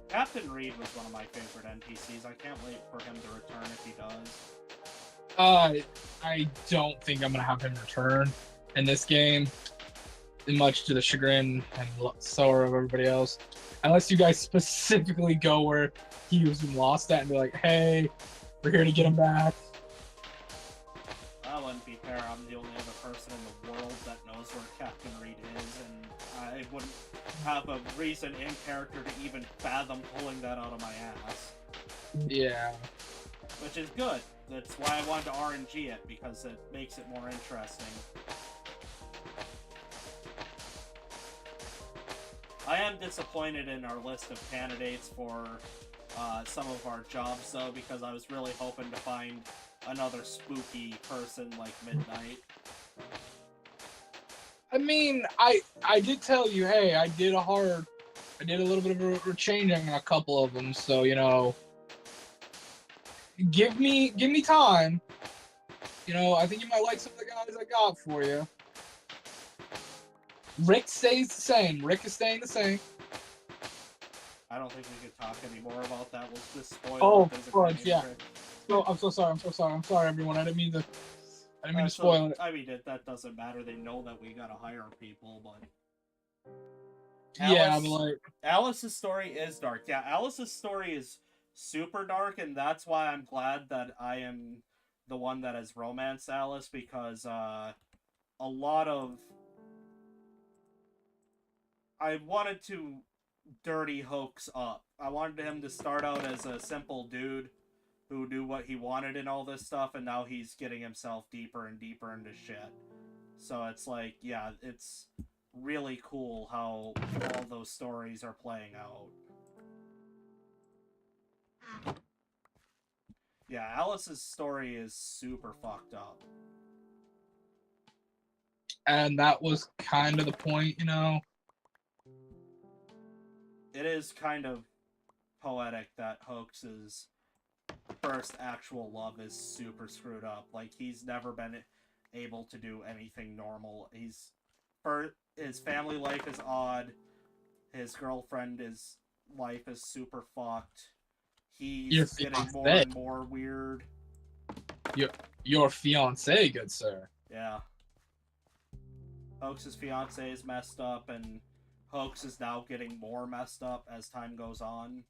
Captain Reed was one of my favorite NPCs. I can't wait for him to return if he does. I don't think I'm gonna have him return in this game, much to the chagrin and sorrow of everybody else. Unless you guys specifically go where he was lost at and be like, hey, we're here to get him back. That wouldn't be fair. I'm the only other person in the world that knows where Captain Reed is, and I wouldn't have a reason in character to even fathom pulling that out of my ass. Yeah. Which is good. That's why I wanted to RNG it, because it makes it more interesting. I am disappointed in our list of candidates for some of our jobs, though, because I was really hoping to find another spooky person like Midnight. I mean, I did tell you, hey, I did a little bit of a changing on a couple of them, so you know, give me time. You know, I think you might like some of the guys I got for you. Rick stays the same. Rick is staying the same. I don't think we could talk anymore about that. We'll just spoil Oh, it. There's a fudge, grenade yeah. trick. So I'm so sorry. I'm sorry, everyone. I didn't mean to spoil it. I mean, that doesn't matter. They know that we gotta hire people, but Yeah, but like, Alice's story is dark. Yeah, Alice's story is super dark, and that's why I'm glad that I am the one that has romanced Alice, because a lot of I wanted to dirty Hoax up. I wanted him to start out as a simple dude who knew what he wanted and all this stuff, and now he's getting himself deeper and deeper into shit. So it's like, yeah, it's really cool how all those stories are playing out. Yeah, Alice's story is super fucked up. and that was kind of the point, you know. It is kind of poetic that Hoax's first actual love is super screwed up. Like, he's never been able to do anything normal. His family life is odd. His girlfriend's life is super fucked. He's getting more and more weird. Your fiance, good sir. Yeah. Hoax's fiance is messed up, and Hoax is now getting more messed up as time goes on.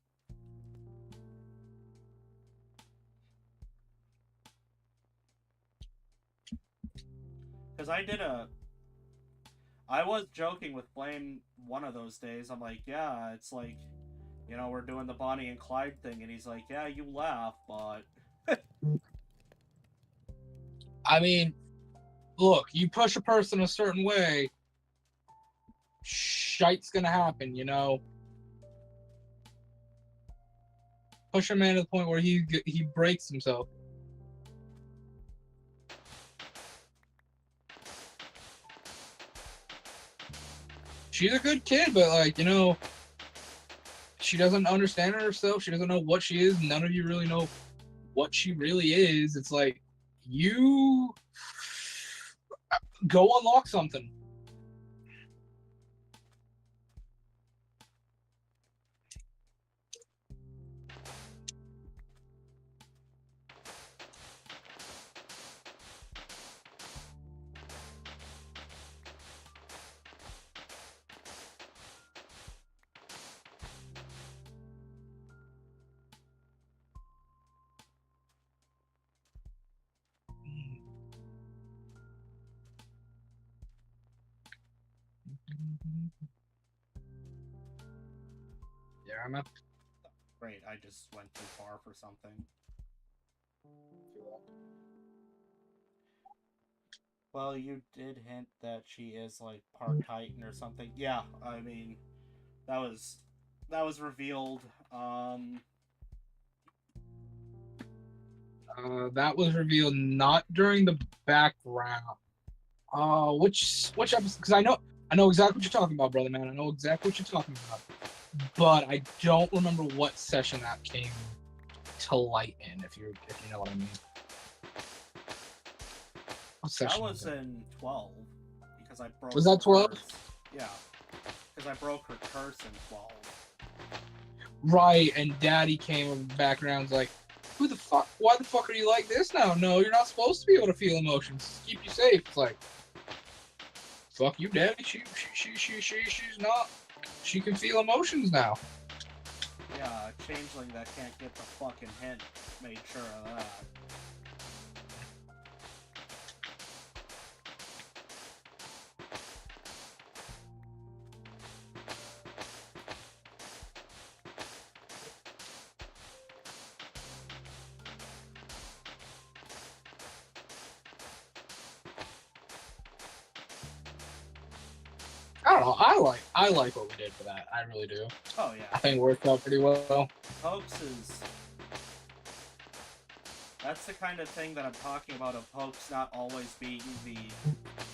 Because I was joking with Blaine one of those days. I'm like, yeah, it's like, you know, we're doing the Bonnie and Clyde thing, and he's like, yeah, you laugh, but... I mean, look, you push a person a certain way, shite's gonna happen, you know. Push a man to the point where he breaks himself. She's a good kid, but like, you know, she doesn't understand herself. She doesn't know what she is. None of you really know what she really is. It's like, you go unlock something. Yeah, I'm up. Great, I just went too far for something. Well, you did hint that she is like part Titan or something. Yeah, I mean, that was revealed. That was revealed not during the background. Which episode? Because I know exactly what you're talking about, brother man. I know exactly what you're talking about, but I don't remember what session that came to light in. If you know what I mean. That was in 12 because I broke. Was that 12? Yeah, because I broke her curse in 12. Right, and Daddy came in the background's like, who the fuck? Why the fuck are you like this now? No, you're not supposed to be able to feel emotions. Keep you safe. It's like, fuck you, Daddy. She's not. She can feel emotions now. Yeah, a changeling that can't get the fucking hint made sure of that. I don't know. I like what we did for that. I really do. Oh I yeah, think it worked out pretty well. Pokes is. That's the kind of thing that I'm talking about of Pokes not always being the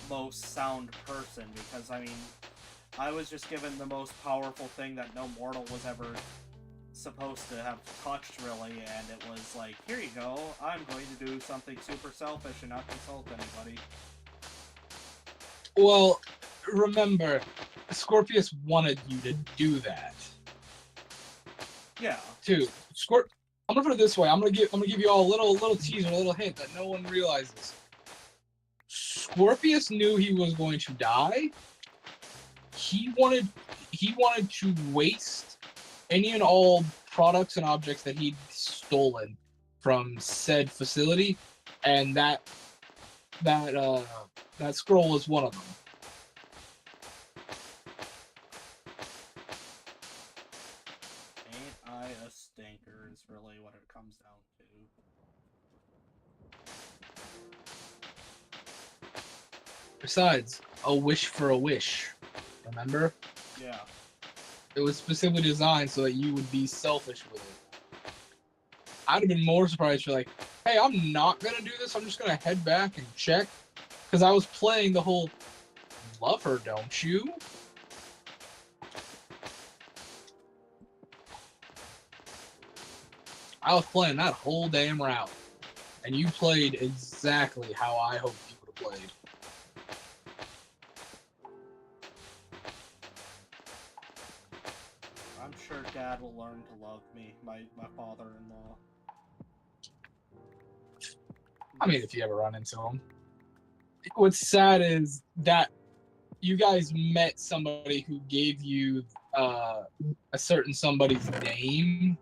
most sound person, because I mean, I was just given the most powerful thing that no mortal was ever supposed to have touched, really, and it was like, here you go, I'm going to do something super selfish and not consult anybody. Well, remember, Scorpius wanted you to do that Yeah. too. I'm gonna put it this way. I'm gonna give you all a little teaser, a little hint that no one realizes. Scorpius knew he was going to die. He wanted to waste any and all products and objects that he'd stolen from said facility, and that scroll is one of them. Ain't I a stinker is really what it comes down to. Besides, a wish for a wish. Remember? Yeah. It was specifically designed so that you would be selfish with it. I'd have been more surprised if you're like, hey, I'm not gonna do this, I'm just gonna head back and check. Because I was playing the whole love her, don't you? I was playing that whole damn route. And you played exactly how I hoped you would have played. I'm sure Dad will learn to love me, my father-in-law. I mean, if you ever run into him. What's sad is that you guys met somebody who gave you a certain somebody's name,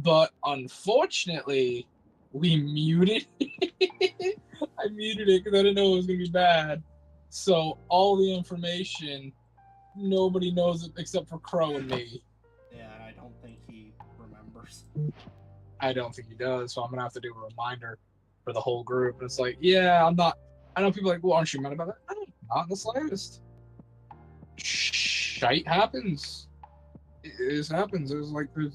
but unfortunately, we muted it. I muted it because I didn't know it was going to be bad. So all the information, nobody knows it except for Crow and me. Yeah, and I don't think he remembers. I don't think he does, so I'm going to have to do a reminder for the whole group. And it's like, yeah, I'm not. I know people are like, well, aren't you mad about that? No, not in the slightest. Shite happens. It happens. There's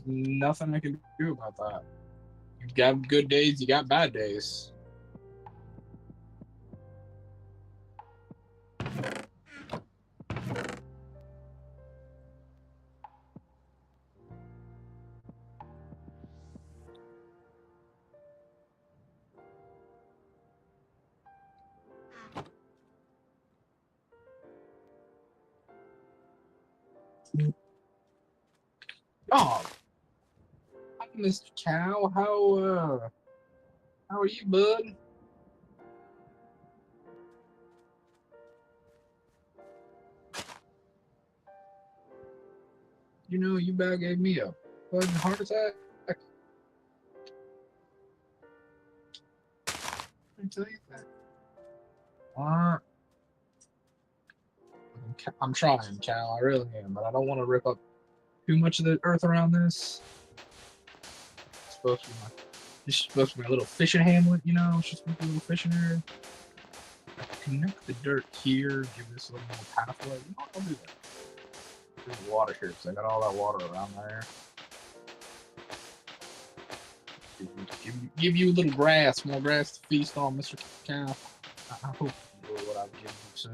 nothing I can do about that. You got good days, you got bad days. Oh, hi, Mr. Cow. How are you, bud? You know, you about gave me a fucking heart attack. I tell you that. What? I'm trying, Cal. I really am, but I don't want to rip up too much of the earth around this. It's supposed to be my little fishing hamlet, you know? It's just supposed to be a little fishing area. Connect the dirt here, give this a little more pathway. You know what? I'll do that. There's water here, because I got all that water around there. Give you a little grass, more grass to feast on, Mr. Cow. I hope you enjoy what I've given you, sir.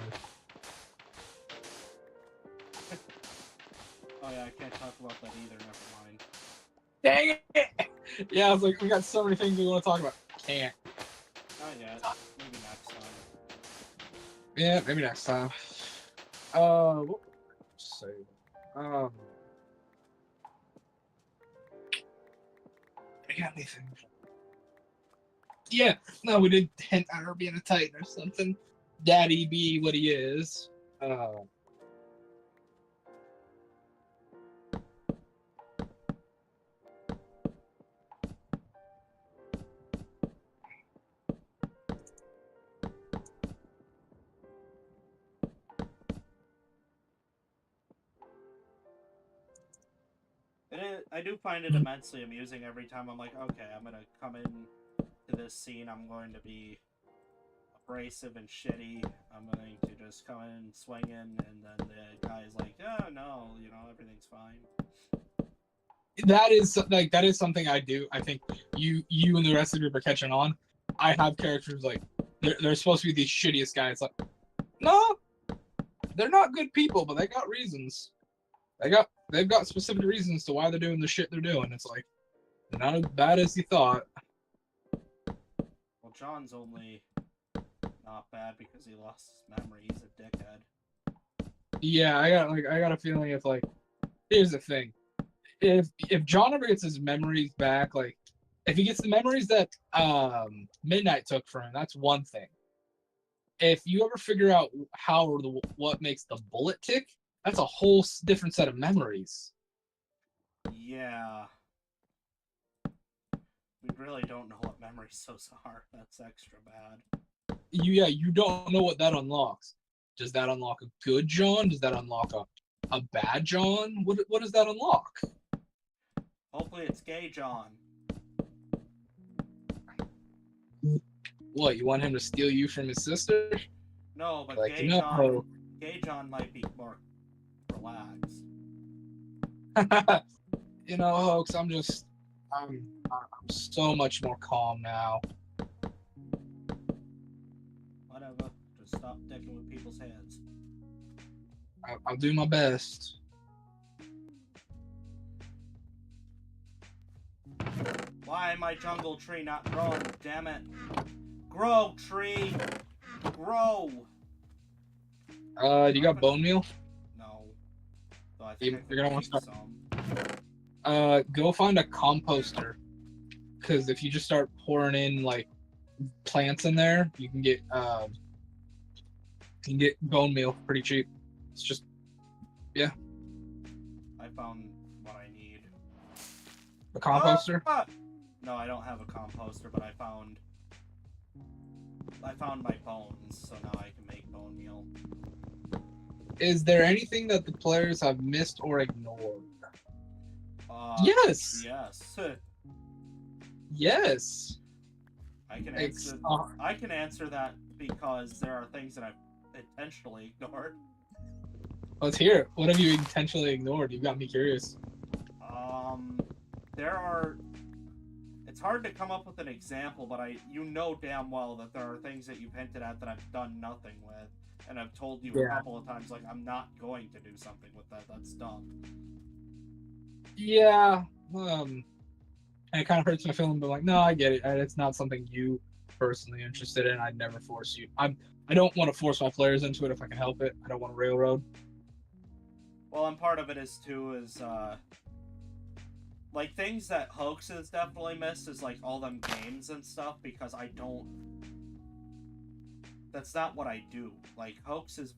Oh yeah, I can't talk about that either, never mind. Dang it! Yeah, I was like, we got so many things we want to talk about. Can't. Not yet. Maybe next time. Yeah, maybe next time. What say? I got anything? Yeah, no, we did hint at her being a Titan or something. Daddy be what he is. I do find it immensely amusing every time I'm like, okay, I'm gonna come in to this scene, I'm going to be abrasive and shitty, I'm going to just come in swinging, and then the guy's like, "Oh no, everything's fine." That is something I do. I think you and the rest of the group are catching on. I have characters like they're supposed to be the shittiest guys. Like, no, they're not good people, but they got reasons. They've got specific reasons to why they're doing the shit they're doing. It's like they're not as bad as you thought. Well, John's only not bad because he lost his memory. He's a dickhead. Yeah, I got a feeling if like here's the thing. If John ever gets his memories back, like if he gets the memories that Midnight took from him, that's one thing. If you ever figure out how or what makes the bullet tick, that's a whole different set of memories. Yeah. We really don't know what memory cells are. That's extra bad. You don't know what that unlocks. Does that unlock a good John? Does that unlock a bad John? What does that unlock? Hopefully it's gay John. What, you want him to steal you from his sister? No, but like, gay John might be more relaxed. Hoax, I'm so much more calm now. Whatever. Just stop dicking with people's heads. I'll do my best. Why my jungle tree not growing? Damn it. Grow, tree! Grow! Do you got bone meal? No. So I think You're gonna want to start. some. Go find a composter. Because if you just start pouring in like plants in there, you can get bone meal pretty cheap. It's just I found what I need. a composter. No, I don't have a composter, but I found my bones, so now I can make bone meal. Is there anything that the players have missed or ignored? Yes. Yes. Yes. I can answer that because there are things that I've intentionally ignored. Let's hear it. What have you intentionally ignored? You got me curious. It's hard to come up with an example, but you know damn well that there are things that you've hinted at that I've done nothing with, and I've told you a couple of times, like, I'm not going to do something with that. That's dumb. Yeah. And it kind of hurts my feeling, but like, no, I get it. It's not something you personally interested in. I'd never force you. I don't want to force my players into it if I can help it. I don't want to railroad. Well, and part of it is like things that Hoax has definitely missed is like all them games and stuff, because that's not what I do. Like, Hoax is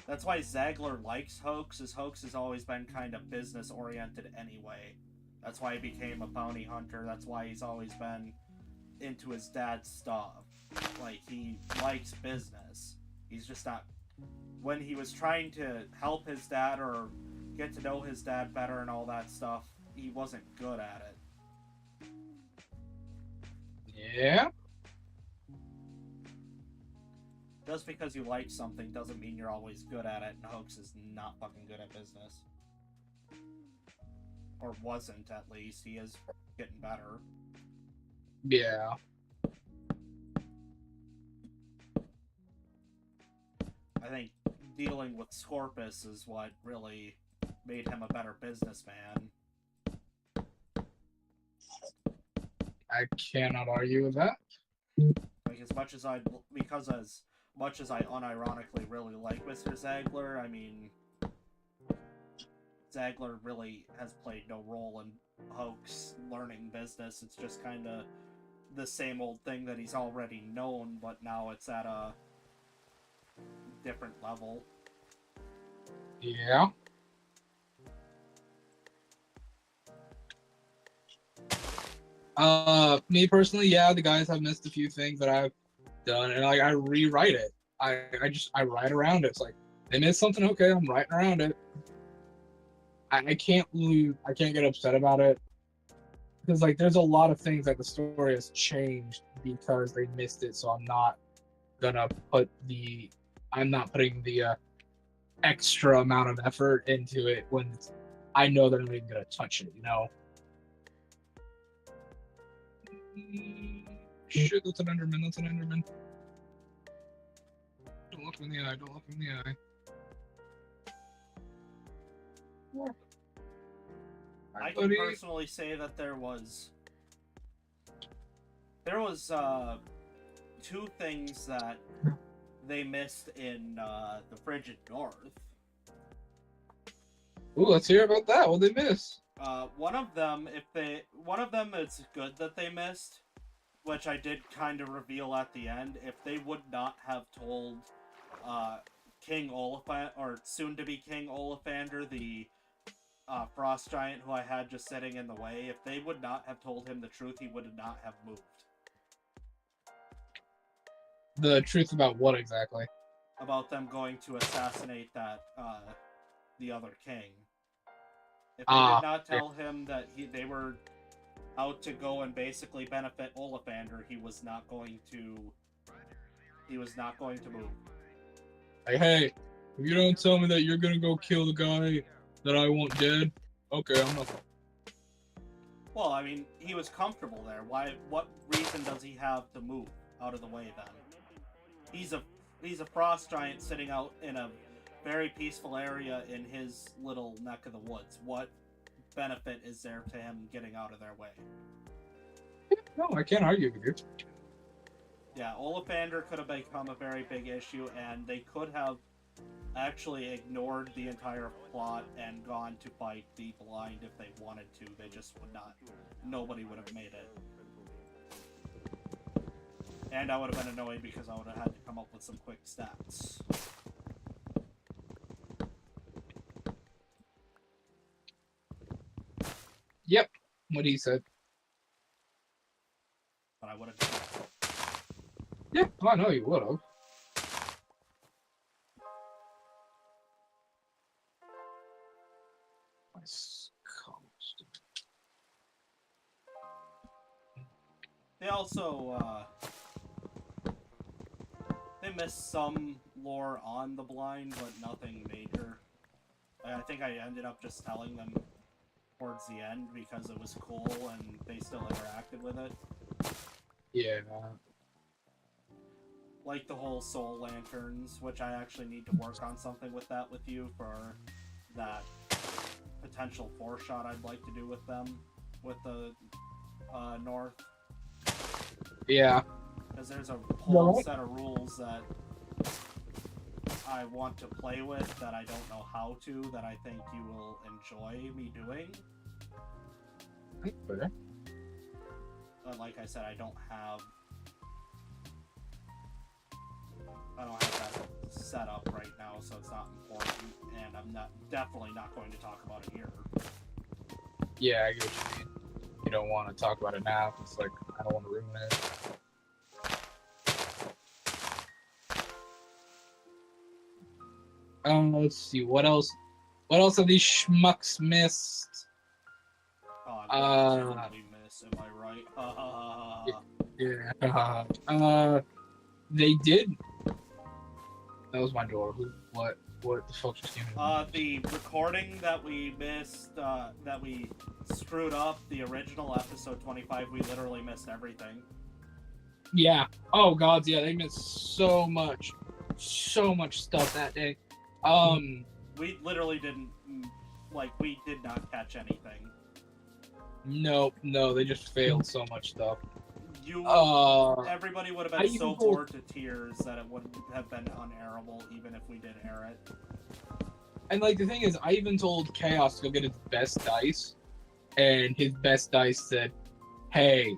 that's why Zagler likes Hoax, is Hoax has always been kind of business oriented anyway. That's why he became a bounty hunter. That's why he's always been into his dad's stuff. Like, he likes business. He's just not... When he was trying to help his dad or get to know his dad better and all that stuff, he wasn't good at it. Yeah? Just because you like something doesn't mean you're always good at it, and Hoax is not fucking good at business. Or wasn't, at least. He is getting better. Yeah. I think dealing with Scorpus is what really made him a better businessman. I cannot argue with that. Like, as much as I unironically really like Mr. Zagler, I mean, Zagler really has played no role in Hoax learning business. It's just kind of the same old thing that he's already known, but now it's at a different level. Yeah. Me personally, yeah, the guys have missed a few things that I've done, and like I rewrite it. I write around it. It's like they missed something, okay, I'm writing around it. I can't get upset about it, because like there's a lot of things that the story has changed because they missed it, so I'm not gonna put the. I'm not putting the extra amount of effort into it when I know they're not even gonna touch it. You know. Shit, that's an Enderman. That's an Enderman. Don't look him in the eye. Don't look him in the eye. I can personally say that there was two things that they missed in the Frigid North. Ooh, let's hear about that. What they miss? One of them it's good that they missed, which I did kind of reveal at the end. If they would not have told King Oliphant, or soon-to-be King Oliphander, the frost giant who I had just sitting in the way, if they would not have told him the truth, he would not have moved. The truth about what exactly? About them going to assassinate that the other king. If they did not tell him that they were out to go and basically benefit Oliphander, he was not going to move. Like, hey, if you don't tell me that you're gonna go kill the guy that I want dead, okay, I'm not. Well, I mean, he was comfortable there. What reason does he have to move out of the way then? He's a frost giant sitting out in a very peaceful area in his little neck of the woods. What benefit is there to him getting out of their way? No, I can't argue with you. Yeah, Oliphander could have become a very big issue, and they could have actually ignored the entire plot and gone to fight the Blind if they wanted to. They just would not. Nobody would have made it. And I would have been annoyed because I would have had to come up with some quick stats. Yep, what he said. But I would have done it. Yeah, I know you would have. They also, they missed some lore on the Blind, but nothing major. I think I ended up just telling them towards the end because it was cool and they still interacted with it. Yeah. Like the whole soul lanterns, which I actually need to work on something with that with you for that potential 4-shot I'd like to do with them, with the North. Yeah. Because there's a whole set of rules that I want to play with that I don't know how to, that I think you will enjoy me doing. Okay. But like I said, I don't have that set up right now, so it's not important, and I'm definitely not going to talk about it here. Yeah, I get what you mean. You don't want to talk about it now. It's like, I don't want to ruin it. Let's see, what else? What else have these schmucks missed? Oh, I'm miss, am I right? Yeah. They did. That was my door. What the fuck just came in? The recording that we missed, that we screwed up, the original episode 25, we literally missed everything. Yeah. Oh god, yeah, they missed so much stuff that day. We literally didn't, we did not catch anything. No, they just failed so much stuff. Everybody would have been so bored to tears that it would have been unairable even if we did air it. And like the thing is, I even told Chaos to go get his best dice, and his best dice said, "Hey,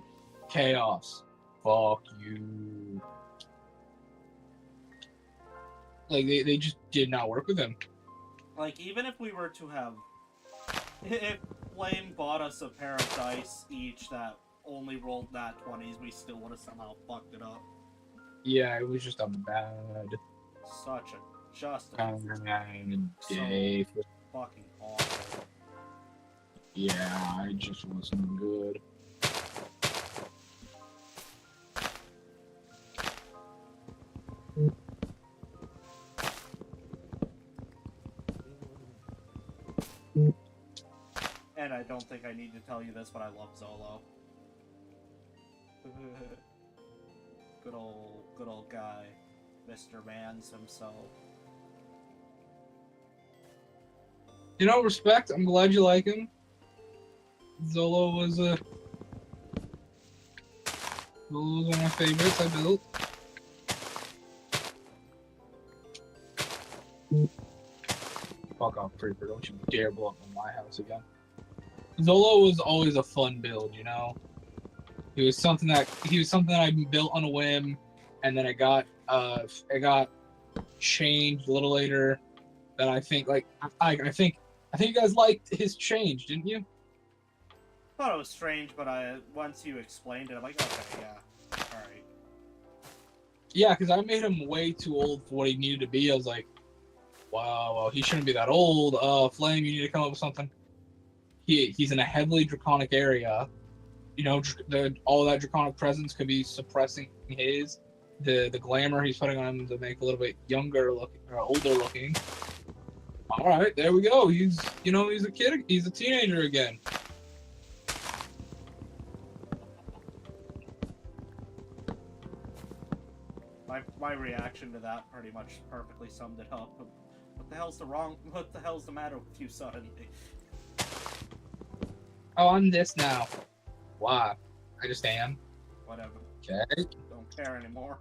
Chaos, fuck you." Like they just did not work with him. Like even if we were to have, if Flame bought us a pair of dice each that only rolled nat 20s, we still would have somehow fucked it up. Yeah, it was just a bad. Such a day. So fucking awful. Yeah, it just wasn't good. And I don't think I need to tell you this, but I love Zolo. Good old guy, Mr. Mans himself. You know, respect. I'm glad you like him. Zolo was one of my favorites I built. Fuck off, Creeper. Don't you dare blow up in my house again. Zolo was always a fun build, you know? He was something that I built on a whim, and then it got changed a little later. That I think I think you guys liked his change, didn't you? I thought it was strange, but once you explained it, I'm like, okay, yeah, all right. Yeah, because I made him way too old for what he needed to be. I was like, wow, well, he shouldn't be that old. Flame, you need to come up with something. He's in a heavily draconic area. You know, all that draconic presence could be suppressing the glamour he's putting on him to make a little bit younger looking or older looking. All right, there we go. He's a kid. He's a teenager again. My reaction to that pretty much perfectly summed it up. What the hell's the matter with you suddenly? Oh, I'm this now. Why? I just am. Whatever. Okay. Don't care anymore.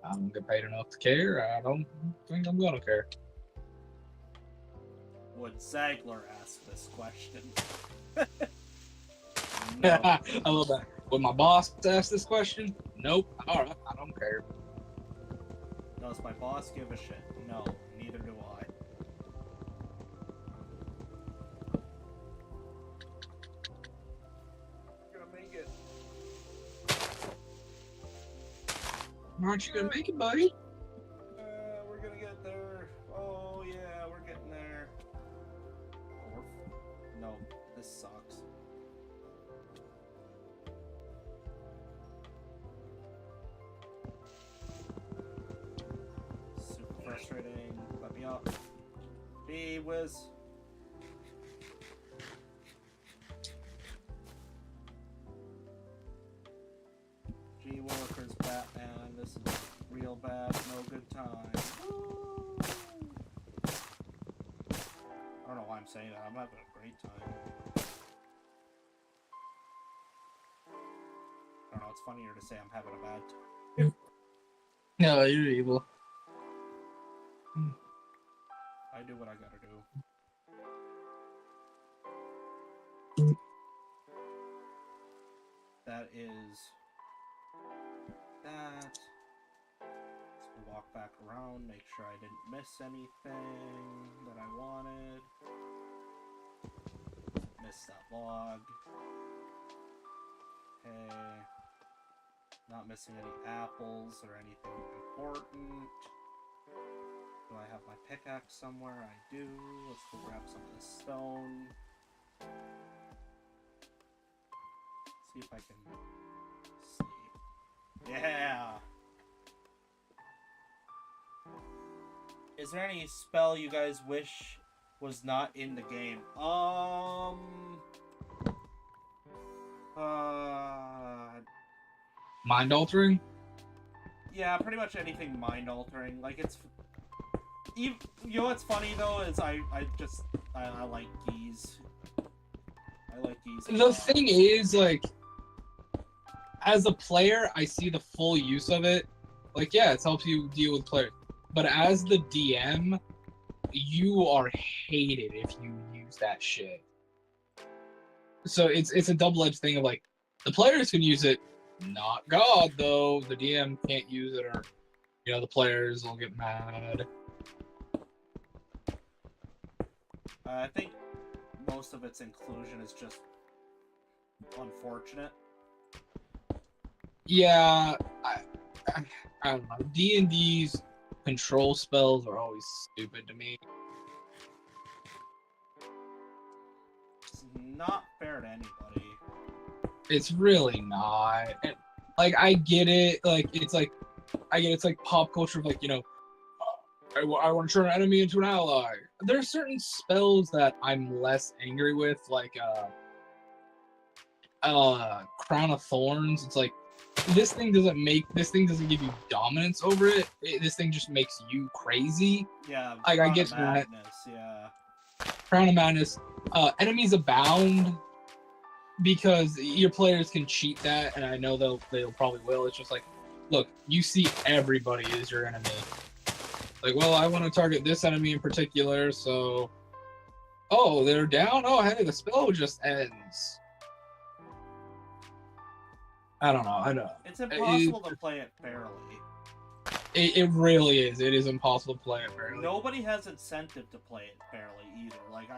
I don't get paid enough to care. I don't think I'm gonna care. Would Zagler ask this question? No. I love that. Would my boss ask this question? Nope. All right. I don't care. Does my boss give a shit? No. Neither do I. Gonna make it. Aren't you gonna make it, buddy? We're gonna get there. Oh yeah, we're getting there. Oh, no, this sucks. Super frustrating. Let me up. Be whiz. Gee Willikers, Batman. This is real bad. No good time. Woo! I don't know why I'm saying that. I'm having a great time. I don't know. It's funnier to say I'm having a bad time. No, you're evil. I do what I gotta do. That is that. Let's walk back around, make sure I didn't miss anything that I wanted. Missed that log. Okay. Not missing any apples or anything important. Do I have my pickaxe somewhere? I do. Let's go grab some of this stone. See if I can sleep. Yeah! Is there any spell you guys wish was not in the game? Mind altering? Yeah, pretty much anything mind altering. Like, it's... You know what's funny, though, is I like geese. I like geese. The thing is, like, as a player, I see the full use of it. Like, yeah, it helps you deal with players. But as the DM, you are hated if you use that shit. So it's a double-edged thing of, like, the players can use it, not God, though. The DM can't use it, or, you know, the players will get mad. I think most of its inclusion is just unfortunate. Yeah, I don't know. D&D's control spells are always stupid to me. It's not fair to anybody. It's really not. And, like, I get it. Like, it's like I get it's like pop culture of like, I want to turn an enemy into an ally. There's certain spells that I'm less angry with, like Crown of Thorns. It's like this thing doesn't give you dominance over it. This thing just makes you crazy. Yeah, Like, I get that. Yeah. Crown of Madness. Enemies abound because your players can cheat that, and I know they'll probably will. It's just like, look, you see everybody is your enemy. Like, well, I want to target this enemy in particular, so... Oh, they're down? Oh, hey, the spell just ends. I don't know. I know. It's impossible to play it fairly. It really is. It is impossible to play it fairly. Nobody has incentive to play it fairly either. Like,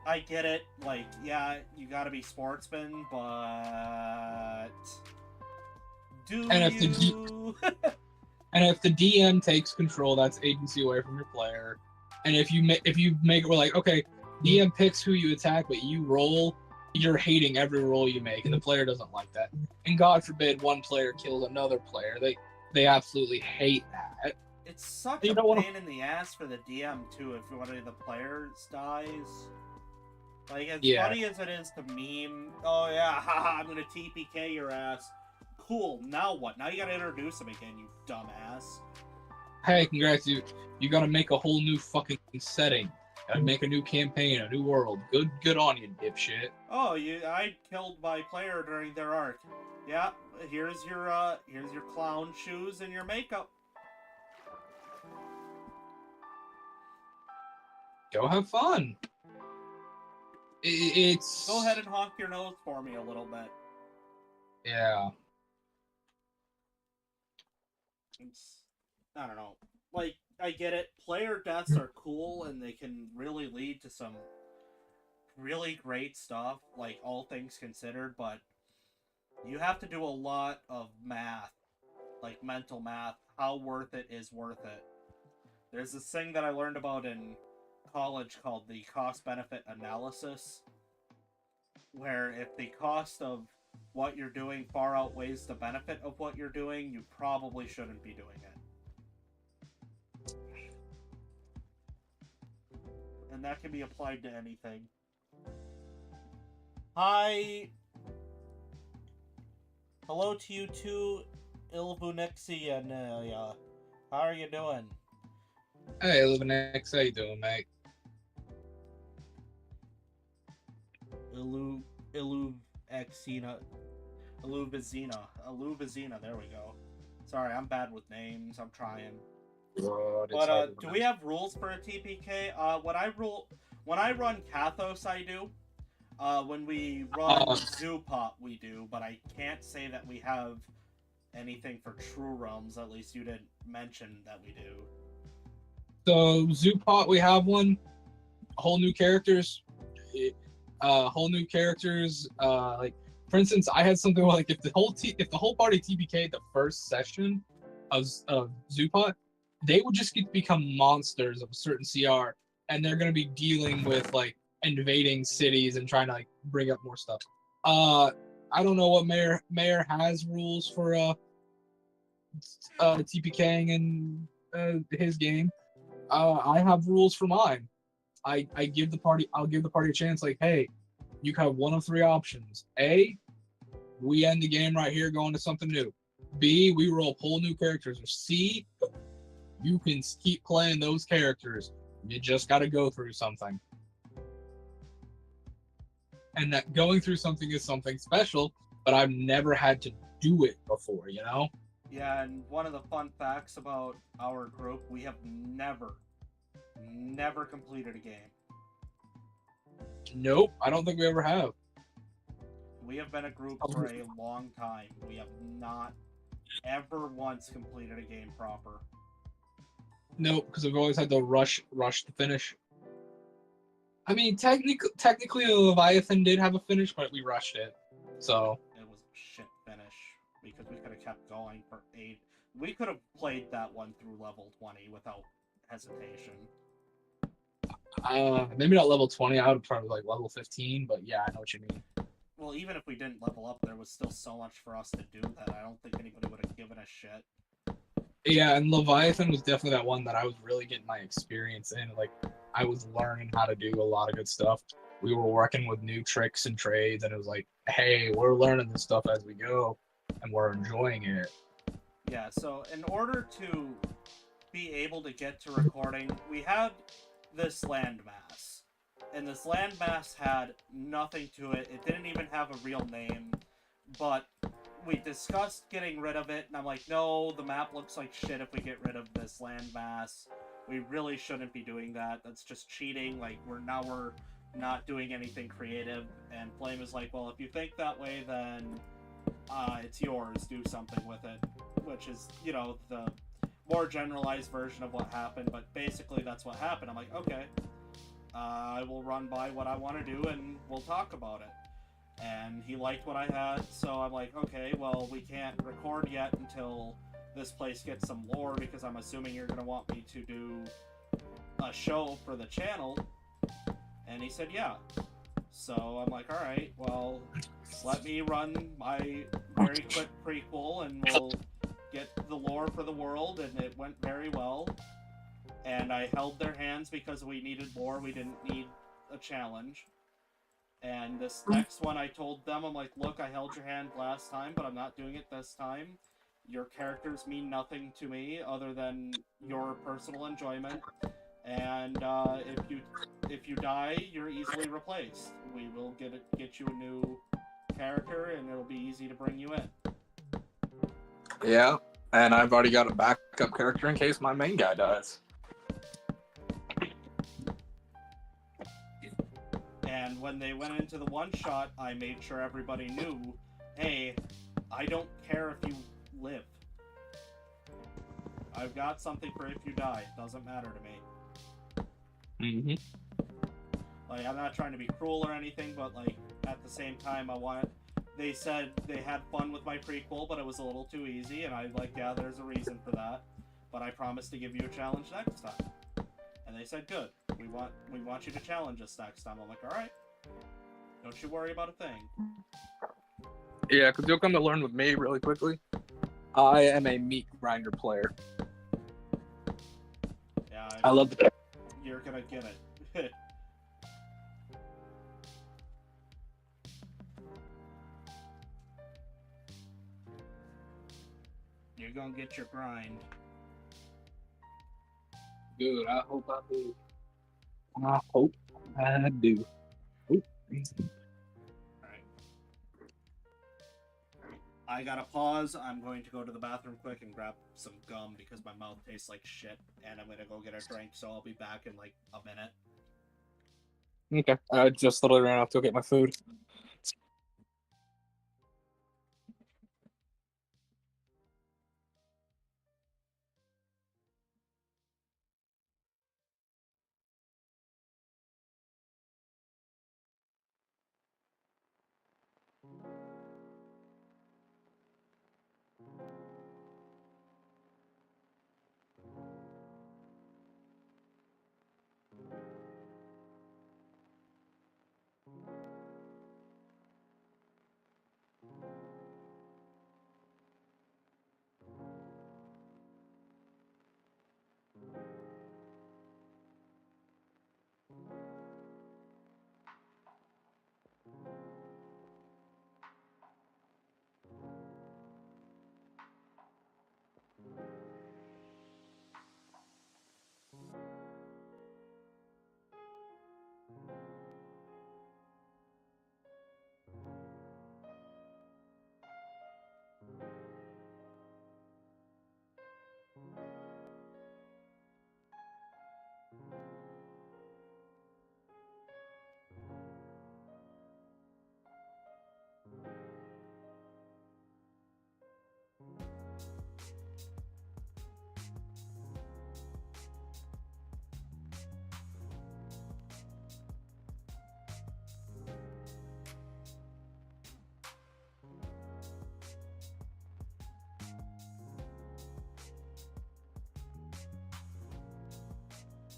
I get it. Like, yeah, you gotta be sportsman, but... And if the DM takes control, that's agency away from your player. And if you make it, we're like, okay, DM picks who you attack, but you roll, you're hating every roll you make, and the player doesn't like that. And God forbid one player kills another player. They absolutely hate that. It's such a pain in the ass for the DM too if one of the players dies. Like, as funny as it is to meme, oh yeah, haha, I'm gonna TPK your ass. Cool, now what? Now you gotta introduce him again, you dumbass. Hey, congrats, you gotta make a whole new fucking setting. Gotta make a new campaign, a new world. Good on you, dipshit. Oh, I killed my player during their arc. Yeah, here's your clown shoes and your makeup. Go have fun. It's... Go ahead and honk your nose for me a little bit. Yeah. I don't know. Like, I get it. Player deaths are cool, and they can really lead to some really great stuff, like, all things considered, but you have to do a lot of math, like mental math. How worth it is worth it. There's this thing that I learned about in college called the cost-benefit analysis, where if the cost of what you're doing far outweighs the benefit of what you're doing, you probably shouldn't be doing it. And that can be applied to anything. Hi! Hello to you too, Ilvunixi and how are you doing? Hey, Ilvunix, how you doing, mate? Illuvizina, there we go. Sorry, I'm bad with names, I'm trying. God, But, do we have rules for a TPK? When I run Kathos, I do. When we run Zoopot, we do, but I can't say that we have anything for True Realms, at least you didn't mention that we do. So, Zoopot, we have one. Whole new characters. Like, for instance, I had something like if the whole party TPK'd the first session of Zoopot, they would just get to become monsters of a certain CR, and they're going to be dealing with like invading cities and trying to like bring up more stuff. I don't know what Mayor has rules for TPKing in his game. I have rules for mine. I'll give the party a chance, like, hey, you have one of three options. A, we end the game right here, going to something new. B, we roll whole new characters. Or C, you can keep playing those characters. You just got to go through something. And that going through something is something special, but I've never had to do it before, you know? Yeah, and one of the fun facts about our group, we have never completed a game. Nope, I don't think we ever have. We have been a group for a long time. We have not ever once completed a game proper. Nope, because we've always had to rush to finish. I mean, technically, the Leviathan did have a finish, but we rushed it. So it was a shit finish because we could have kept going for 8. We could have played that one through level 20 without hesitation. Maybe not level 20. I would probably like level 15, but yeah, I know what you mean. well, even if we didn't level up, there was still so much for us to do that I don't think anybody would have given a shit. Yeah, and Leviathan was definitely that one that I was really getting my experience in. Like, I was learning how to do a lot of good stuff. We were working with new tricks and trades, and it was like, hey, we're learning this stuff as we go, and we're enjoying it. Yeah, so in order to be able to get to recording, we had this landmass. And this landmass had nothing to it. It didn't even have a real name. But we discussed getting rid of it, and I'm like, no, the map looks like shit if we get rid of this landmass. We really shouldn't be doing that. That's just cheating. Like, we're not doing anything creative. And Flame is like, well, if you think that way, then it's yours. Do something with it. Which is, you know, the more generalized version of what happened, but basically that's what happened. I'm like, okay, I will run by what I want to do and we'll talk about it. And he liked what I had, so I'm like, okay, well, we can't record yet until this place gets some lore, because I'm assuming you're going to want me to do a show for the channel. And he said, yeah. So I'm like, alright, well, let me run my very quick prequel and we'll get the lore for the world, and it went very well. And I held their hands because we needed lore, we didn't need a challenge. And this next one, I told them, I'm like, look, I held your hand last time, but I'm not doing it this time. Your characters mean nothing to me other than your personal enjoyment. And if you die, you're easily replaced. We will get you a new character, and it'll be easy to bring you in. Yeah, and I've already got a backup character in case my main guy dies. And when they went into the one-shot, I made sure everybody knew, hey, I don't care if you live. I've got something for if you die. It doesn't matter to me. Mm-hmm. Like, I'm not trying to be cruel or anything, but, like, at the same time, they said they had fun with my prequel, but it was a little too easy, and I like, yeah, there's a reason for that. But I promise to give you a challenge next time. And they said, good. We want you to challenge us next time. I'm like, alright. Don't you worry about a thing. Yeah, because you'll come to learn with me really quickly. I am a meat grinder player. Yeah, I love the... You're gonna get it. You're gonna get your grind. Good, I hope I do. I hope I do. Oop. Alright. I gotta pause. I'm going to go to the bathroom quick and grab some gum because my mouth tastes like shit, and I'm gonna go get a drink, so I'll be back in like a minute. Okay, I just literally ran off to go get my food.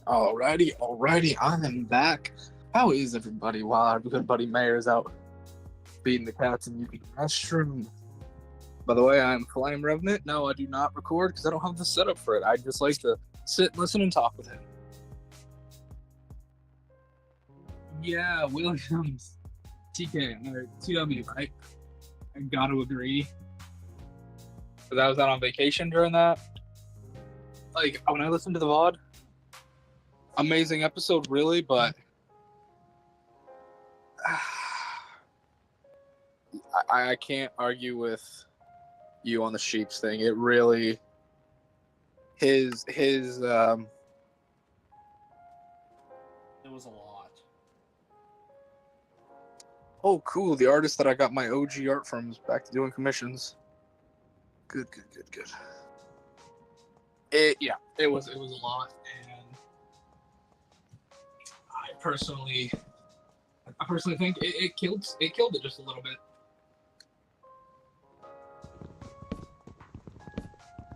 Alrighty, I am back. How is everybody while our good buddy Mayor's out? beating the cats and using the restroom. By the way, I'm Flame Revenant. No, I do not record because I don't have the setup for it. I just like to sit, listen, and talk with him. Yeah, Williams. TK, or TW, right? I gotta agree. Because I was out on vacation during that. Like, when I listened to the VOD, amazing episode, really, but I can't argue with you on the sheeps thing. It really his It was a lot. Oh, cool. The artist that I got my OG art from is back to doing commissions. Good. It was a lot, and I personally think it killed it just a little bit.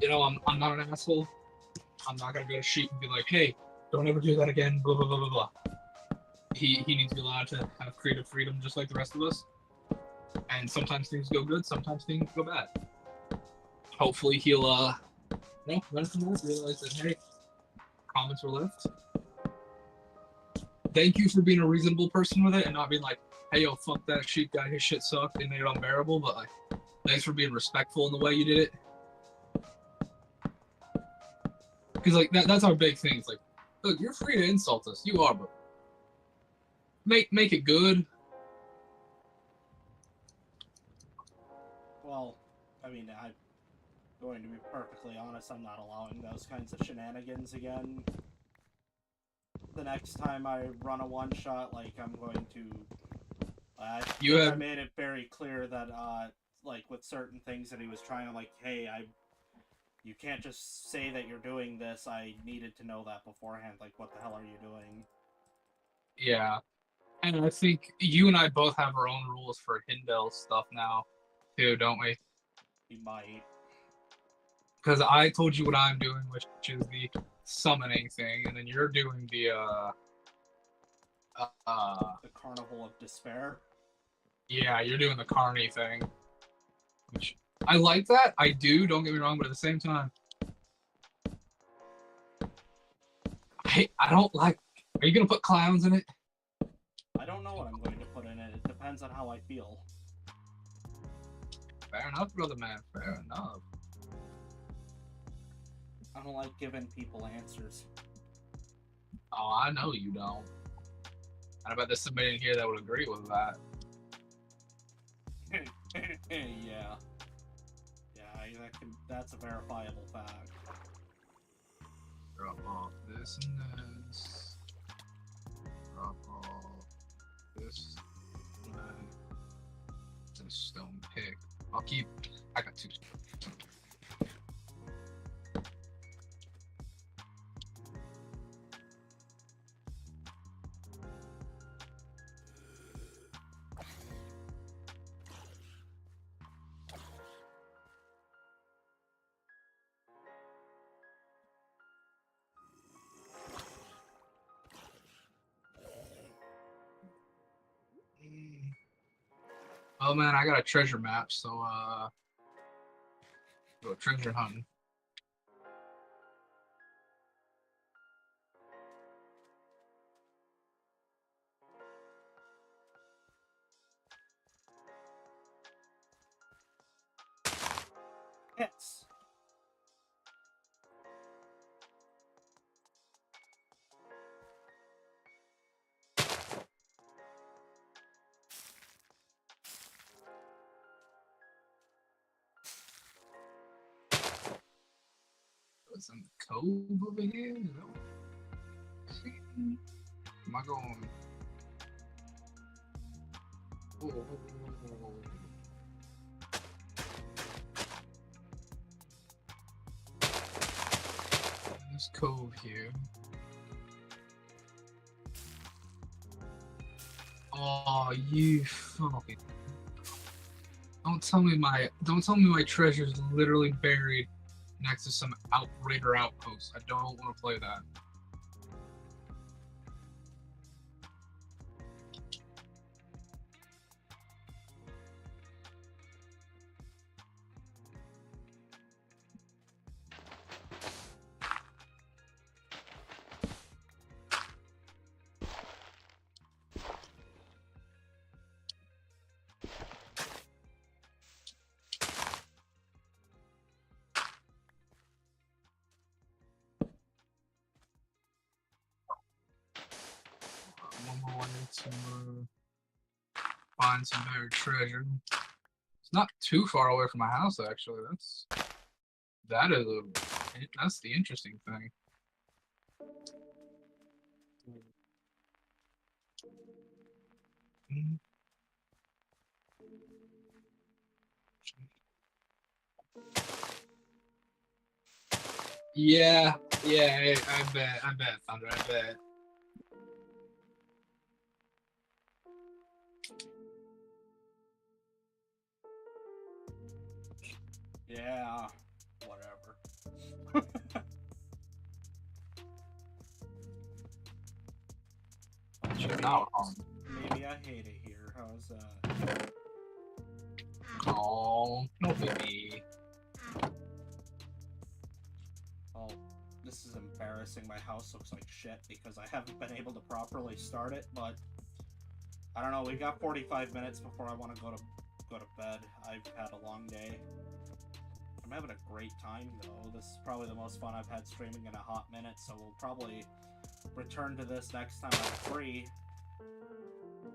You know, I'm not an asshole. I'm not gonna go to sheep and be like, hey, don't ever do that again, blah blah blah blah blah. He needs to be allowed to have creative freedom just like the rest of us. And sometimes things go good, sometimes things go bad. Hopefully he'll run from that, realize that hey, comments were left. Thank you for being a reasonable person with it and not being like, hey yo, fuck that sheep guy, his shit sucked and made it unbearable, but like thanks for being respectful in the way you did it. Because like that's our big thing. It's like, look, you're free to insult us. You are, but make it good. Well, I mean, I'm going to be perfectly honest. I'm not allowing those kinds of shenanigans again. The next time I run a one shot, like I'm going to. I made it very clear that, like with certain things that he was trying to, like, hey, you can't just say that you're doing this. I needed to know that beforehand. Like, what the hell are you doing? Yeah. And I think you and I both have our own rules for Hindel stuff now, too, don't we? We might. Because I told you what I'm doing, which is the summoning thing, and then you're doing the Carnival of Despair. Yeah, you're doing the Carney thing. Which I like that. I do. Don't get me wrong, but at the same time, I don't like. Are you gonna put clowns in it? I don't know what I'm going to put in it. It depends on how I feel. Fair enough, brother man. Fair enough. I don't like giving people answers. Oh, I know you don't. And I bet there's somebody in here that would agree with that. Yeah. That's a verifiable fact. Drop off this and this. Drop off this and that. It's a stone pick. I got 2. Oh man, I got a treasure map, so go treasure hunting. Hits. What's in the cove over here? Am I going? Oh. This cove here. Oh, you fucking! Don't tell me my treasure is literally buried next to some outrigger outpost. I don't want to play that. to find some buried treasure. It's not too far away from my house, actually. That's the interesting thing. Mm. Yeah, I bet, Thunder, I bet. Yeah, whatever. You're not wrong. Maybe I hate it here. How's that? Oh, no baby. Oh, this is embarrassing. My house looks like shit because I haven't been able to properly start it, but I don't know. We've got 45 minutes before I want to go to bed. I've had a long day. I'm having a great time though. This is probably the most fun I've had streaming in a hot minute, so we'll probably return to this next time I'm free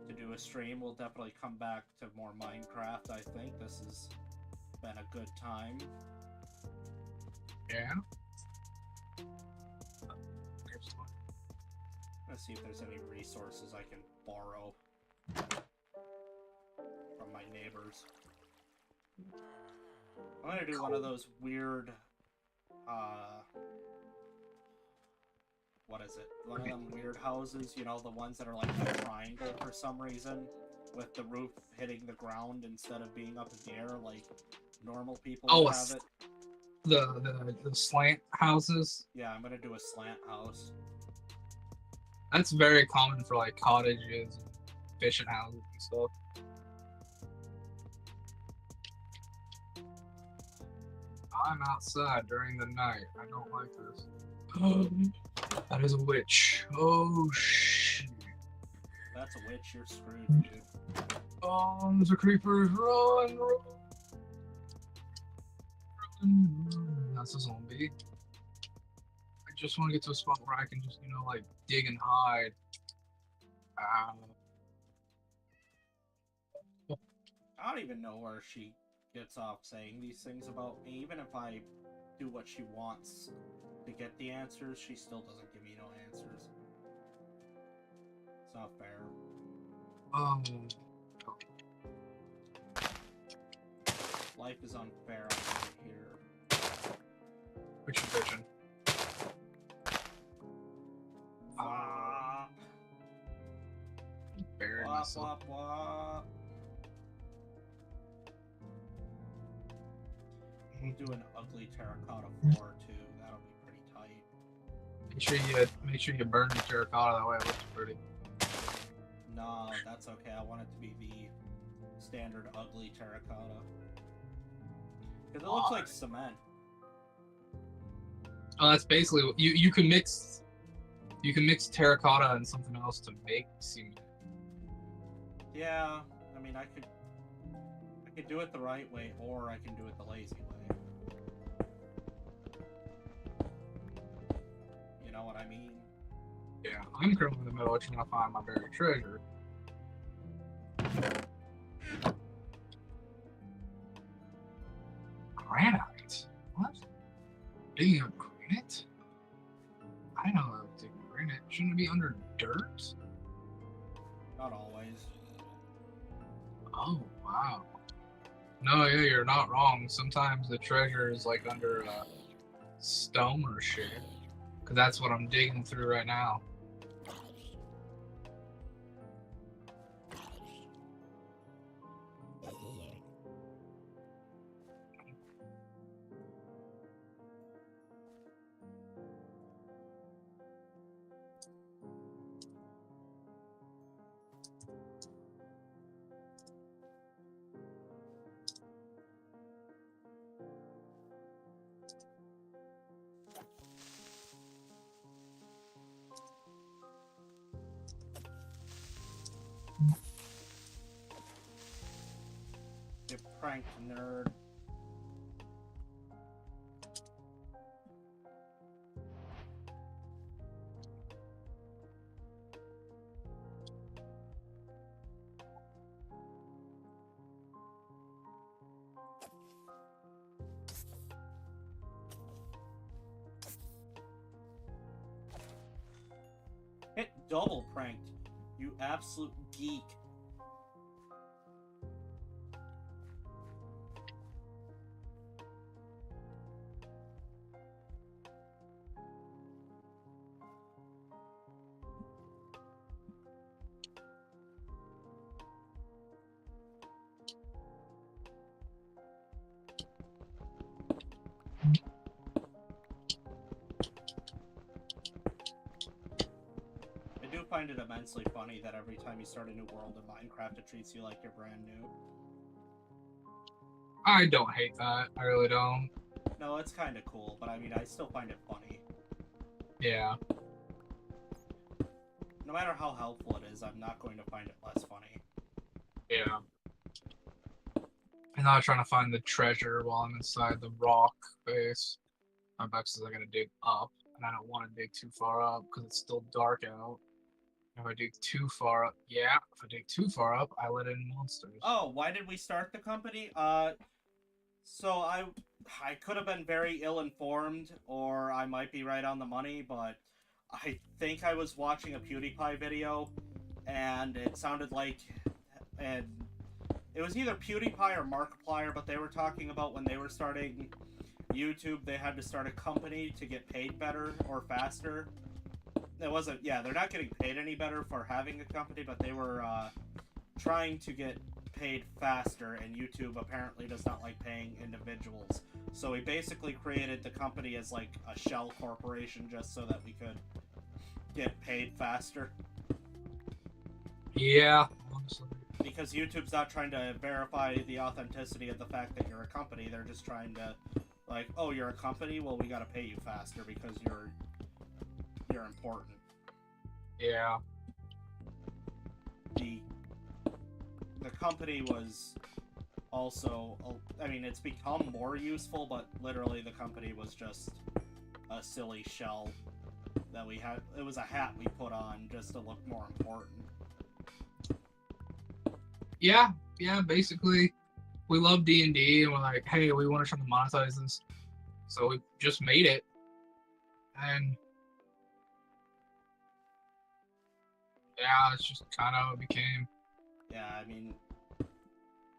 to do a stream. We'll definitely come back to more Minecraft, I think. This has been a good time. Yeah. Let's see if there's any resources I can borrow from my neighbors. I'm gonna do one of those weird, what is it? One of them weird houses, you know, the ones that are like a triangle for some reason, with the roof hitting the ground instead of being up in the air like normal people would have it. The slant houses. Yeah, I'm gonna do a slant house. That's very common for like cottages, fishing houses and stuff. I'm outside during the night. I don't like this. That is a witch. Oh shit. That's a witch, you're screwed, dude. There's a creeper. Run, run. That's a zombie. I just want to get to a spot where I can just, like dig and hide. I don't even know where she gets off saying these things about me. Even if I do what she wants to get the answers, she still doesn't give me no answers. It's not fair. Life is unfair over here. Which version? Buried myself. Wop. We'll do an ugly terracotta floor too. That'll be pretty tight. Make sure you burn the terracotta. That way it looks pretty. No, that's okay. I want it to be the standard ugly terracotta. Because it looks like cement. Oh, that's basically what you can mix. You can mix terracotta and something else to make cement. Yeah, I mean, I could do it the right way, or I can do it the lazy way. You know what I mean? Yeah, I'm currently in the middle of trying to find my buried treasure. Granite? What? Digging up granite? I don't know how to dig granite. Shouldn't it be under dirt? Not always. Oh, wow. No, yeah, you're not wrong. Sometimes the treasure is like under stone or shit. Because that's what I'm digging through right now. You pranked nerd. double pranked. You absolute geek. I do find it immensely funny that every time you start a new world in Minecraft, it treats you like you're brand new. I don't hate that. I really don't. No, it's kind of cool, but I mean, I still find it funny. Yeah. No matter how helpful it is, I'm not going to find it less funny. Yeah. I'm not trying to find the treasure while I'm inside the rock face. My buck says I gotta dig up, and I don't want to dig too far up because it's still dark out. If I dig too far up, yeah. If I dig too far up, I let in monsters. Oh, why did we start the company? So I could have been very ill-informed, or I might be right on the money, but I think I was watching a PewDiePie video, and it sounded like, and it was either PewDiePie or Markiplier, but they were talking about when they were starting YouTube, they had to start a company to get paid better or faster. It wasn't, yeah, they're not getting paid any better for having a company, but they were trying to get paid faster, and YouTube apparently does not like paying individuals. So we basically created the company as like a shell corporation just so that we could get paid faster. Yeah, honestly. Because YouTube's not trying to verify the authenticity of the fact that you're a company, they're just trying to, like, oh, you're a company? Well, we gotta pay you faster because you're important. Yeah. The company was also, I mean, it's become more useful, but literally the company was just a silly shell that we had. It was a hat we put on just to look more important. Yeah, basically, we love D&D, and we're like, hey, we want to try to monetize this. So we just made it. And yeah, it's just kind of what it became. Yeah, I mean,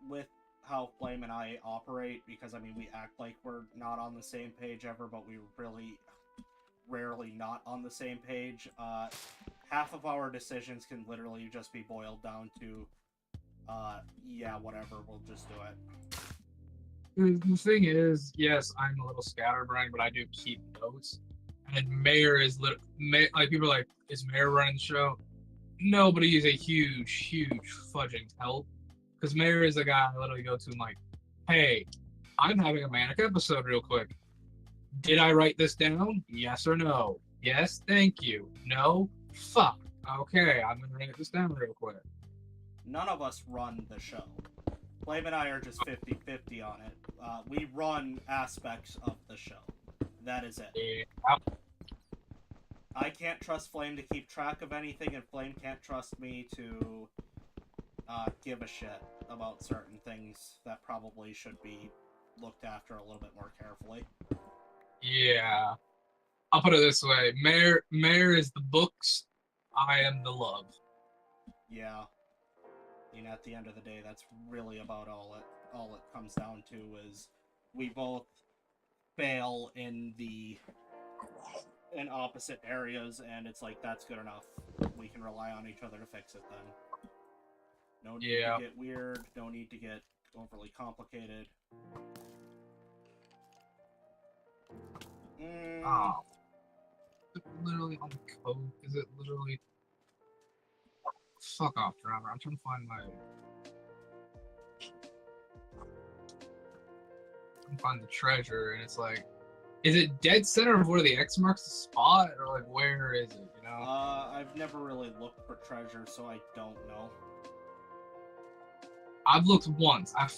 with how Flame and I operate, because, I mean, we act like we're not on the same page ever, but we really rarely not on the same page. Half of our decisions can literally just be boiled down to, yeah, whatever, we'll just do it. The thing is, yes, I'm a little scatterbrained, but I do keep notes. And Mayor is like, people are like, is Mayor running the show? No, but he is a huge fudging help. Because Mayor is the guy I literally go to and like, hey, I'm having a manic episode real quick. Did I write this down? Yes or no? Yes, thank you. No? Fuck. Okay, I'm gonna write this down real quick. None of us run the show. Flame and I are just 50-50 on it. We run aspects of the show. That is it. Yeah. I can't trust Flame to keep track of anything, and Flame can't trust me to give a shit about certain things that probably should be looked after a little bit more carefully. Yeah. I'll put it this way. Mayor is the books. I am the love. Yeah. I mean, at the end of the day, that's really about all it comes down to is we both fail in opposite areas, and it's like, that's good enough. We can rely on each other to fix it then. No need to get weird, no need to get overly complicated. Oh. Is it literally on the code? Is it literally... Fuck off, driver. I'm trying to find the treasure, and it's like, is it dead center of where the X marks the spot, or like where is it? You know? I've never really looked for treasure, so I don't know. I've looked once. I've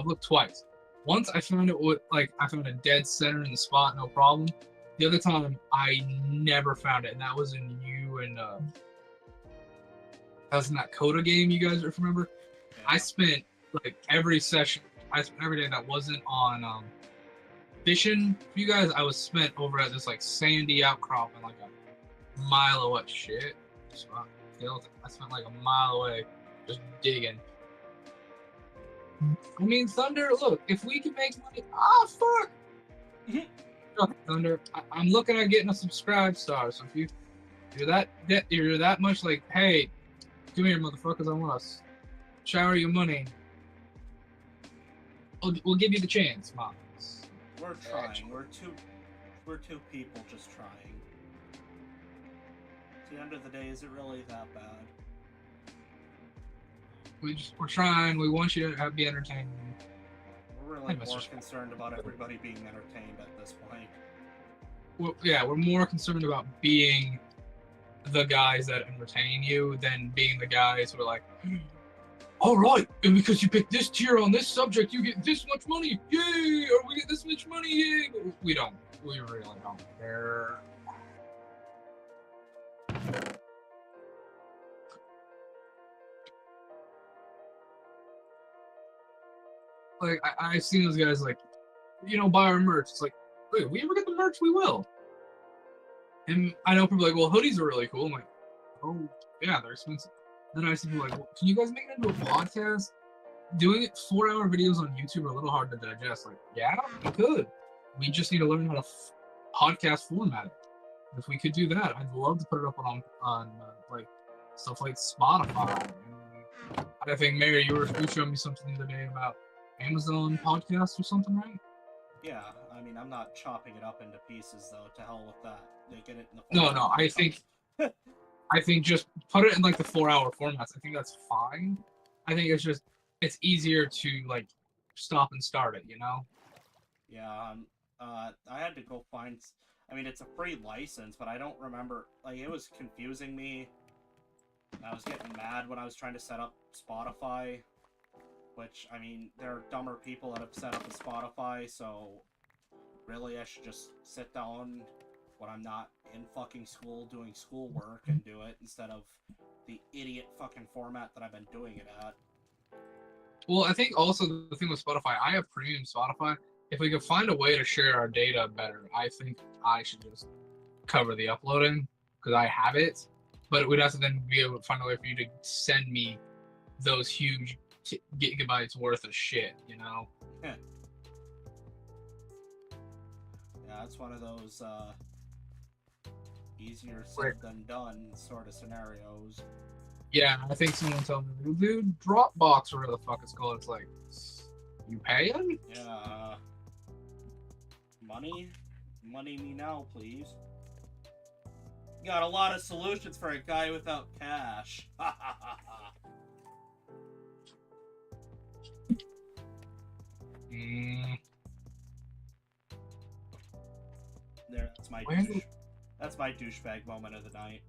looked twice. Once I found it with I found a dead center in the spot, no problem. The other time I never found it, and that was in that was in that Coda game you guys remember. Yeah. I spent every session. I spent every day that wasn't on fishing for you guys. I was spent over at this sandy outcropping a mile of what shit. spot. Filthy. I spent like a mile away just digging. I mean, Thunder, look, if we can make money. Ah, fuck! Fuck, Thunder. I'm looking at getting a subscribe star, so if you're that much like, hey, come here, motherfuckers, I want to shower your money. We'll give you the chance, Mom. We're trying. We're two people just trying. At the end of the day, is it really that bad? We're trying. We want you to be entertained. We're really more concerned about everybody being entertained at this point. Well, yeah, we're more concerned about being the guys that entertain you than being the guys who are like, all right, and because you picked this tier on this subject, you get this much money, yay! Or we get this much money, yay! But we don't. We really don't care. Like, I've seen those guys, like, buy our merch. It's like, wait, if we ever get the merch, we will. And I know people are like, well, hoodies are really cool. I'm like, oh, yeah, they're expensive. Then I see people like, well, can you guys make it into a podcast? Doing it 4-hour videos on YouTube are a little hard to digest. Like, yeah, we could. We just need to learn how to podcast format it. If we could do that, I'd love to put it up on like stuff like Spotify. And I think Mary, you showed me something the other day about Amazon podcasts or something, right? Yeah, I mean, I'm not chopping it up into pieces though. To hell with that. They get it in the No. I think just put it in like the 4-hour formats. I think that's fine. I think it's easier to like stop and start it, Yeah, I had to go find. I mean, it's a free license, but I don't remember. Like, it was confusing me. I was getting mad when I was trying to set up Spotify. Which, I mean, there are dumber people that have set up a Spotify, so really I should just sit down when I'm not in fucking school doing schoolwork and do it instead of the idiot fucking format that I've been doing it at. Well, I think also the thing with Spotify, I have premium Spotify. If we could find a way to share our data better, I think I should just cover the uploading because I have it. But we'd have to then be able to find a way for you to send me those huge gigabytes worth of shit, Yeah, it's one of those easier said than done sort of scenarios. Yeah, I think someone told me, dude, Dropbox or whatever the fuck it's called. It's like, you paying? Yeah. Money me now, please. Got a lot of solutions for a guy without cash. Ha ha ha ha. There, that's my douchebag moment of the night.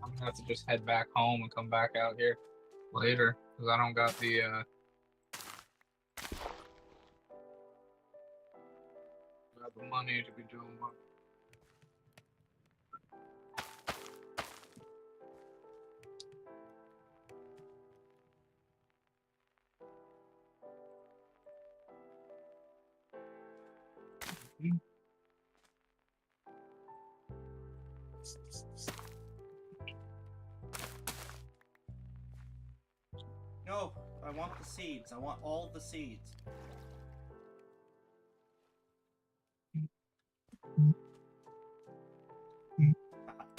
I'm gonna have to just head back home and come back out here later because I don't got the money to be doing one. No, I want the seeds. I want all the seeds.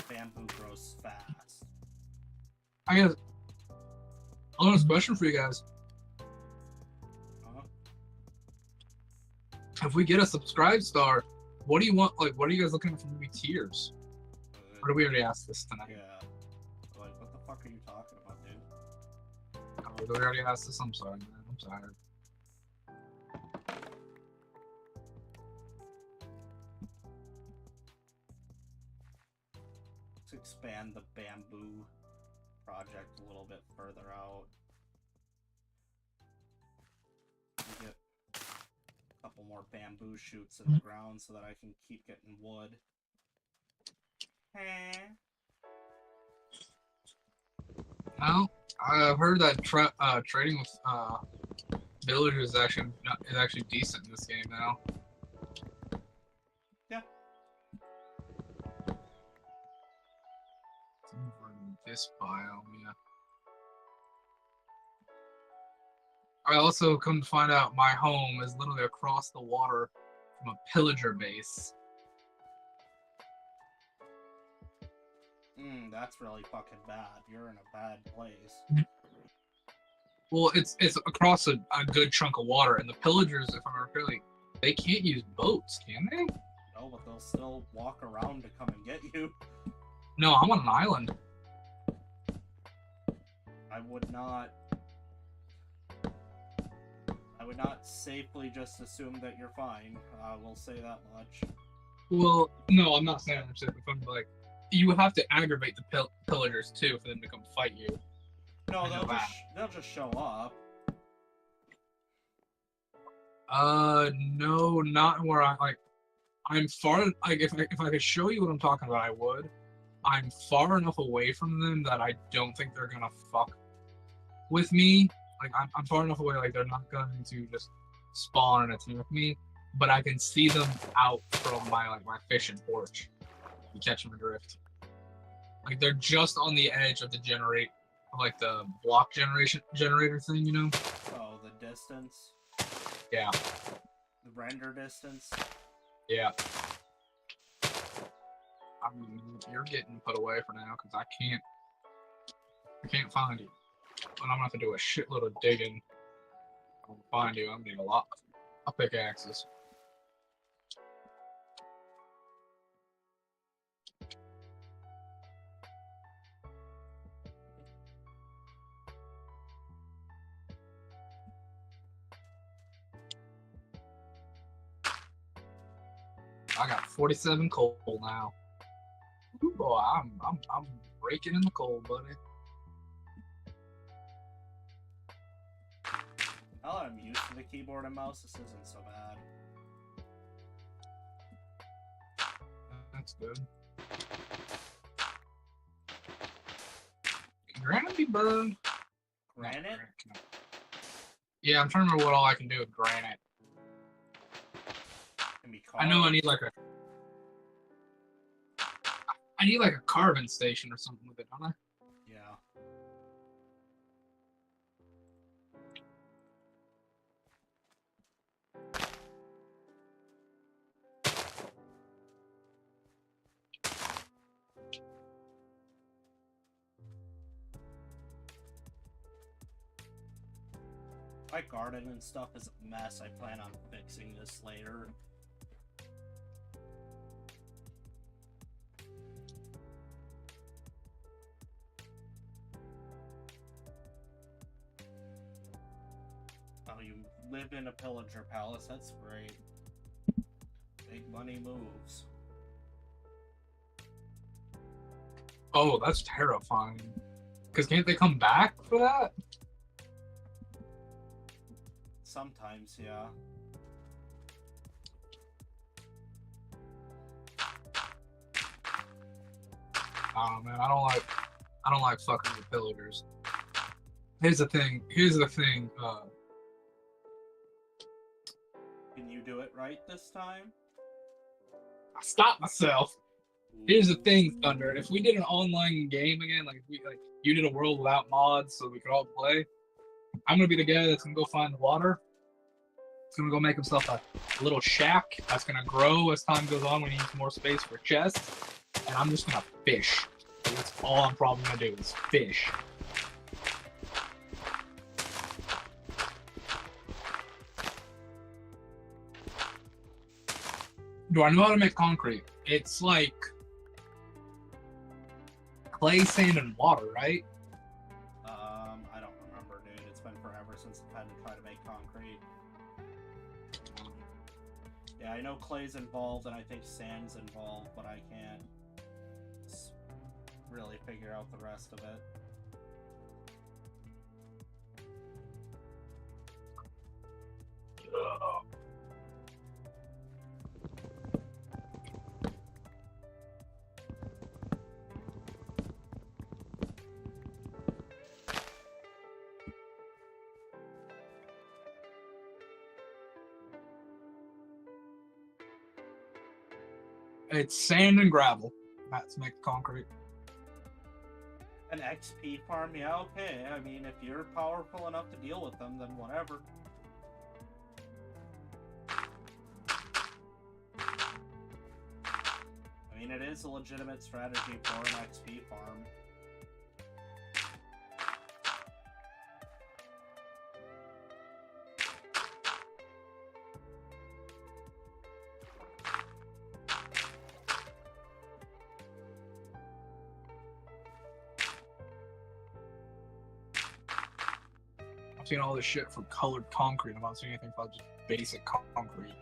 Bamboo grows fast. I got a question for you guys. If we get a subscribe star, what do you want? Like, what are you guys looking for maybe tiers? Or did we already ask this tonight? Yeah. Like, what the fuck are you talking about, dude? Oh, did we already ask this? I'm sorry, man. I'm sorry. Let's expand the bamboo project a little bit further out. Get a couple more bamboo shoots in the ground so that I can keep getting wood. Well, I've heard that trading with villagers is actually decent in this game now. Yeah. this biome, yeah. I also come to find out my home is literally across the water from a pillager base. That's really fucking bad. You're in a bad place. Well, it's across a good chunk of water, and the pillagers, if I remember correctly, they can't use boats, can they? No, but they'll still walk around to come and get you. No, I'm on an island. I would not safely just assume that you're fine. I will say that much. Well, no, I'm not saying that. I'm like, you have to aggravate the pillagers too for them to come fight you. No, they'll just show up. No, not where I'm far. Like, if I could show you what I'm talking about, I would. I'm far enough away from them that I don't think they're gonna fuck with me. Like, I'm far enough away, like, they're not going to just spawn and attack me. But I can see them out from my fishing porch. You catch them adrift. Like, they're just on the edge of the the block generator thing, you know? Oh, the distance? Yeah. The render distance? Yeah. I mean, you're getting put away for now, because I can't find you. And I'm gonna have to do a shitload of digging. I'm gonna find you. I'm gonna need a lot of pickaxes. I got 47 coal now. Ooh, boy, I'm breaking in the coal, buddy. Now that I'm used to the keyboard and mouse, this isn't so bad. That's good. Can granite be burned? Granite? Yeah, I'm trying to remember what all I can do with granite. Can be I know I carved. need like a carbon station or something with it, don't I? Yeah. My garden and stuff is a mess. I plan on fixing this later. Oh, you live in a pillager palace. That's great. Big money moves. Oh, that's terrifying. Because can't they come back for that? Sometimes, yeah. Oh man, I don't like fucking with pillagers. Here's the thing. Can you do it right this time? I stopped myself. Here's the thing, Thunder. If we did an online game again, like you did a world without mods, so we could all play, I'm gonna be the guy that's gonna go find the water. He's gonna go make himself a little shack that's gonna grow as time goes on when he needs more space for chests, and I'm just gonna fish. That's all I'm probably gonna do is fish. Do I know how to make concrete? It's like clay, sand, and water, right? I don't remember, dude. It's been forever since I've had to try to make concrete. Yeah, I know clay's involved, and I think sand's involved, but I can't really figure out the rest of it. It's sand and gravel. That's make concrete. An XP farm? Yeah, okay. I mean, if you're powerful enough to deal with them, then whatever. I mean, it is a legitimate strategy for an XP farm. I've seen all this shit for colored concrete. I'm not seeing anything about just basic concrete.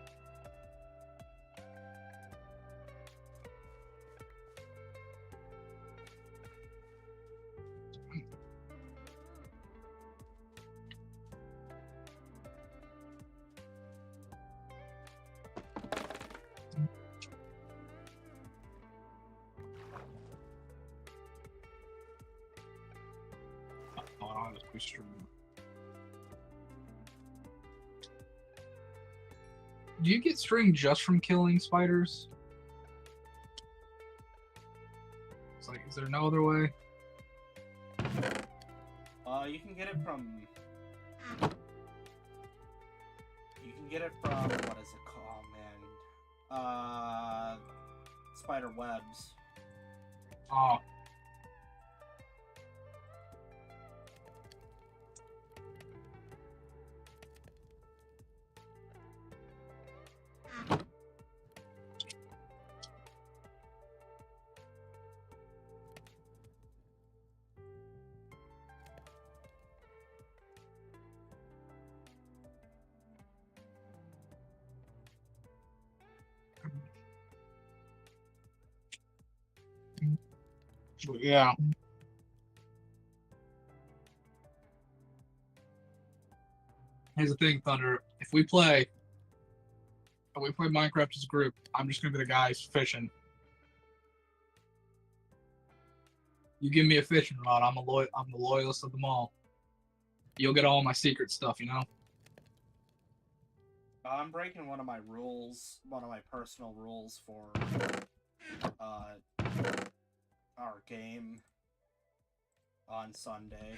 I'll just push through. Do you get string just from killing spiders? It's like, is there no other way? You can get it from... You can get it from... What is it called, man? Spider webs. Oh. Yeah. Here's the thing, Thunder. If we play Minecraft as a group, I'm just gonna be the guys fishing. You give me a fishing rod, I'm the loyalist of them all. You'll get all my secret stuff, you know? I'm breaking one of my rules, one of my personal rules for our game on Sunday.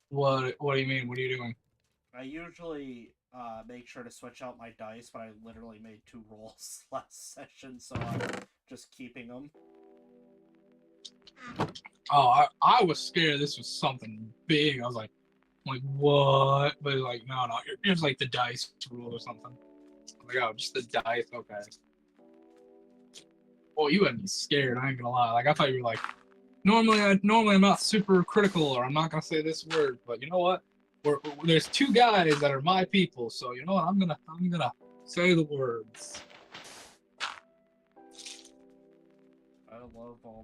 What do you mean? What are you doing? I usually make sure to switch out my dice, but I literally made 2 rolls last session, so I'm just keeping them. Oh, I was scared this was something big. I was like, what? But like, no, here's like the dice rule or something. I'm like, oh, just the dice, okay. Well, you had me scared. I ain't gonna lie. Like, I thought you were like, normally I'm not super critical, or I'm not gonna say this word, but you know what? There's 2 guys that are my people, so you know what? I'm gonna say the words. I love all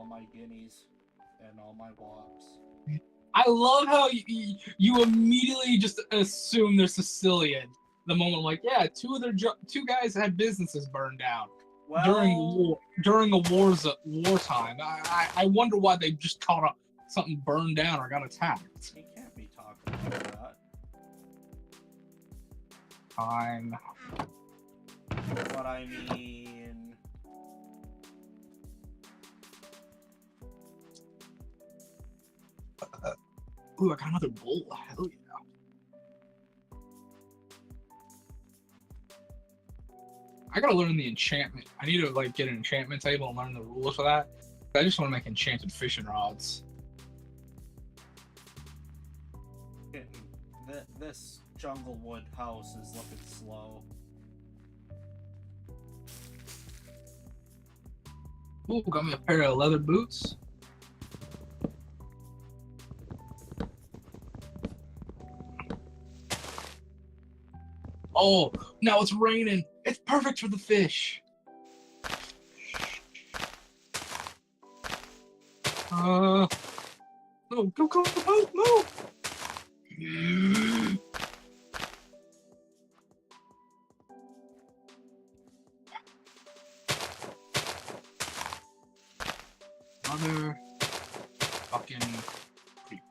my guineas and all my wops. I love how you immediately just assume they're Sicilian. The moment, like, yeah, 2 guys had businesses burned down Well, during the wartime. I wonder why they just caught up something burned down or got attacked. you can't be talking about that. Fine. But I mean... Ooh, I got another bowl. Hell yeah. I gotta learn the enchantment. I need to like get an enchantment table and learn the rules for that. I just want to make enchanted fishing rods. This Junglewood house is looking slow. Ooh, got me a pair of leather boots. Oh, now it's raining. It's perfect for the fish. No, go, move. Mother fucking creeper.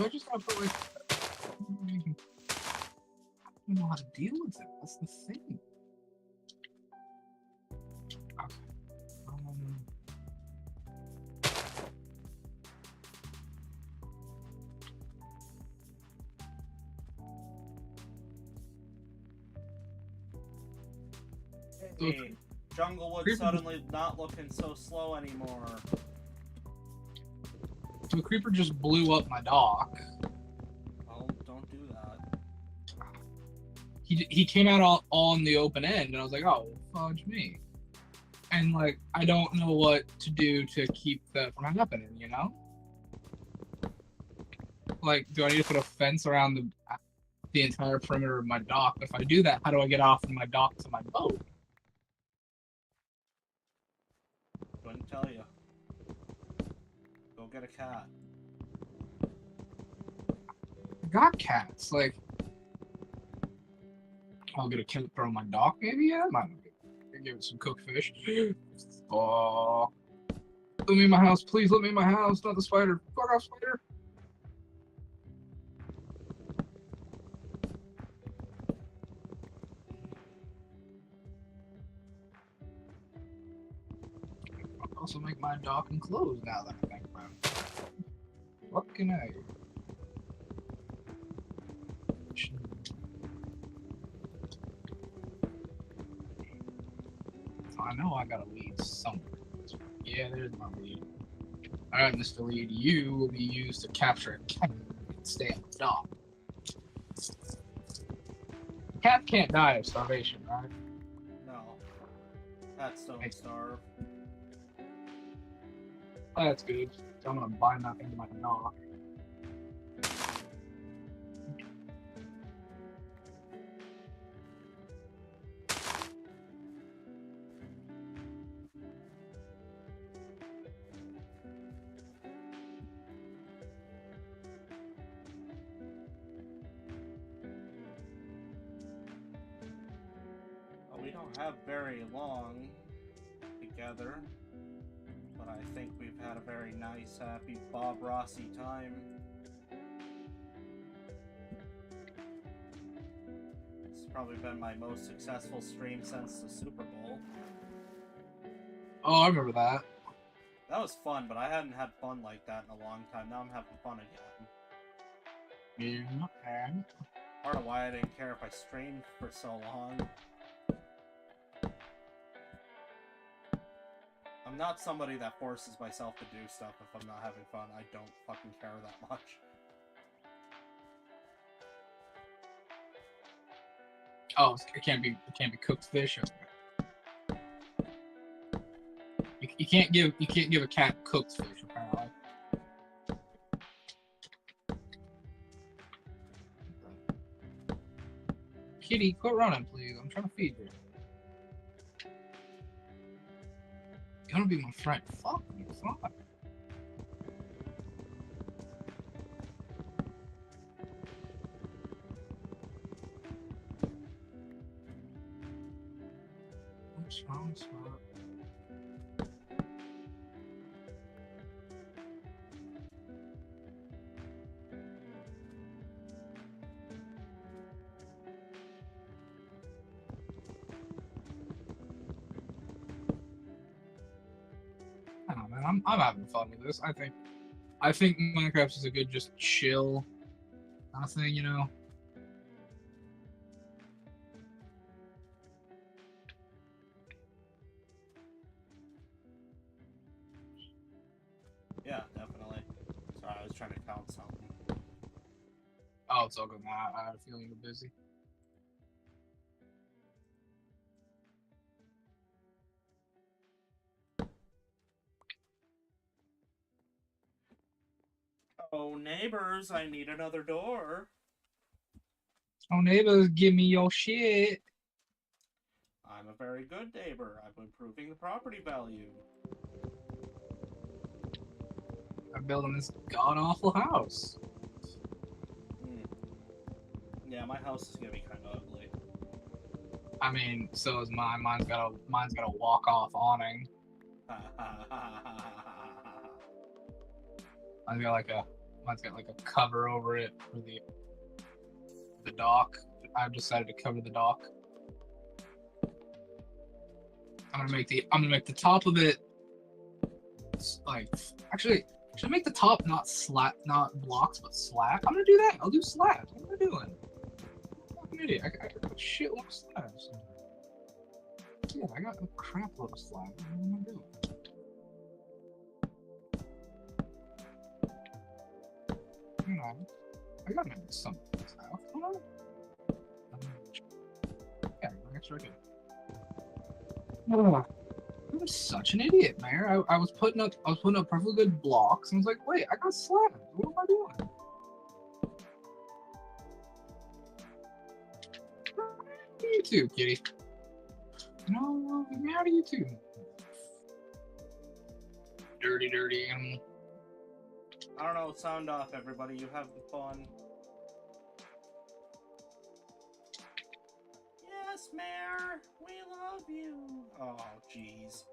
I just gotta put like. I don't know how to deal with it. That's the thing. Okay. Hey, Junglewood Creeper- suddenly not looking so slow anymore. So the creeper just blew up my dock. Oh, don't do that. He came out all in the open end, and I was like, oh, fudge me. And like, I don't know what to do to keep that from happening. You know? Like, do I need to put a fence around the entire perimeter of my dock? If I do that, how do I get off from my dock to my boat? Couldn't tell you. Go get a cat. I got cats. Like, I'll get a cat throw on my dock. Maybe yeah, might give it some cooked fish. Oh, let me in my house, please. Let me in my house. Not the spider. Fuck off, spider. I'll also make my dock enclosed now that I think about it. What can I? I know I got a lead somewhere. Yeah, there's my lead. Alright, Mr. Lead, you will be used to capture a cat and stay on the dock. Cat can't die of starvation, right? No. Cats don't starve. Oh, that's good. So I'm gonna bind that into my dock. Well, we don't have very long together, but I think we've had a very nice, happy Bob Rossi time. It's probably been my most successful stream since the Super Bowl. Oh, I remember that. That was fun, but I hadn't had fun like that in a long time. Now I'm having fun again. Yeah, and Part of why I didn't care if I streamed for so long. I'm not somebody that forces myself to do stuff if I'm not having fun. I don't fucking care that much. oh, it can't be cooked fish. You can't give a cat cooked fish apparently. Kitty, quit running, please. I'm trying to feed you. You're gonna be my friend. Fuck you, fuck. What's wrong, Smart? I don't know, man. I'm having fun with this. I think Minecraft is a good, just chill kind of thing, you know. Yeah, definitely. Sorry, I was trying to count something. Oh, it's all good now. I had a feeling you're busy. Oh, neighbors, I need another door. Oh, neighbors, give me your shit. I'm a very good neighbor. I'm improving the property value. I'm building this god awful house. Yeah, my house is gonna be kind of ugly. I mean, so is mine. Mine's got a walk off awning. I've got like a Mine's got like a cover over it for the dock. I've decided to cover the dock. I'm gonna make the top of it like actually should I make the top not blocks but slab? I'm gonna do that. I'll do slabs. What am I doing? I'm fucking idiot. I got a shitload of slabs. Yeah, I got a crap load of slabs. What am I doing? I gotta make some stuff. Come on. Yeah, that's right here. I'm such an idiot, man. I was putting up perfectly good blocks, and I was like, wait, I got slabs. What am I doing? You too, kitty. No, get out of you too. Dirty animal. I don't know, sound off, everybody. You have fun. Yes, Mayor, we love you. Oh, jeez.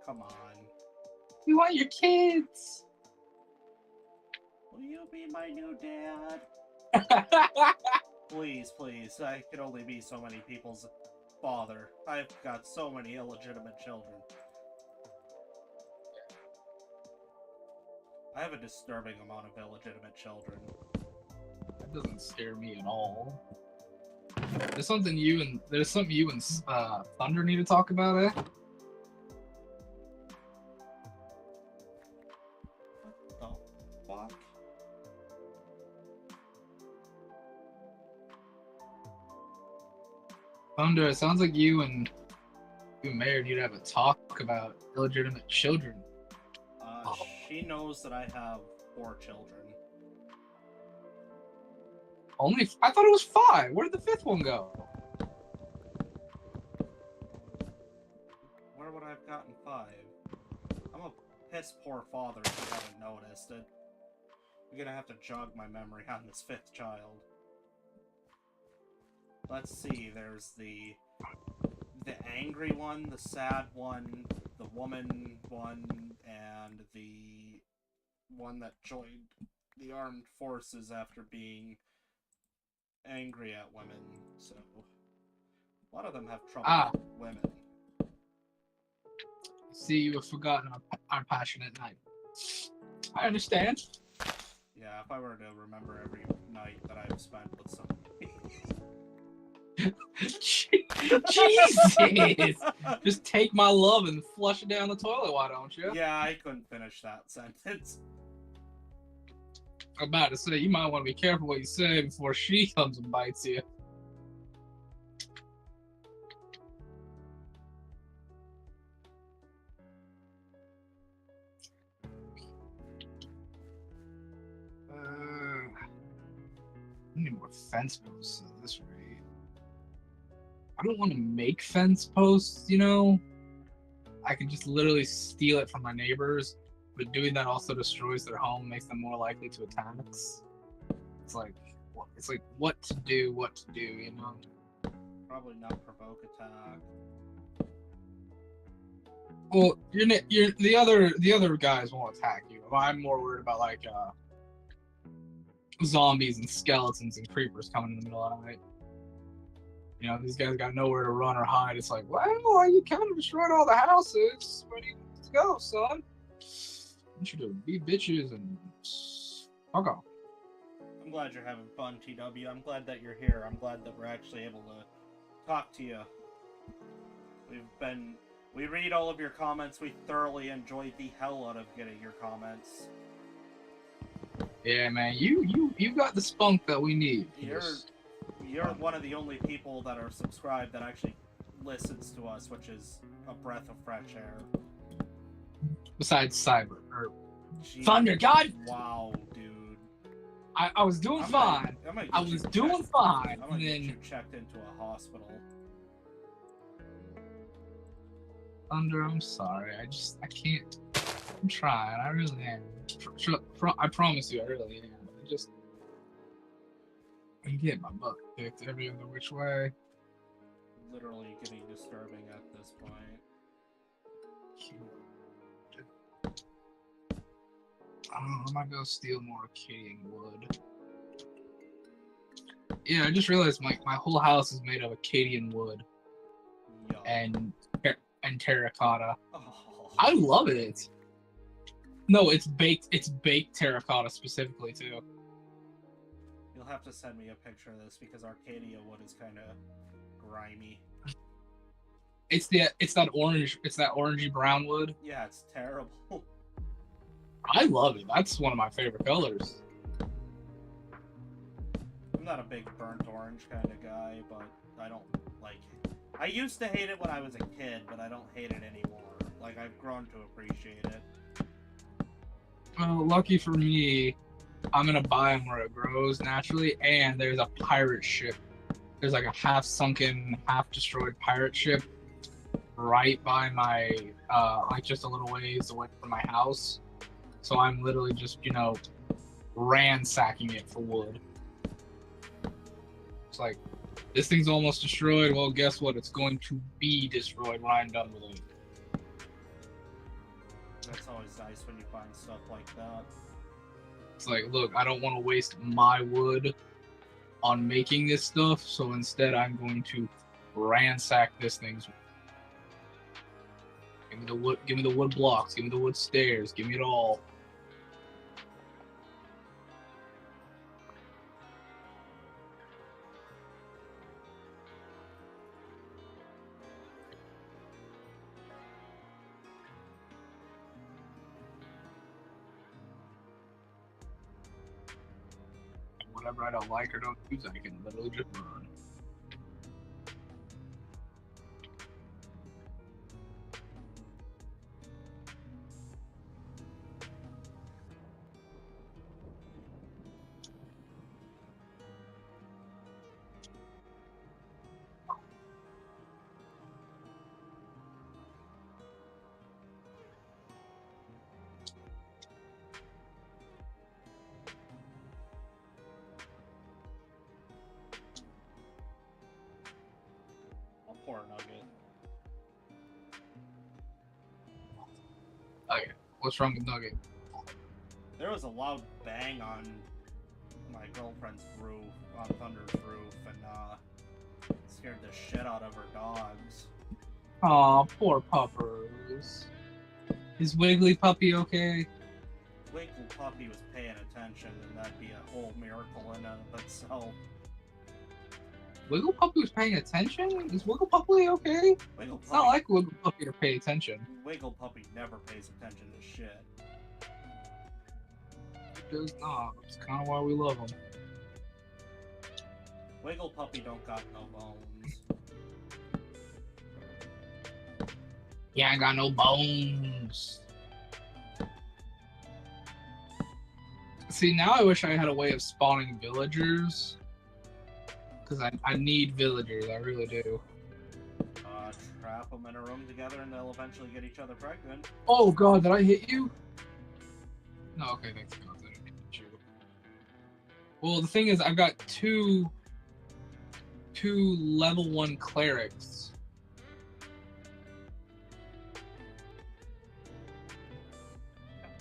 Come on. We want your kids. Will you be my new dad? Please, please. I can only be so many people's father. I've got so many illegitimate children. I have a disturbing amount of illegitimate children. That doesn't scare me at all. There's something you and Thunder need to talk about, eh? What the fuck? Thunder, it sounds like you and Mayor need to have a talk about illegitimate children. She knows that I have 4 children. I thought it was 5. Where did the 5th one go? Where would I have gotten 5? I'm a piss poor father if you haven't noticed it. You're gonna have to jog my memory on this 5th child. Let's see, there's the angry one, the sad one, the woman one, and the one that joined the armed forces after being angry at women. So a lot of them have trouble with women. See, you have forgotten our passionate night. I understand. Yeah, if I were to remember every night that I've spent with some Jesus! Just take my love and flush it down the toilet, why don't you? Yeah, I couldn't finish that sentence. I'm about to say, you might want to be careful what you say before she comes and bites you. I need more fence posts at this rate. I don't want to make fence posts, you know? I can just literally steal it from my neighbors, but doing that also destroys their home, makes them more likely to attacks. It's like what to do, you know? Probably not provoke attack. Well, the other guys won't attack you. I'm more worried about like zombies and skeletons and creepers coming in the middle of the night. You know, these guys got nowhere to run or hide. It's like, well, you kind of destroyed all the houses. Where do you need to go, son? You should be bitches and fuck off. I'm glad you're having fun, TW. I'm glad that you're here. I'm glad that we're actually able to talk to you. We read all of your comments. We thoroughly enjoyed the hell out of getting your comments. Yeah, man, you got the spunk that we need. You're one of the only people that are subscribed that actually listens to us, which is a breath of fresh air. Besides Cyber or Jeez, Thunder, God! Wow, dude. I was doing fine. I was doing fine. I'm gonna And get then you checked into a hospital. Thunder, I'm sorry. I can't. I'm trying. I really am. I promise you, I really am. I get my butt kicked every other which way. Literally getting disturbing at this point. I might go steal more Acadian wood. Yeah, I just realized my whole house is made of Acadian wood Yo. and terracotta. Oh. I love it. No, it's baked. It's baked terracotta specifically too. You'll have to send me a picture of this because Arcadia wood is kind of grimy. It's that orange. It's that orangey brown wood. Yeah, it's terrible. I love it. That's one of my favorite colors. I'm not a big burnt orange kind of guy, but I don't like it. I used to hate it when I was a kid, but I don't hate it anymore. Like, I've grown to appreciate it. Well, lucky for me, I'm in a biome where it grows naturally, and there's a pirate ship. There's like a half-sunken, half-destroyed pirate ship right by my, like just a little ways away from my house. So I'm literally just, ransacking it for wood. It's like, this thing's almost destroyed. Well, guess what? It's going to be destroyed when I'm done with it. That's always nice when you find stuff like that. It's like, look, I don't want to waste my wood on making this stuff, so instead I'm going to ransack this thing's. Give me the wood. Give me the wood blocks. Give me the wood stairs. Give me it all. Whatever I don't like or don't use, I can literally just burn. Poor Nugget. Okay, what's wrong with Nugget? There was a loud bang on my girlfriend's roof, on Thunder's roof, and scared the shit out of her dogs. Aw, poor puppers. Is Wiggly Puppy okay? Wiggle Puppy was paying attention, and that'd be a whole miracle in and of itself. Wiggle Puppy was paying attention? Is Wiggle Puppy okay? Wiggle It's not Puppy, like Wiggle Puppy to pay attention. Wiggle Puppy never pays attention to shit. It does not. It's kind of why we love him. Wiggle Puppy don't got no bones. He ain't got no bones. See, now I wish I had a way of spawning villagers. Because I need villagers, I really do. Trap them in a room together and they'll eventually get each other pregnant. Oh god, did I hit you? No, okay, thanks god, I didn't hit you. Well, the thing is, I've got two level 1 clerics.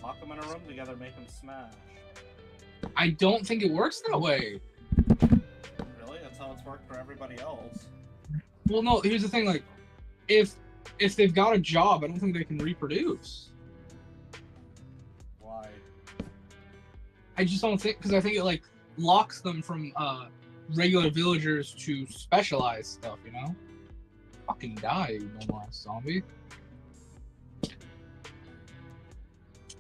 Lock them in a room together, make them smash. I don't think it works that way. Really? That's how it's worked for everybody else. Well, no, here's the thing, like, if they've got a job, I don't think they can reproduce. Why? I just don't think, because I think it, like, locks them from, regular villagers to specialized stuff, you know? Fucking die, you normal ass zombie.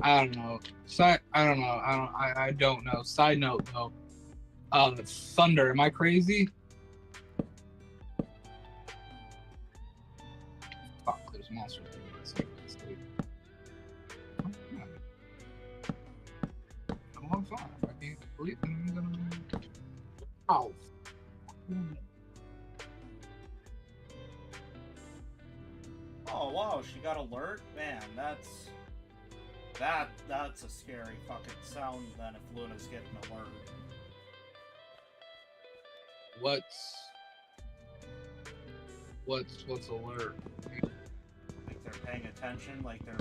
I don't know. I don't know. Side note, though. Thunder, am I crazy? Fuck, there's monsters. I'm fine. If I can't believe it, I'm gonna... Ow. Oh wow, she got alert? Man, that's a scary fucking sound then if Luna's getting alert. What's alert? Like they're paying attention, like they're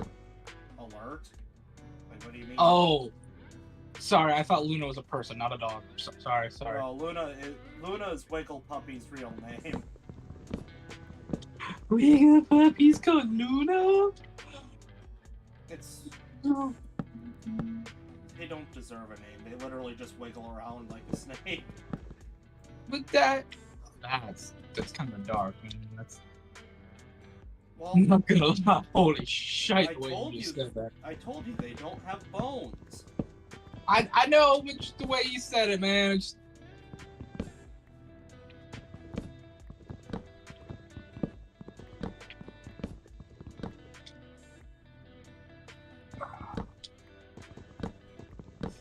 alert. Like What do you mean? Oh, sorry. I thought Luna was a person, not a dog. Sorry. No, Luna is Wiggle Puppy's real name. Wiggle Puppy's called Luna? It's No. they don't deserve a name. They literally just wiggle around like a snake. But that's kind of dark, man. That's Well, I'm not gonna lie. Holy shit! I The way told you you. just said that. I told you they don't have bones. I know, but just the way you said it, man. Just...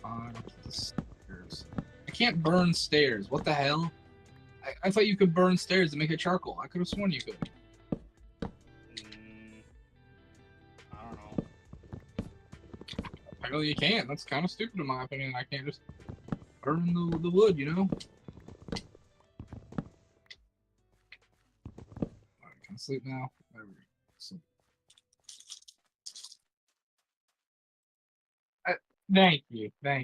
Fine, I'll keep the stairs. I can't burn stairs. What the hell? I thought you could burn stairs to make it charcoal. I could have sworn you could. I don't know. Apparently you can't. That's kind of stupid in my opinion. I can't just burn the wood, you know? Alright, can I sleep now? There we go. Sleep. Thank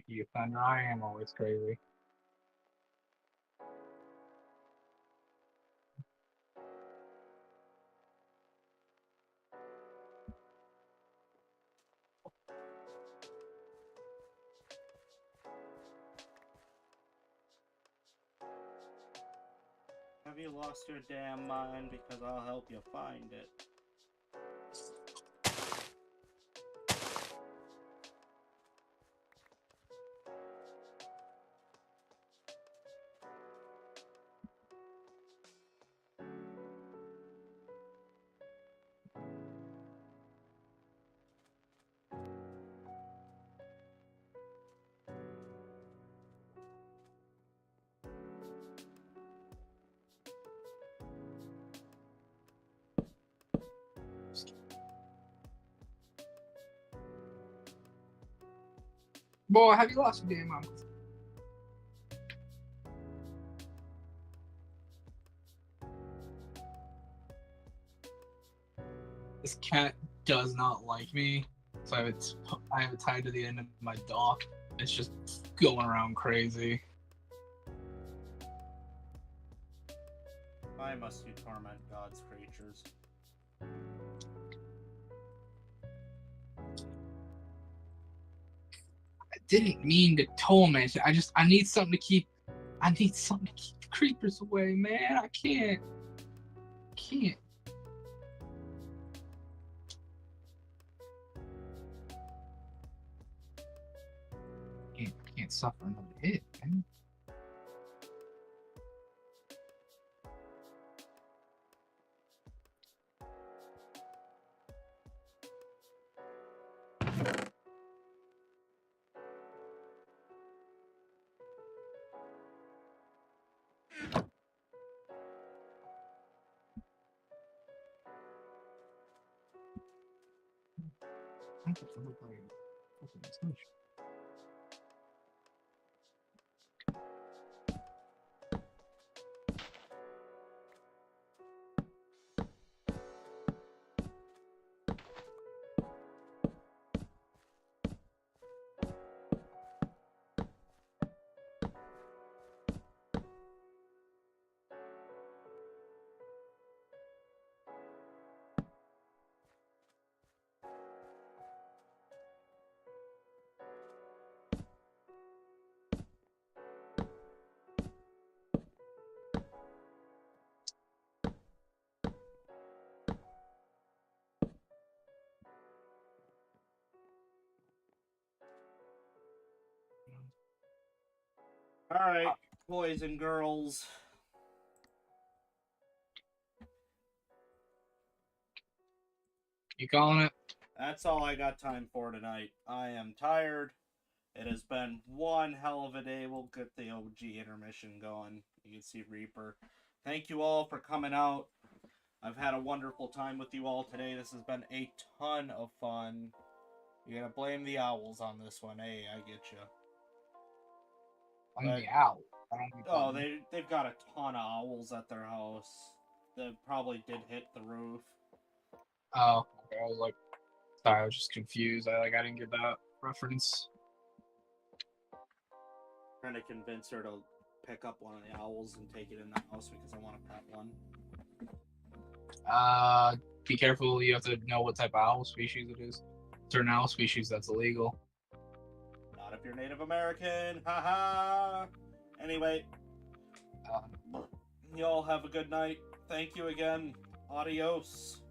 you, Thunder. I am always crazy. Have you lost your damn mind? Because I'll help you find it. Boy, have you lost your damn mind? This cat does not like me, so I have it tied to the end of my dock. It's just going around crazy. Why must you torment God's creatures? I didn't mean to torment it. I need something to keep the creepers away, man. I can't. Can't suffer another hit, man. I think it looked like fucking snitch. Alright, boys and girls. You calling it? That's all I got time for tonight. I am tired. It has been one hell of a day. We'll get the OG intermission going. You can see Reaper. Thank you all for coming out. I've had a wonderful time with you all today. This has been a ton of fun. You're gonna blame the owls on this one. Hey, I get you. I'm the owl. Oh, they've got a ton of owls at their house. That probably did hit the roof. Oh, okay. I was like, sorry, I was just confused. I didn't get that. preference. Trying to convince her to pick up one of the owls and take it in the house because I want to pet one. Be careful. You have to know what type of owl species it is. Certain owl species that's illegal. Not if you're Native American. Haha. Anyway, Um, y'all have a good night. Thank you again. Adios.